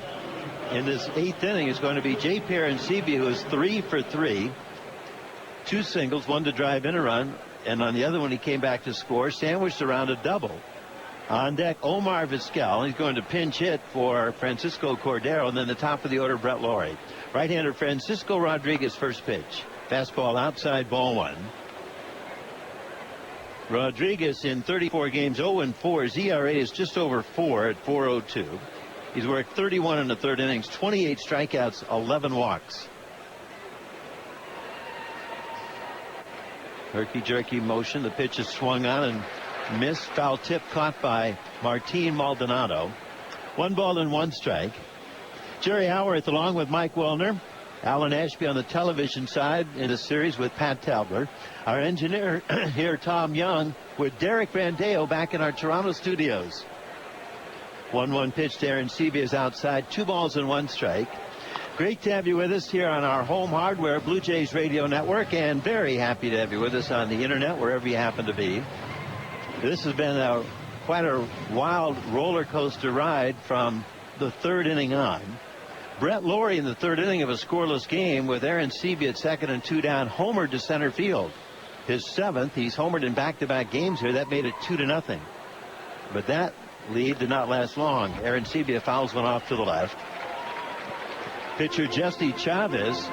In this 8th inning is going to be J.P. Arancibia, who is 3 for 3. 2 singles, 1 to drive in a run, and on the other one he came back to score, sandwiched around a double. On deck, Omar Vizquel. He's going to pinch hit for Francisco Cordero, and then the top of the order, Brett Laurie. Right-hander Francisco Rodriguez, first pitch. Fastball outside, ball 1. Rodriguez in 34 games, 0-4. His ERA is just over 4 at 4.02. He's worked 31 in the 3rd innings, 28 strikeouts, 11 walks. Herky-jerky motion. The pitch is swung on and missed. Foul tip caught by Martin Maldonado. 1 ball and 1 strike. Jerry Howarth along with Mike Wellner. Alan Ashby on the television side in the series with Pat Tabler. Our engineer here, Tom Young, with Derek Brandeo back in our Toronto studios. 1-1 pitch to Arancibia is outside. 2 balls and 1 strike. Great to have you with us here on our home hardware Blue Jays radio network, and very happy to have you with us on the internet wherever you happen to be. This has been quite a wild roller coaster ride from the 3rd inning on. Brett Laurie in the 3rd inning of a scoreless game with Arancibia at 2nd and 2 down, homered to center field. His 7th. He's homered in back-to-back games here. That made it 2-0. But that lead did not last long. Arancibia fouls one off to the left. Pitcher Jesse Chavez,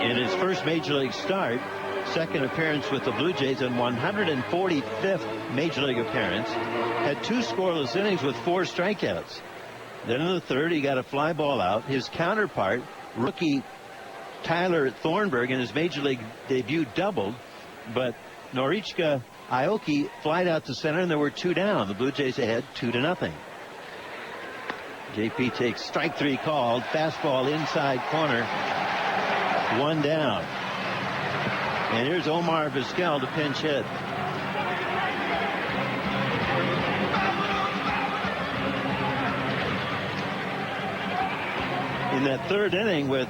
in his first major league start, 2nd appearance with the Blue Jays and 145th major league appearance, had 2 scoreless innings with 4 strikeouts. Then in the 3rd, he got a fly ball out. His counterpart, rookie Tyler Thornburg, in his major league debut doubled, but Norichika Aoki flied out to center, and there were 2 down. The Blue Jays ahead 2-0. JP takes strike 3 called. Fastball inside corner. 1 down. And here's Omar Vizquel to pinch hit. In that 3rd inning with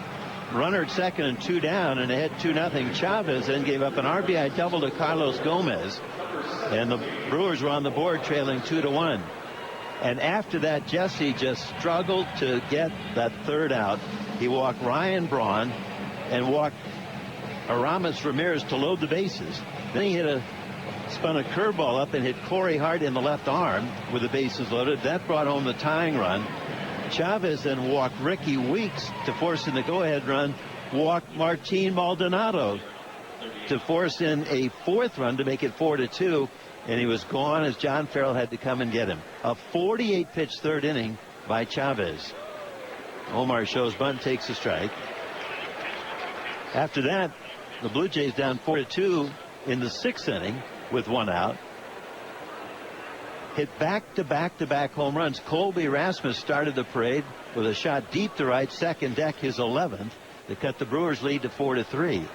runner at 2nd and 2 down and ahead 2-0, Chavez then gave up an RBI double to Carlos Gomez. And the Brewers were on the board trailing 2-1. And after that, Jesse just struggled to get that 3rd out. He walked Ryan Braun and walked Aramis Ramirez to load the bases. Then he spun a curveball up and hit Corey Hart in the left arm with the bases loaded. That brought home the tying run. Chavez then walked Ricky Weeks to force in the go-ahead run. Walked Martin Maldonado to force in a 4th run to make it 4-2. And he was gone as John Farrell had to come and get him. A 48-pitch 3rd inning by Chavez. Omar shows bunt, takes a strike. After that, the Blue Jays down 4-2 in the 6th inning with 1 out. Hit back-to-back home runs. Colby Rasmus started the parade with a shot deep to right, 2nd deck, his 11th. They cut the Brewers' lead to 4-3.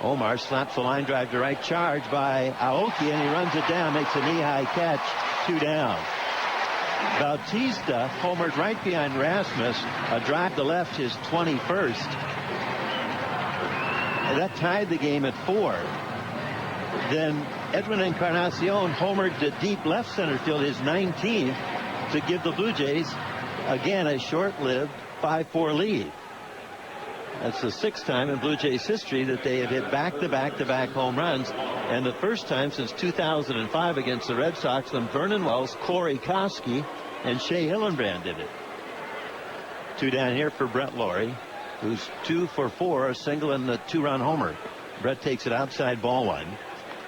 Omar slaps a line drive to right, charge by Aoki, and he runs it down, makes a knee-high catch, 2 down. Bautista homered right behind Rasmus, a drive to left, his 21st. And that tied the game at 4. Then Edwin Encarnacion homered to deep left center field, his 19th, to give the Blue Jays, again, a short-lived 5-4 lead. That's the 6th time in Blue Jays history that they have hit back-to-back home runs, and the first time since 2005 against the Red Sox when Vernon Wells, Corey Kosky, and Shea Hillenbrand did it. 2 down here for Brett Laurie, who's 2 for 4, a single and the 2-run homer. Brett takes it outside, ball 1.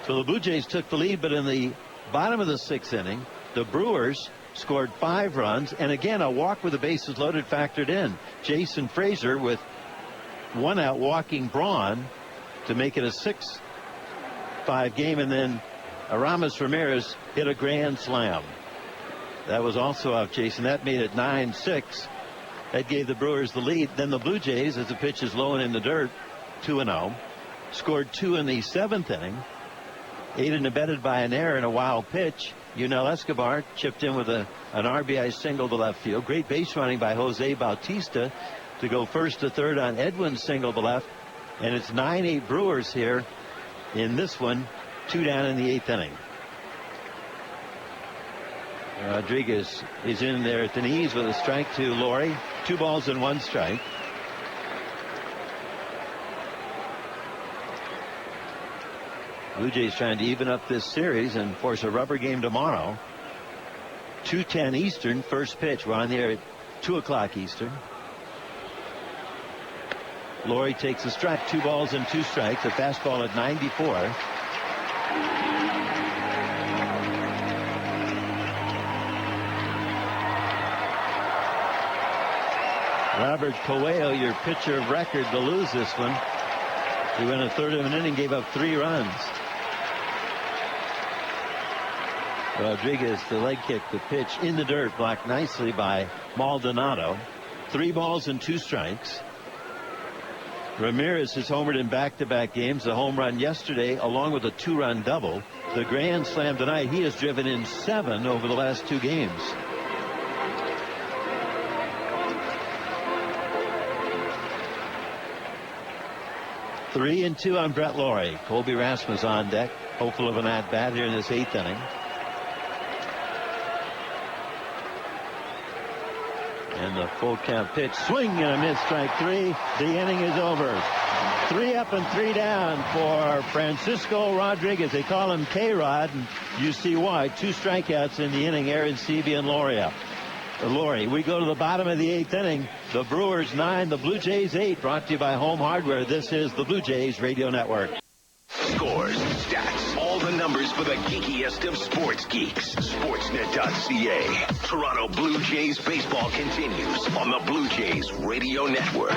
So the Blue Jays took the lead, but in the bottom of the 6th inning, the Brewers scored 5 runs, and again a walk with the bases loaded factored in. Jason Frazier with 1 out walking Braun to make it a 6-5 game, and then Aramis Ramirez hit a grand slam. That was also off Jason. That made it 9-6. That gave the Brewers the lead. Then the Blue Jays, as the pitch is low and in the dirt, 2-0, scored 2 in the 7th inning, aided and abetted by an error and a wild pitch. Yunel Escobar chipped in with an RBI single to left field. Great base running by Jose Bautista to go first to third on Edwin's single to left. And it's 9-8 Brewers here in this one. 2 down in the 8th inning. Rodriguez is in there at the knees with a strike to Laurie. 2 balls and 1 strike. Blue Jays trying to even up this series and force a rubber game tomorrow. 2:10 Eastern, first pitch. We're on the air at 2 o'clock Eastern. Laurie takes a strike. 2 balls and 2 strikes. A fastball at 94. Robert Coelho, your pitcher of record, to lose this one. He went a third of an inning, gave up 3 runs. Rodriguez, the leg kick, the pitch in the dirt, blocked nicely by Maldonado. 3 balls and 2 strikes. Ramirez has homered in back-to-back games. The home run yesterday, along with a 2-run double. The grand slam tonight. He has driven in 7 over the last 2 games. Three and 2 on Brett Laurie. Colby Rasmus on deck, hopeful of an at-bat here in this 8th inning. And the full count pitch, swing and a miss, strike 3. The inning is over. 3 up and 3 down for Francisco Rodriguez. They call him K-Rod, and you see why. 2 strikeouts in the inning. Aaron Sevy and Laurie. We go to the bottom of the 8th inning. The Brewers 9, the Blue Jays 8. Brought to you by Home Hardware. This is the Blue Jays Radio Network. Scores, stats, all the numbers for the geekiest of sports geeks. Sportsnet.ca. Toronto Blue Jays baseball continues on the Blue Jays Radio Network.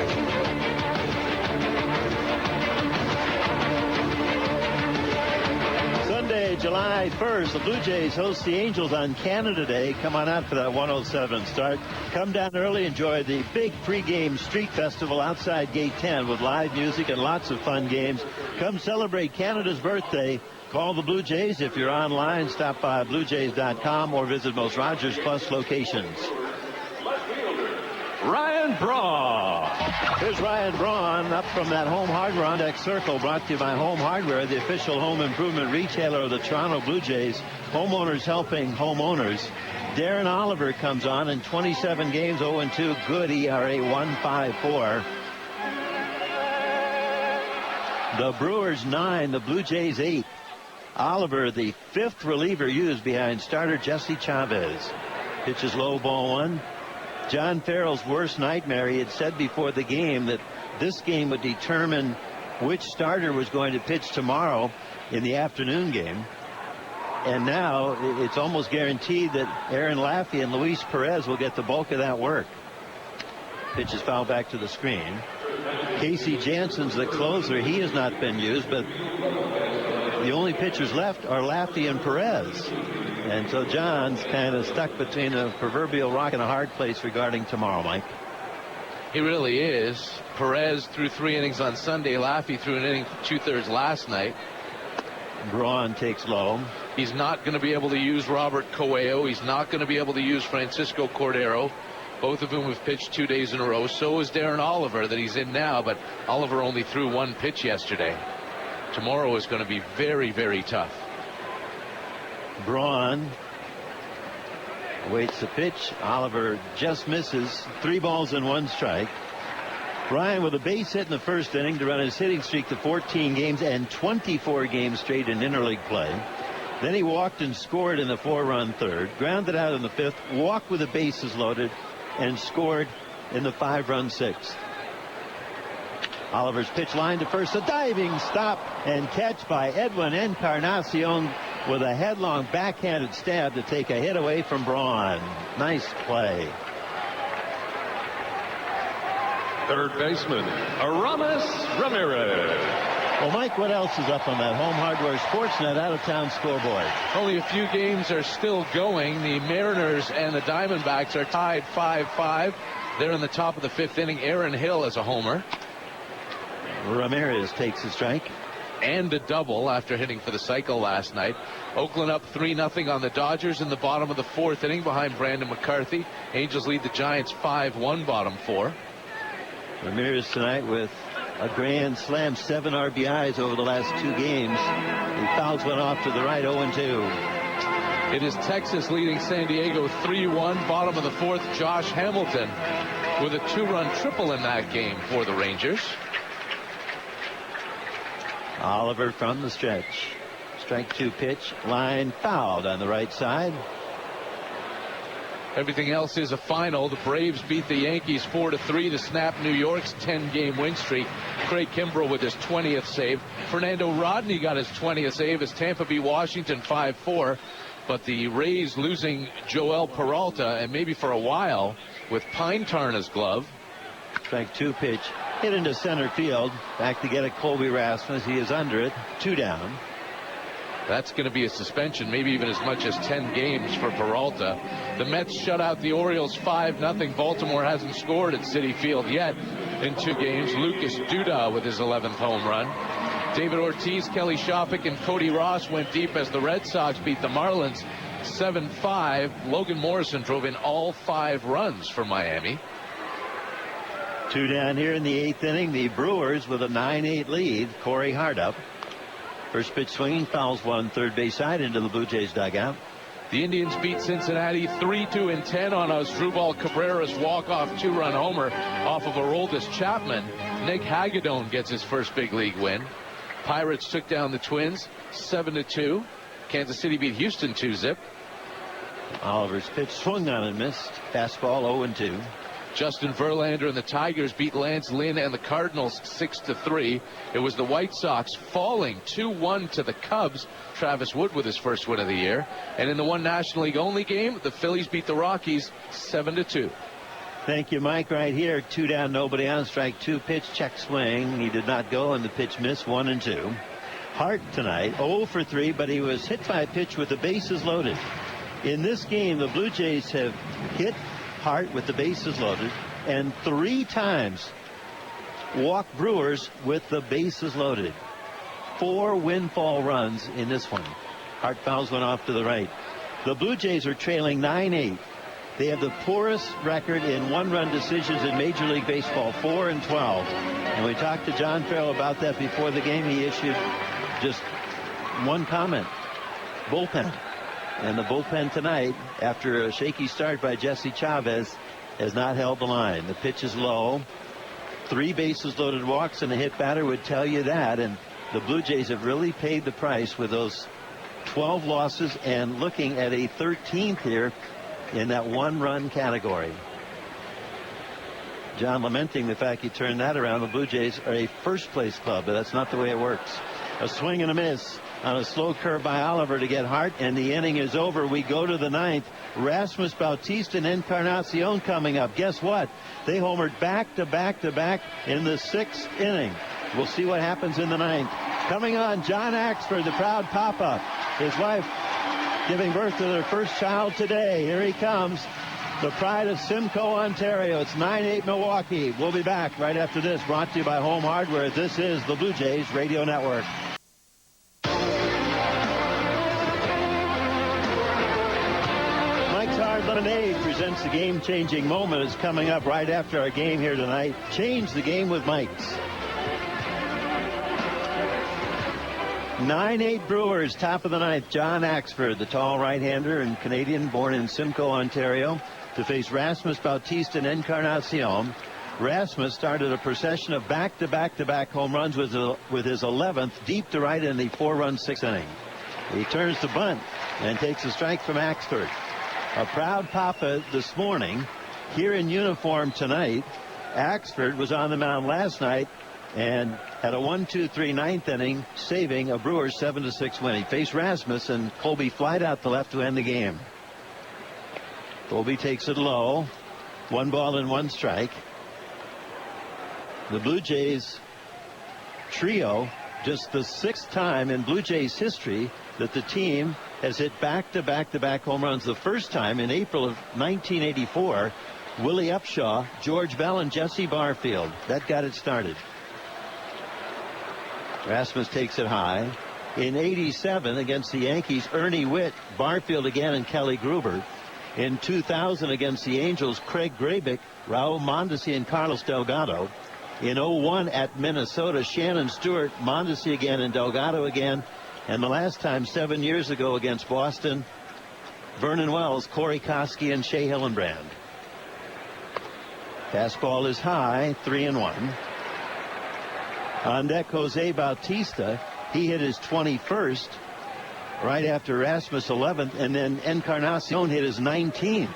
Sunday, July 1st, the Blue Jays host the Angels on Canada Day. Come on out for that 1:07 start. Come down early, enjoy the big pregame street festival outside Gate 10 with live music and lots of fun games. Come celebrate Canada's birthday. Call the Blue Jays. If you're online, stop by BlueJays.com or visit most Rogers Plus locations. Ryan Braun. Here's Ryan Braun up from that Home Hardware on deck circle, brought to you by Home Hardware, the official home improvement retailer of the Toronto Blue Jays. Homeowners helping homeowners. Darren Oliver comes on in 27 games, 0-2, good ERA, 1.54. The Brewers 9, the Blue Jays 8. Oliver, the 5th reliever used behind starter Jesse Chavez. Pitches low, ball 1. John Farrell's worst nightmare. He had said before the game that this game would determine which starter was going to pitch tomorrow in the afternoon game. And now it's almost guaranteed that Aaron Laffey and Luis Perez will get the bulk of that work. Pitch is fouled back to the screen. Casey Jansen's the closer. He has not been used, but the only pitchers left are Laffey and Perez. And so John's kind of stuck between a proverbial rock and a hard place regarding tomorrow, Mike. He really is. Perez threw 3 innings on Sunday. Laffey threw an inning 2/3 last night. Braun takes low. He's not going to be able to use Robert Coelho. He's not going to be able to use Francisco Cordero. Both of whom have pitched 2 days in a row. So is Darren Oliver that he's in now, but Oliver only threw 1 pitch yesterday. Tomorrow is going to be very, very tough. Braun waits the pitch. Oliver just misses. 3 balls and 1 strike. Ryan with a base hit in the first inning to run his hitting streak to 14 games and 24 games straight in interleague play. Then he walked and scored in the 4-run third, grounded out in the 5th, walked with the bases loaded, and scored in the 5-run 6th. Oliver's pitch line to first. A diving stop and catch by Edwin Encarnacion with a headlong backhanded stab to take a hit away from Braun. Nice play. Third baseman, Aramis Ramirez. Well, Mike, what else is up on that Home Hardware Sportsnet out-of-town scoreboard? Only a few games are still going. The Mariners and the Diamondbacks are tied 5-5. They're in the top of the 5th inning. Aaron Hill has a homer. Ramirez takes a strike. And a double after hitting for the cycle last night. Oakland up 3-0 on the Dodgers in the bottom of the 4th inning behind Brandon McCarthy. Angels lead the Giants 5-1 bottom 4. Ramirez tonight with a grand slam, 7 RBIs over the last 2 games. He fouls one off to the right, 0-2. It is Texas leading San Diego 3-1. Bottom of the 4th, Josh Hamilton with a 2-run triple in that game for the Rangers. Oliver from the stretch. Strike 2 pitch. Line fouled on the right side. Everything else is a final. The Braves beat the Yankees 4-3 to snap New York's 10-game win streak. Craig Kimbrell with his 20th save. Fernando Rodney got his 20th save as Tampa beat Washington 5-4. But the Rays losing Joel Peralta, and maybe for a while, with Pine Tar in his glove. Strike 2 pitch. Hit into center field. Back to get it, Colby Rasmus. He is under it. 2 down. That's going to be a suspension, maybe even as much as 10 games for Peralta. The Mets shut out the Orioles 5-0. Baltimore hasn't scored at Citi Field yet in 2 games. Lucas Duda with his 11th home run. David Ortiz, Kelly Shoffick, and Cody Ross went deep as the Red Sox beat the Marlins 7-5. Logan Morrison drove in all 5 runs for Miami. 2 down here in the 8th inning. The Brewers with a 9-8 lead. Corey Hart up. First pitch swinging, fouls one third base side into the Blue Jays dugout. The Indians beat Cincinnati 3-2 in 10 on Asdrubal Cabrera's walk-off 2-run homer off of Aroldis Chapman. Nick Hagedorn gets his first big league win. Pirates took down the Twins 7-2. Kansas City beat Houston 2-zip. Oliver's pitch swung on and missed. Fastball 0-2. Justin Verlander and the Tigers beat Lance Lynn and the Cardinals 6-3. It was the White Sox falling 2-1 to the Cubs. Travis Wood with his first win of the year. And in the one National League only game, the Phillies beat the Rockies 7-2. Thank you, Mike. Right here, 2 down, nobody on. Strike 2 pitch, check swing. He did not go, and the pitch missed. 1-2. Hart tonight 0-for-3, but he was hit by a pitch with the bases loaded. In this game, the Blue Jays have hit Hart with the bases loaded and 3 times walked Brewers with the bases loaded. 4 windfall runs in this one. Hart fouls one off to the right. The Blue Jays are trailing 9-8. They have the poorest record in 1-run decisions in Major League Baseball, 4-12. And we talked to John Farrell about that before the game. He issued just one comment: bullpen. And the bullpen tonight, after a shaky start by Jesse Chavez, has not held the line. The pitch is low. 3 bases loaded walks and a hit batter would tell you that. And the Blue Jays have really paid the price with those 12 losses and looking at a 13th here in that 1-run category. John lamenting the fact he turned that around. The Blue Jays are a first-place club, but that's not the way it works. A swing and a miss on a slow curve by Oliver to get Hart, and the inning is over. We go to the 9th. Rasmus Bautista and Encarnacion coming up. Guess what? They homered back to back to back in the 6th inning. We'll see what happens in the 9th. Coming on, John Axford, the proud papa. His wife giving birth to their first child today. Here he comes. The pride of Simcoe, Ontario. It's 9-8 Milwaukee. We'll be back right after this. Brought to you by Home Hardware. This is the Blue Jays Radio Network. Mike's Hard Lemonade presents the game-changing moment. Is coming up right after our game here tonight. Change the game with Mike's. 9-8 Brewers, top of the 9th. John Axford, the tall right-hander and Canadian, born in Simcoe, Ontario, to face Rasmus Bautista and Encarnacion. Rasmus started a procession of back-to-back-to-back home runs with his 11th deep to right in the 4-run 6th inning. He turns to bunt and takes a strike from Axford. A proud papa this morning, here in uniform tonight. Axford was on the mound last night and had a 1-2-3 ninth inning, saving a Brewers 7-6 win. He faced Rasmus, and Colby flied out the left to end the game. Colby takes it low. 1 ball and 1 strike. The Blue Jays trio, just the 6th time in Blue Jays history that the team has hit back-to-back home runs. The first time in April of 1984, Willie Upshaw, George Bell, and Jesse Barfield. That got it started. Rasmus takes it high. In 87 against the Yankees, Ernie Witt, Barfield again, and Kelly Gruber. In 2000 against the Angels, Craig Grabick, Raul Mondesi, and Carlos Delgado. In 01 at Minnesota, Shannon Stewart, Mondesi again, and Delgado again. And the last time 7 years ago against Boston, Vernon Wells, Corey Kosky, and Shea Hillenbrand. Fastball is high, 3-1. On deck, Jose Bautista. He hit his 21st right after Rasmus' 11th, and then Encarnacion hit his 19th.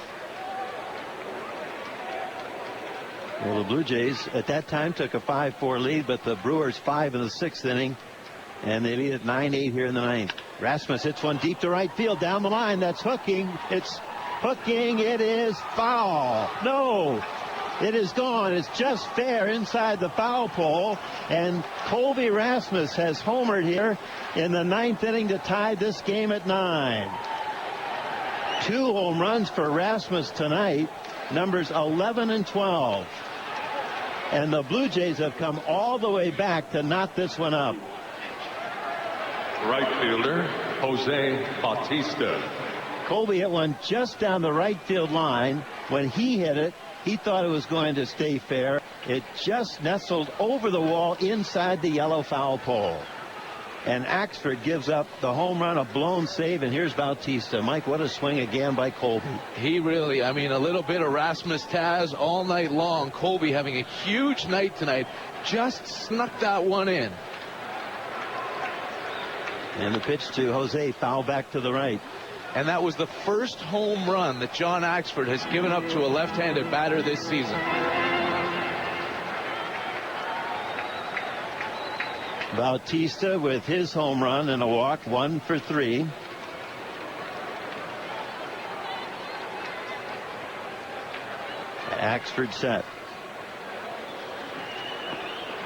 Well, the Blue Jays at that time took a 5-4 lead, but the Brewers 5 in the 6th inning, and they lead at 9-8 here in the 9th. Rasmus hits one deep to right field down the line. That's hooking. It's hooking. It is foul. No. It is gone. It's just fair inside the foul pole. And Colby Rasmus has homered here in the 9th inning to tie this game at 9. 2 home runs for Rasmus tonight, numbers 11 and 12. And the Blue Jays have come all the way back to knot this one up. Right fielder, Jose Bautista. Colby hit one just down the right field line. When he hit it, he thought it was going to stay fair. It just nestled over the wall inside the yellow foul pole. And Axford gives up the home run, a blown save, and here's Bautista. Mike, what a swing again by Colby. He really, I mean, a little bit of Rasmus Taz all night long. Colby having a huge night tonight. Just snuck that one in. And the pitch to Jose, foul back to the right. And that was the first home run that John Axford has given up to a left-handed batter this season. Bautista with his home run and a walk, 1 for 3. Axford set.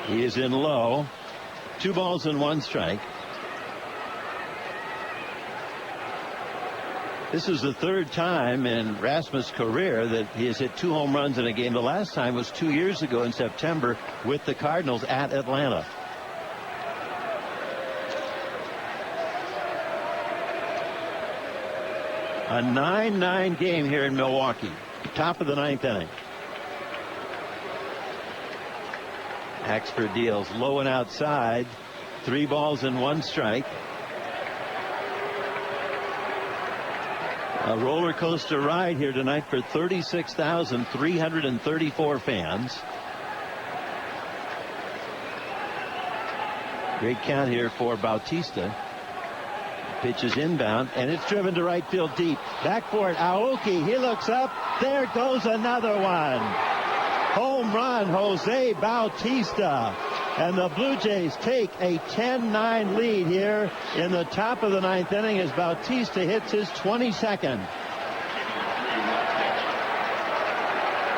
He is in low. 2 balls and 1 strike. This is the 3rd time in Rasmus' career that he has hit 2 home runs in a game. The last time was 2 years ago in September with the Cardinals at Atlanta. A 9-9 game here in Milwaukee. Top of the 9th inning. Axford deals low and outside. 3 balls and 1 strike. A roller coaster ride here tonight for 36,334 fans. Great count here for Bautista. Pitch is inbound, and it's driven to right field deep. Back for it, Aoki. He looks up. There goes another one. Home run, Jose Bautista. And the Blue Jays take a 10-9 lead here in the top of the 9th inning as Bautista hits his 22nd.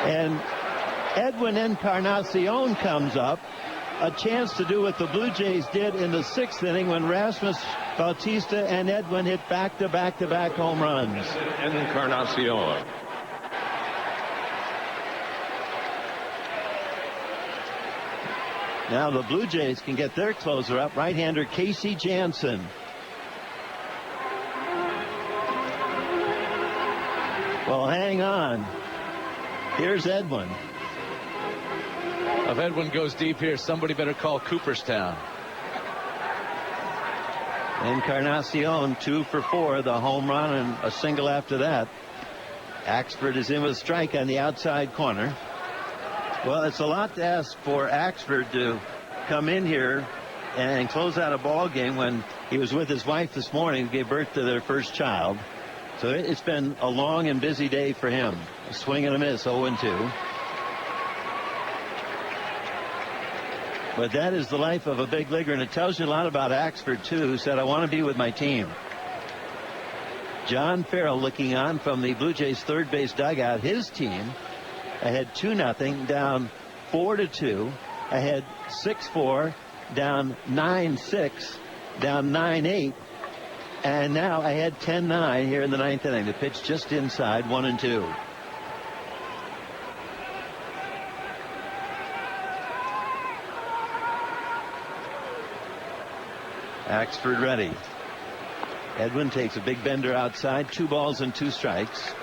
And Edwin Encarnacion comes up. A chance to do what the Blue Jays did in the 6th inning when Rasmus, Bautista, and Edwin hit back-to-back home runs. Encarnacion. Now the Blue Jays can get their closer up, right-hander Casey Jansen. Well, hang on. Here's Edwin. If Edwin goes deep here, somebody better call Cooperstown. Encarnacion 2 for 4, the home run and a single after that. Axford is in with a strike on the outside corner. Well, it's a lot to ask for Axford to come in here and close out a ball game when he was with his wife this morning, gave birth to their first child. So it's been a long and busy day for him. A swing and a miss, 0-2. But that is the life of a big leaguer, and it tells you a lot about Axford, too, who said, I want to be with my team. John Farrell looking on from the Blue Jays third base dugout. His team ahead 2-0, down 4-2, ahead 6-4, down 9-6, down 9-8, and now ahead 10-9 here in the ninth inning. The pitch just inside 1-2. Axford ready. Edwin takes a big bender outside. 2 balls and 2 strikes.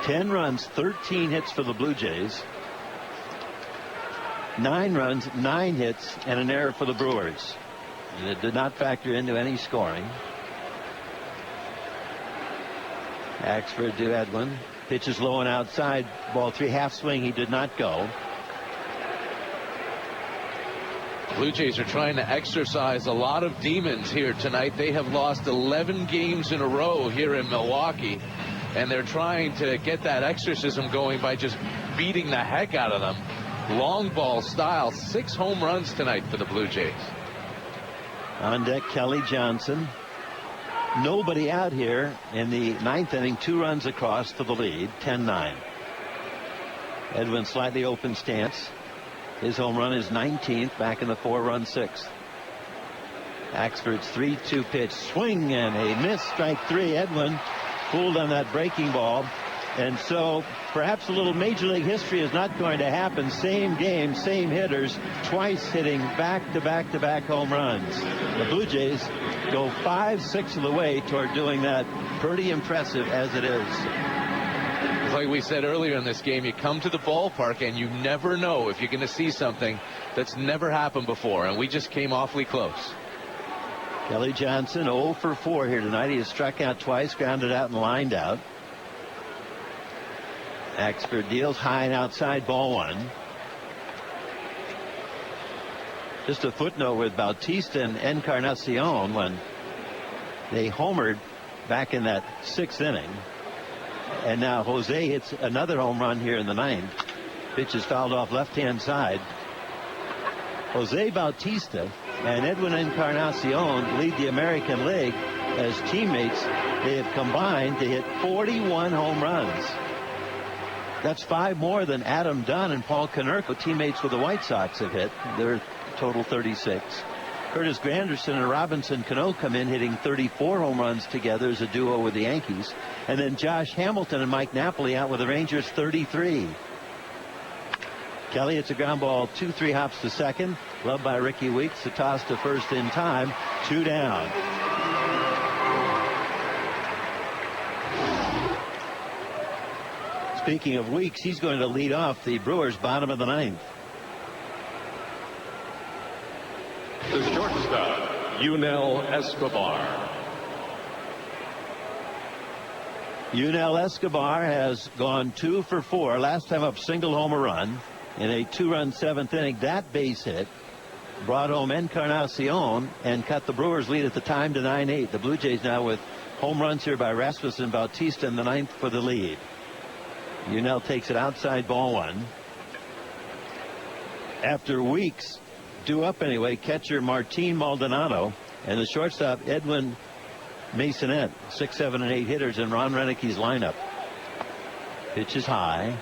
10 runs, 13 hits for the Blue Jays. 9 runs, 9 hits, and an error for the Brewers. And it did not factor into any scoring. Axford to Edwin. Pitches low and outside. Ball 3, half swing. He did not go. Blue Jays are trying to exercise a lot of demons here tonight. They have lost 11 games in a row here in Milwaukee, and they're trying to get that exorcism going by just beating the heck out of them. Long ball style. 6 home runs tonight for the Blue Jays. On deck, Kelly Johnson. Nobody out here in the ninth inning. 2 runs across for the lead. 10-9. Edwin slightly open stance. His home run is 19th, back in the 4-run 6th. Axford's 3-2 pitch. Swing and a miss. Strike 3. Edwin fooled on that breaking ball. And so perhaps a little major league history is not going to happen. Same game, same hitters, twice hitting back-to-back-to-back home runs. The Blue Jays go 5-6 of the way toward doing that. Pretty impressive as it is. Like we said earlier in this game, you come to the ballpark and you never know if you're going to see something that's never happened before, and we just came awfully close. Kelly Johnson 0 for 4 here tonight. He has struck out twice, grounded out and lined out. Axford deals high and outside, ball 1. Just a footnote with Bautista and Encarnacion, when they homered back in that 6th inning. And now Jose hits another home run here in the 9th. Pitch is fouled off left-hand side. Jose Bautista and Edwin Encarnacion lead the American League as teammates. They have combined to hit 41 home runs. That's 5 more than Adam Dunn and Paul Konerko, teammates with the White Sox, have hit. Their total 36. Curtis Granderson and Robinson Cano come in hitting 34 home runs together as a duo with the Yankees. And then Josh Hamilton and Mike Napoli out with the Rangers, 33. Kelly hits a ground ball 2-3 hops to second. Loved by Ricky Weeks. The toss to first in time. 2 down. Speaking of Weeks, he's going to lead off the Brewers' bottom of the 9th. The shortstop, Yunel Escobar. Yunel Escobar has gone 2 for 4. Last time up, single homer run in a 2-run 7th inning. That base hit brought home Encarnacion and cut the Brewers' lead at the time to 9-8. The Blue Jays now with home runs here by Rasmussen and Bautista in the 9th for the lead. Yunel takes it outside, ball 1. After Weeks due up anyway, catcher Martin Maldonado and the shortstop Edwin Masonette, 6, 7, and 8 hitters in Ron Renicke's lineup. Pitch is high.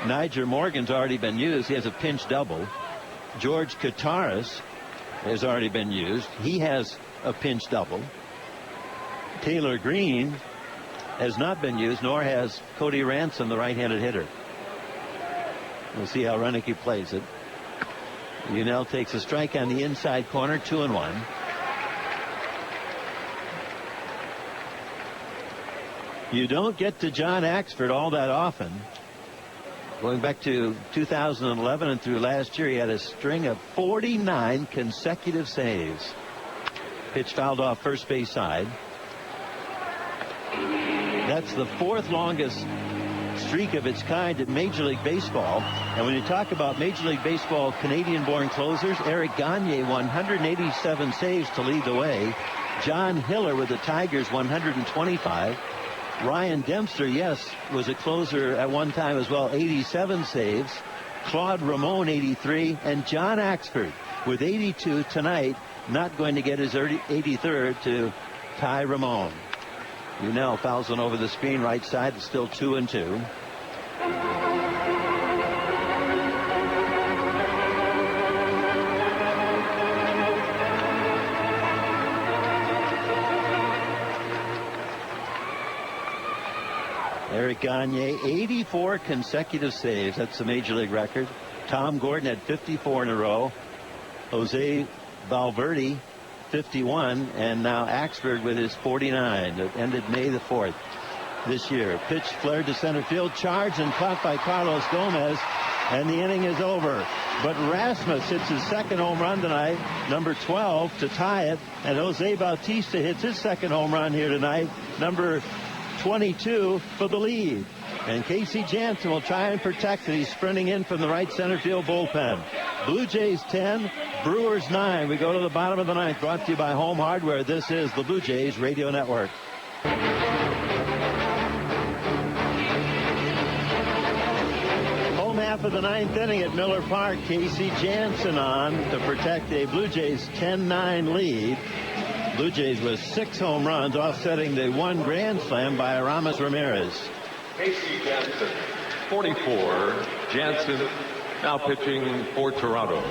Niger Morgan's already been used. He has a pinch double. George Kataris has already been used. He has a pinch double. Taylor Green has not been used, nor has Cody Ransom, the right-handed hitter. We'll see how Renicke plays it. Yunel takes a strike on the inside corner, 2-1. You don't get to John Axford all that often. Going back to 2011 and through last year, he had a string of 49 consecutive saves. Pitch fouled off first base side. That's the 4th longest streak of its kind in Major League Baseball. And when you talk about Major League Baseball Canadian-born closers, Eric Gagne, 187 saves to lead the way. John Hiller with the Tigers, 125. Ryan Dempster, yes, was a closer at one time as well, 87 saves. Claude Ramon, 83, and John Axford with 82 tonight, not going to get his 83rd to tie Ramon. Unell fouls one over the screen right side. It's still 2-2. Eric Gagne, 84 consecutive saves. That's the major league record. Tom Gordon had 54 in a row. Jose Valverde, 51. And now Axford with his 49. It ended May the 4th this year. Pitch flared to center field. Charged and caught by Carlos Gomez. And the inning is over. But Rasmus hits his second home run tonight, number 12, to tie it. And Jose Bautista hits his second home run here tonight, number 22, for the lead. And Casey Jansen will try and protect it. He's sprinting in from the right center field bullpen. Blue Jays 10, Brewers 9. We go to the bottom of the ninth. Brought to you by Home Hardware. This is the Blue Jays Radio Network. Home half of the ninth inning at Miller Park. Casey Jansen on to protect a Blue Jays 10-9 lead. Blue Jays with 6 home runs, offsetting the 1 grand slam by Aramis Ramirez. Casey Jansen, 44. Jansen now pitching for Toronto.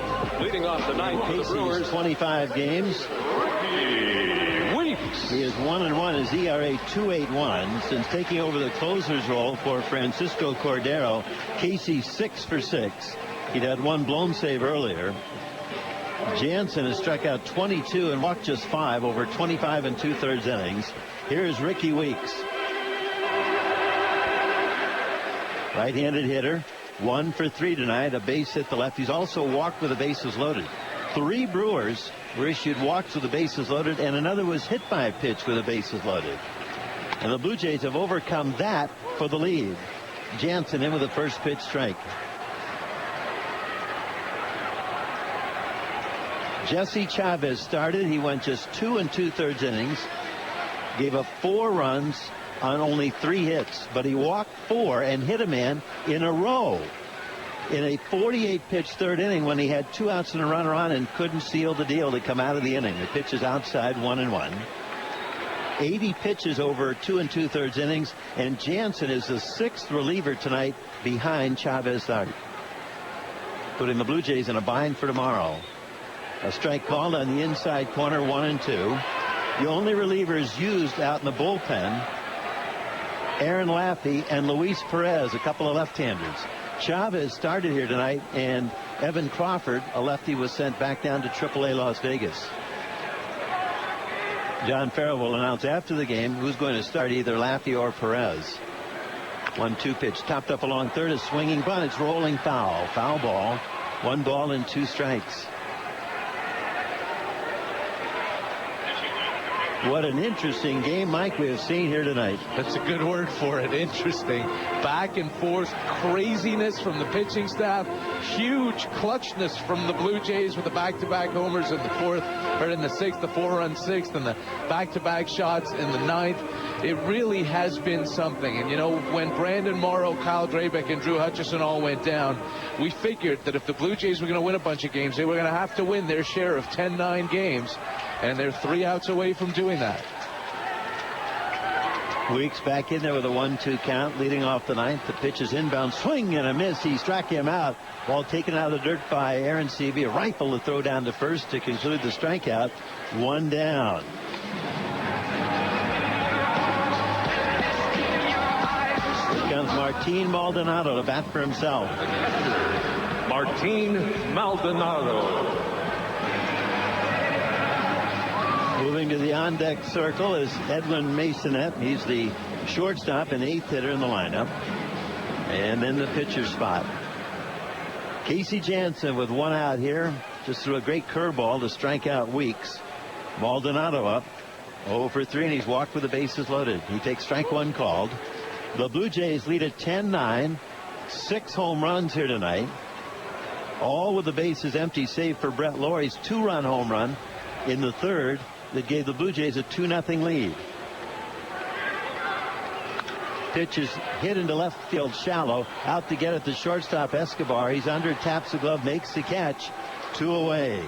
Leading off the ninth for the Brewers. 25 games. He is 1-1. His ERA 2.81 since taking over the closer's role for Francisco Cordero. Casey 6 for 6. He'd had 1 blown save earlier. Jansen has struck out 22 and walked just 5 over 25 2/3 innings. Here's Ricky Weeks. Right-handed hitter, 1 for 3 tonight, a base hit to left. He's also walked with the bases loaded. 3 Brewers were issued walks with the bases loaded, and another was hit by a pitch with the bases loaded. And the Blue Jays have overcome that for the lead. Jansen in with the first pitch strike. Jesse Chavez started. He went just 2 2/3 innings. Gave up 4 runs on only 3 hits, but he walked 4 and hit a man in a row in a 48-pitch third inning when he had 2 outs and a runner on and couldn't seal the deal to come out of the inning. The pitch is outside, 1-1. 80 pitches over 2 2/3 innings, and Jansen is the 6th reliever tonight behind Chavez started, putting the Blue Jays in a bind for tomorrow. A strike called on the inside corner, 1-2. The only relievers used out in the bullpen, Aaron Laffey and Luis Perez, a couple of left-handers. Chavez started here tonight, and Evan Crawford, a lefty, was sent back down to AAA Las Vegas. John Farrell will announce after the game who's going to start, either Laffey or Perez. 1-2 pitch, topped up along third, a swinging bunt. It's rolling foul. Foul ball. 1 ball and 2 strikes. What an interesting game, Mike, we have seen here tonight. That's a good word for it. Interesting. Back and forth. Craziness from the pitching staff. Huge clutchness from the Blue Jays with the back-to-back homers in the 4th, or in the 6th, the 4-run 6th, and the back-to-back shots in the 9th. It really has been something. And, you know, when Brandon Morrow, Kyle Drabek, and Drew Hutchison all went down, we figured that if the Blue Jays were going to win a bunch of games, they were going to have to win their share of 10-9 games. And they're 3 outs away from doing that. Weeks back in there with a 1-2 count, leading off the 9th. The pitch is inbound, swing and a miss. He struck him out. Ball taken out of the dirt by Aaron Seavey. A rifle to throw down to first to conclude the strikeout. 1 down. Here comes Martin Maldonado to bat for himself. Martin Maldonado. Moving to the on-deck circle is Edwin Masonette. He's the shortstop and 8th hitter in the lineup. And then the pitcher spot. Casey Jansen with 1 out here. Just threw a great curveball to strike out Weeks. Maldonado up 0 for 3, and he's walked with the bases loaded. He takes strike 1 called. The Blue Jays lead at 10-9. 6 home runs here tonight. All with the bases empty, save for Brett Lawrie's 2-run home run in the 3rd. That gave the Blue Jays a 2-0 lead. Pitch is hit into left field shallow. Out to get it, the shortstop Escobar. He's under, taps the glove, makes the catch. 2 away.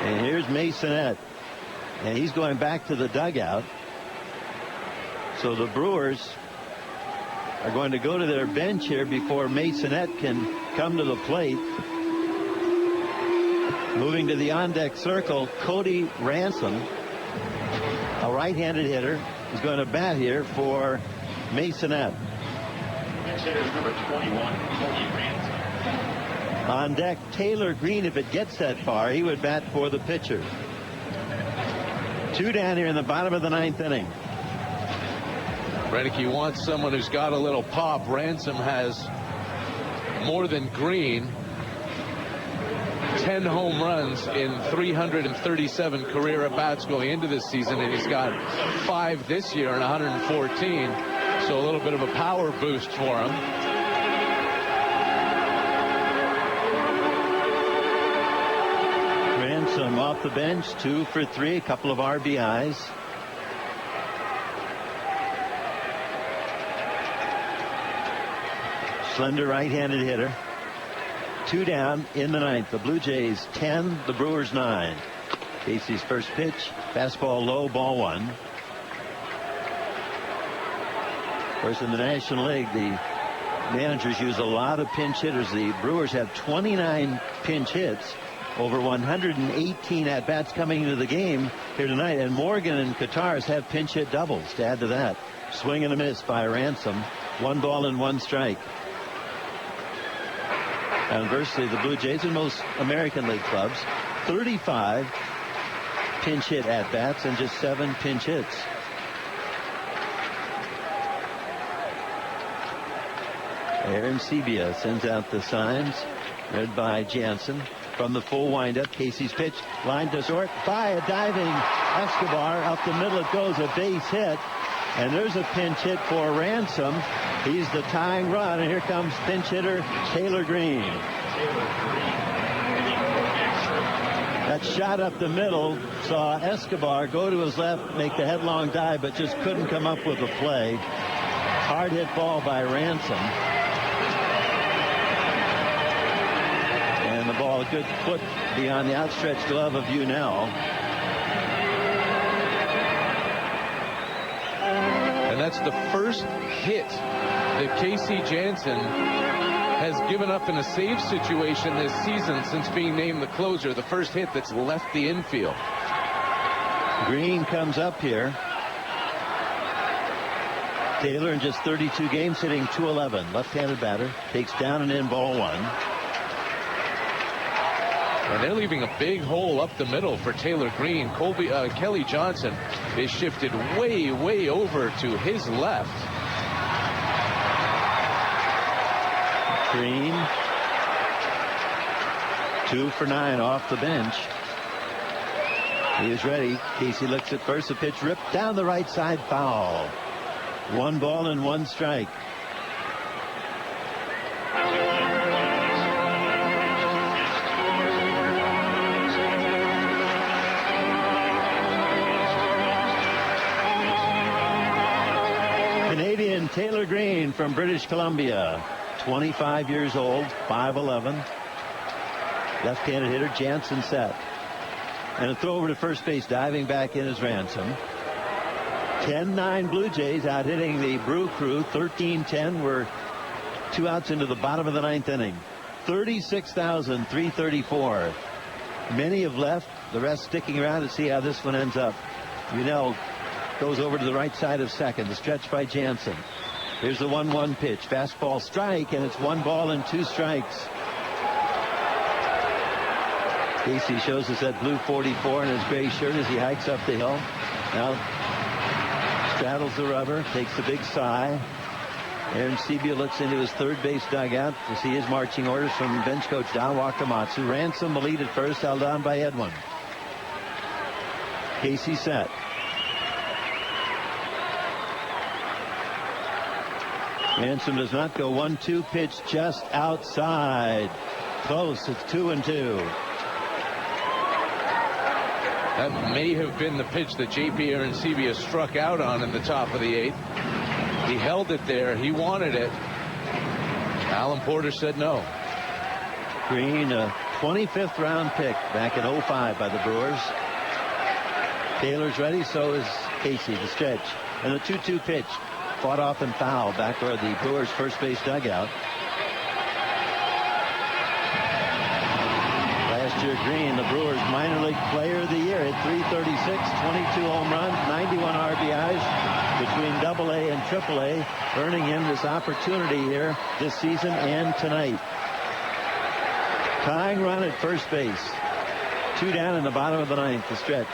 And here's Masonette. And he's going back to the dugout. So the Brewers are going to go to their bench here before Masonette can come to the plate. Moving to the on-deck circle, Cody Ransom, a right-handed hitter, is going to bat here for Masonette. Next hitter is number 21, Cody Ransom. On deck, Taylor Green, if it gets that far, he would bat for the pitcher. 2 down here in the bottom of the 9th inning. Reddick, you want someone who's got a little pop. Ransom has more than Green. 10 home runs in 337 career at-bats going into this season, and he's got 5 this year and 114. So a little bit of a power boost for him. Ransom off the bench, 2 for 3, a couple of RBIs. Slender right-handed hitter. 2 down in the 9th. The Blue Jays 10, the Brewers 9. Casey's first pitch, fastball low, ball 1. Of course, in the National League, the managers use a lot of pinch hitters. The Brewers have 29 pinch hits, over 118 at-bats coming into the game here tonight. And Morgan and Katars have pinch hit doubles to add to that. Swing and a miss by Ransom. 1 ball and 1 strike. Conversely, the Blue Jays and most American League clubs, 35 pinch hit at-bats and just 7 pinch hits. Aaron Sebia sends out the signs, read by Jansen. From the full windup, Casey's pitch, line to short, by a diving Escobar. Up the middle it goes, a base hit. And there's a pinch hit for Ransom. He's the tying run, and here comes pinch hitter Taylor Green. That shot up the middle saw Escobar go to his left, make the headlong dive, but just couldn't come up with a play. Hard hit ball by Ransom. And the ball a good foot beyond the outstretched glove of Unell. And that's the first hit that Casey Jansen has given up in a save situation this season since being named the closer. The first hit that's left the infield. Green comes up here. Taylor in just 32 games hitting .211. Left-handed batter. Takes down and in, ball 1. And they're leaving a big hole up the middle for Taylor Green. Kelly Johnson is shifted way, way over to his left. Green 2 for 9 off the bench. He is ready. Casey looks at first. A pitch ripped down the right side, foul. 1 ball and 1 strike. Canadian Taylor Green from British Columbia, 25 years old, 5'11". Left-handed hitter. Jansen set. And a throw over to first base, diving back in is Ransom. 10-9 Blue Jays out hitting the Brew Crew. 13-10. We're 2 outs into the bottom of the 9th inning. 36,334. Many have left. The rest sticking around to see how this one ends up. Unell goes over to the right side of second. The stretch by Jansen. Here's the 1-1 pitch. Fastball strike, and it's 1 ball and 2 strikes. Casey shows us that blue 44 in his gray shirt as he hikes up the hill. Now straddles the rubber, takes a big sigh. Aaron Sebia looks into his third base dugout to see his marching orders from bench coach Don Wakamatsu. Ransom the lead at first, held on by Edwin. Casey set. Ransom does not go. 1-2 pitch just outside. Close. It's 2-2. That may have been the pitch that J.P. Arancibia struck out on in the top of the 8th. He held it there. He wanted it. Alan Porter said no. Green, a 25th round pick back in 05 by the Brewers. Taylor's ready, so is Casey. The stretch. And the 2-2 pitch. Fought off and foul back where the Brewers first base dugout. Last year, Green, the Brewers minor league player of the year, hit .336, 22 home runs, 91 RBIs between AA and AAA, earning him this opportunity here this season and tonight. Tying run at first base. 2 down in the bottom of the 9th, the stretch.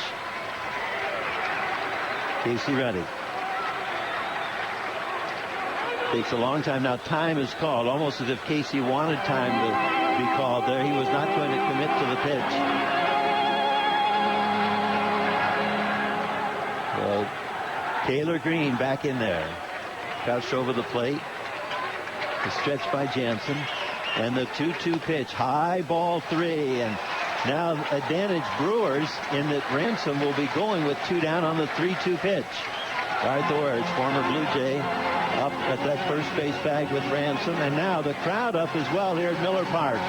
Casey ready. Takes a long time. Now time is called, almost as if Casey wanted time to be called there. He was not going to commit to the pitch. Well, Taylor Green back in there. Crouched over the plate. The stretch by Jansen. And the 2-2 pitch. High ball 3. And now advantage Brewers in that Ransom will be going with 2 down on the 3-2 pitch. Garth Orridge, former Blue Jay, up at that first base bag with Ransom. And now the crowd up as well here at Miller Park.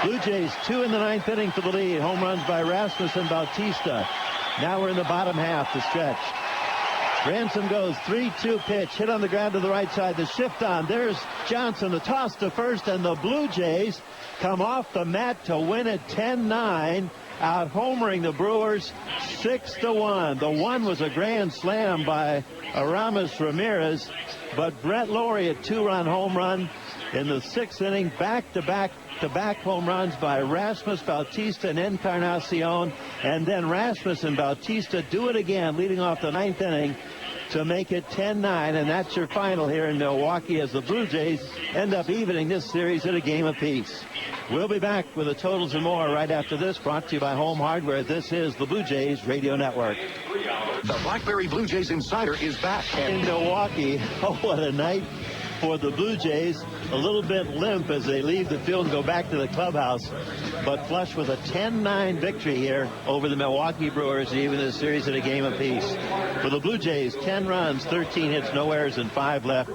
Blue Jays 2 in the 9th inning for the lead. Home runs by Rasmus and Bautista. Now we're in the bottom half, the stretch. Ransom goes 3-2 pitch. Hit on the ground to the right side. The shift on. There's Johnson. The toss to first. And the Blue Jays come off the mat to win it 10-9. Out homering the Brewers 6-1. The one was a grand slam by Aramis Ramirez, but Brett Lowry a 2-run home run in the 6th inning. Back-to-back home runs by Rasmus, Bautista, and Encarnacion, and then Rasmus and Bautista do it again, leading off the 9th inning to make it 10-9, and that's your final here in Milwaukee as the Blue Jays end up evening this series at a game apiece. We'll be back with the totals and more right after this, brought to you by Home Hardware. This is the Blue Jays Radio Network. The Blackberry Blue Jays Insider is back. In Milwaukee, oh, what a night for the Blue Jays. A little bit limp as they leave the field and go back to the clubhouse, but flush with a 10-9 victory here over the Milwaukee Brewers, even this series at a game apiece. For the Blue Jays, 10 runs, 13 hits, no errors, and 5 left.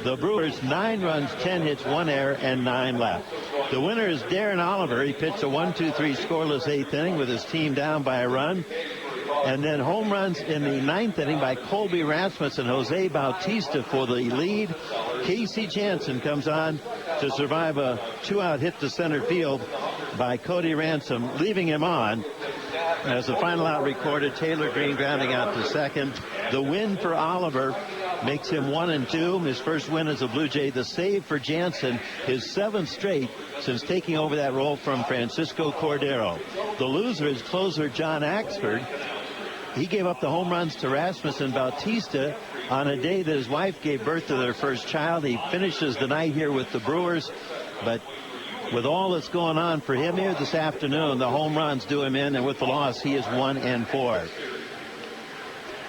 The Brewers, 9 runs, 10 hits, 1 error, and 9 left. The winner is Darren Oliver. He pitched a 1-2-3 scoreless 8th inning with his team down by a run. And then home runs in the 9th inning by Colby Rasmus and Jose Bautista for the lead. Casey Jansen comes on to survive a 2-out hit to center field by Cody Ransom, leaving him on. As the final out recorded, Taylor Green grounding out to second. The win for Oliver makes him 1-2. His first win as a Blue Jay. The save for Jansen, his 7th straight since taking over that role from Francisco Cordero. The loser is closer John Axford. He gave up the home runs to Rasmus and Bautista on a day that his wife gave birth to their first child. He finishes the night here with the Brewers, but with all that's going on for him here this afternoon, the home runs do him in, and with the loss, he is 1-4.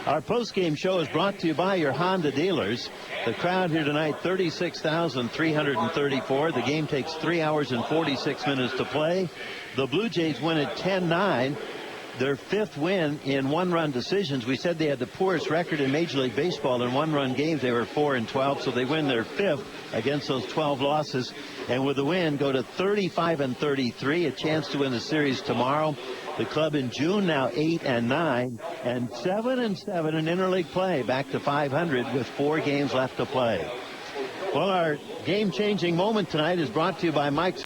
Our post-game show is brought to you by your Honda dealers. The crowd here tonight, 36,334. The game takes 3 hours and 46 minutes to play. The Blue Jays win at 10-9. Their 5th win in 1-run decisions. We said they had the poorest record in Major League Baseball in 1-run games. They were 4-12, so they win their 5th against those 12 losses. And with the win, go to 35-33, a chance to win the series tomorrow. The club in June now 8-9 and 7-7 in interleague play, back to 500 with 4 games left to play. Well, our game-changing moment tonight is brought to you by Mike's